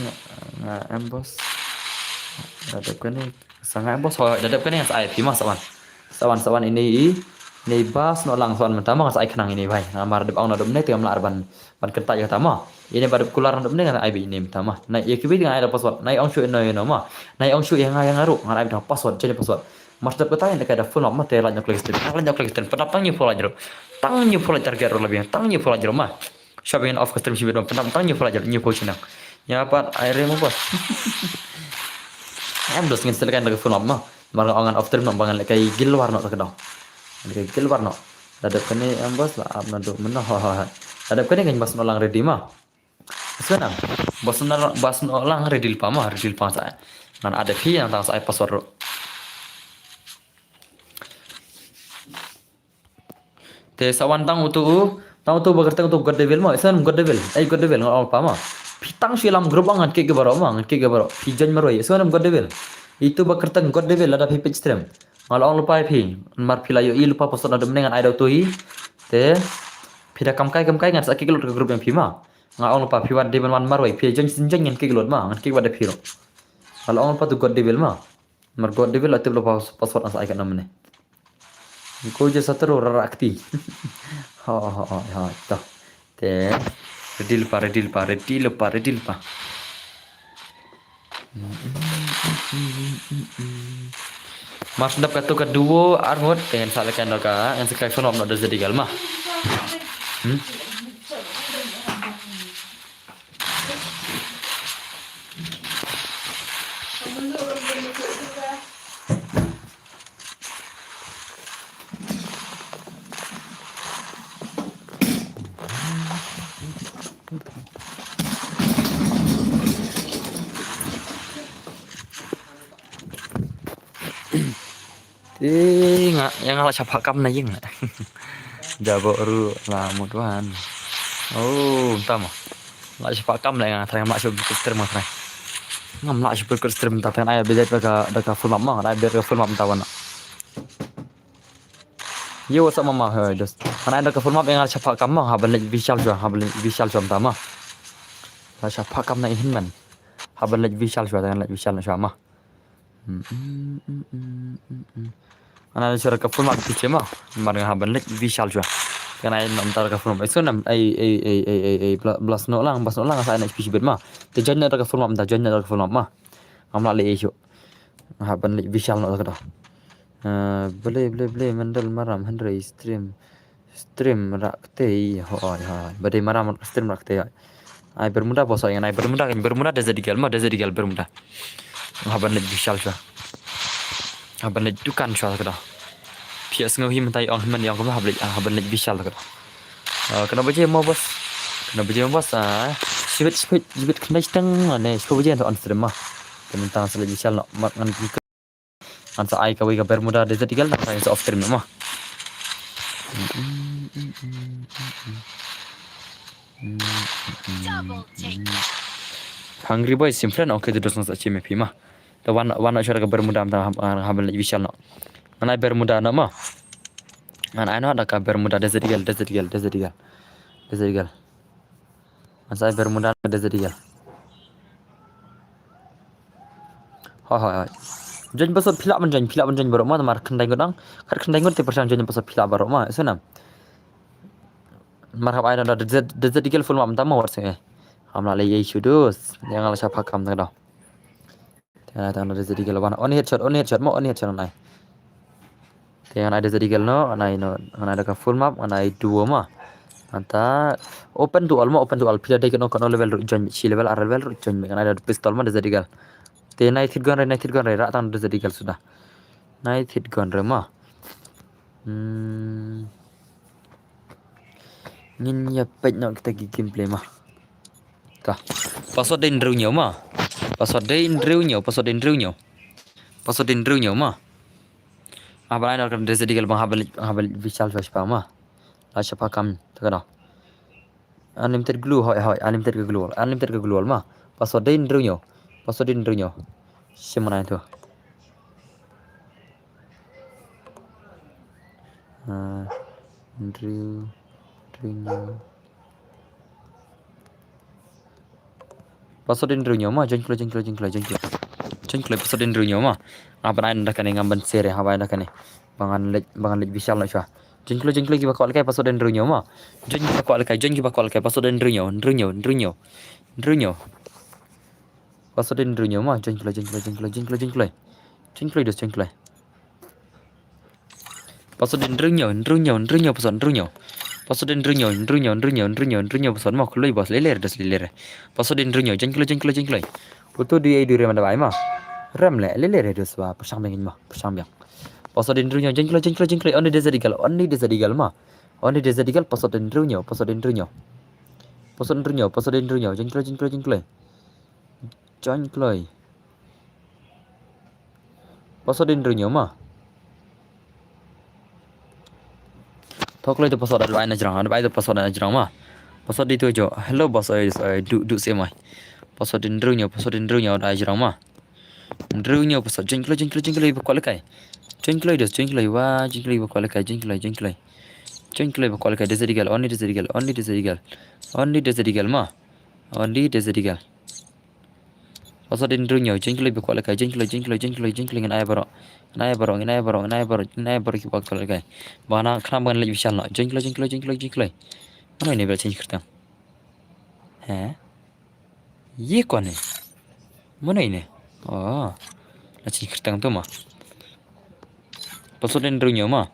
bos. Dadap kani sangat bos. Dadap kani yang IP mah sawan ini bas no lang sawan mentama ngas ai kenang ini bai. Ngamar dep ang nadom ne tengam lar ban kerta ya tama. Ini baru kular nadom ne ngan IP ini mentama. Nai ya kibi dengan ai password. Nai ong shu no no mah. Nai ong shu yang ngaru ngan ai dah password jadi password. Mas dep kata yang dekat ada phone mah teh lanyok lagi stream. Lanyok lagi stream. Pendatang ni follow jero. Tang ni follow target lebih. Tang ni follow jero mah. Siapa yang off custom sibet pendatang ni follow jero ni follow cina. Ya apa air mo bos. Dos ngin selekan lagi phone mah. Marang angan off stream nak bangan lekai gil warna tak kedau. Lekai gil warna. Dadap kani bos lah ab nado menah. Dadap kani kan bos nolang ready mah. Sekarang bos nolang ready pa mah ready pa saya. Nan ada fi yang tang saya password. Te sawan tang utu bagertang utu god devil mah. Sen god devil ngau pa mah. Pitang silam grup angan ke baro mah ke baro. Pijan maroi. Sen god devil. Itu bakertang god devil ada page stream. Malang lupa pi mar pilayo i lupa password ada dengan ai tu i. Te pida kamkai ngan sakit kelut ke grup yang pi mah. Ngang lupa pi wad devil man maroi pi jenjang yang ke kelut mah ngan ke wad piro. Kalau lupa tu god devil mah. Mar god devil atau lupa password asa ai kat namanya. Ko je satero rarakti. Ha ta. Te redil pa. Mas dap katu kedua armut dengan salakan doka yang sekai phone nak jadi gal mah. Yang ngalah siapa kam na yeng. Jabo ru lah mutuan. Oh, entah mah. Lah siapa kam lah yang tayang mak syuk stream mah. Ngam lah syuk stream ta tan ay beda baka full map mah, ay beda full map tawan. Yo what's up mama hey dos. Ana ada ka full map yang siapa kam mah haban visual jua, haban visual jua ta mah. Lah siapa kam na ihin man. Haban visual jua tan visual na mah. Ana suara ka full map piche mah. Marang haban visual jua. Karena ntar ka full map itu nam blas no lang saya nak piche bet mah. Te jangan ada ka full map, jangan ada ka full map mah. Amla le isu. Haban visual no ka dah. Boleh mendal maram Henry stream rakte hoi badai maram stream rakte ai bermuda bos yang ai bermuda dah jadi gal bermuda haban le visual sha haban le dukan sha ka dah pias ngohi mentai ong men yang ko haban le visual ka dah kena baje mau bos sibit kena steng ne ko baje on stream mah tentang sele visual no ngan ansa ai ka ka bermuda dah jadi gal nak off stream mah Hungry boy simple okay tu dosa saci me pima. The one shara ka bermuda am habal visual no. Mana bermuda no ma. Mana ai no ada ka bermuda desert gal. Masa bermuda desert gal. Ha. Jan pasal pilak menjan baru ma mar kendai godang. Kar kendai god te persan jan pasal pilak baru ma. Senam. Marhab ai no desert gal full ma am warse. Amla le ye sudus. Yang ala siapa kam tak dah. Tiada tanda desert gal wana. On headshot nai. Tiada ada desert gal no. Anai ada ka full map. Anai duo ma. Anta open dual pila dai no level join si level ar level join kan ada pistol ma desert gal. Te night hit gun rai rak tanda desert gal sudah. Night hit gun rai ma. Ngin ya pet nak kita gameplay mah. Kah. Password din drew nyo mah. Password din drew nyo mah. Apa lain orang desert gal bang habal visual flash pa mah. Lah siapa kam tak ada. Unlimited glue hoi unlimited glue mah. Password din drew nyo. Siapa itu? Drew nyo. Password din drew nyo mah. Join password din drew nyo mah. Apa lain dah kene ngamban sere apa dah kene. Bangan lek visual nak cua. Join kita call kai password din drew nyo mah. Join kita call kai password din drew nyo. Password din drew nyo mah. Join dos. Password din drew nyo password din drew nyo password mah kulai bos leler. Password din drew nyo join kulai. Utu di mana bai mah. Ram le leler dos ba pasang bang. Password din drew nyo join kulai. Only desert eagle mah. Only desert eagle password din drew nyo join kulai. Join kulai. Password din drew nyo mah. Thok loi tu password ada aina jirang, ada itu password aina jirang mah. Password itu jo. Hello boss du semai. Password drew nyo ada jirang mah. Drew nyo password join kulai bakal kai. Join kulai wah join kulai bakal kai join kulai bakal kai desert eagle only desert eagle mah. Only desert eagle. Password drew nyo join kulai bakal kai join kulai ngan ai baro ki bakal kai. Bana kena bangan lagi visual nak. Join kulai. Mana ini change करता है? ये कौन है? Mana ini? Oh, nak change करता हूँ तो माँ. Password drew nyo mah.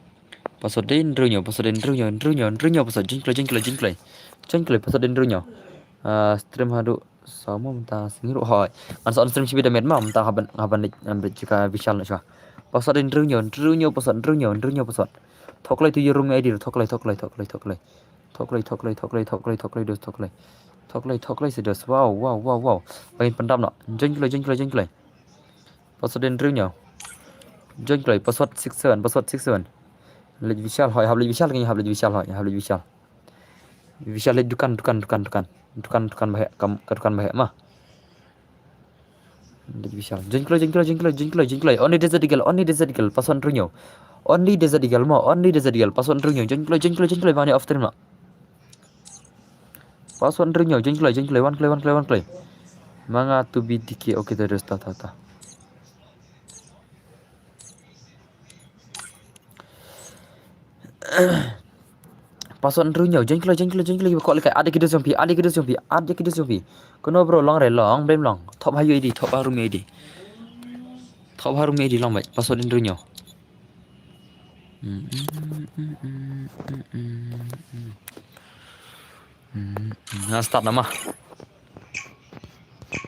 Password drew nyo password join kulai. Password drew nyo. Stream hadu sama mentah singiru hoi. Masa on stream sibida med mah mentah haban jika visual nak cua. Password drew nyo password. Thok loi tu your room ID thok loi sedos. Wow. Bain pendam nak. Join kulai. Password drew nyo. join play password 67 password 67 lej vishal hoy hablej vishal kayaknya hablej vishal hoy hablej vishal vishal lej dukan bahaya kam dukan bahaya mah lej vishal join play only desert eagle password runyo only desert eagle password runyo join play mani off terima password runyo join play one play manga to be diki oke terus ta Pason runyo jengklo kok lekai ada kidu zombie kono bro long bem long top hayu idi top harum idi long baik pason runyo nah start nama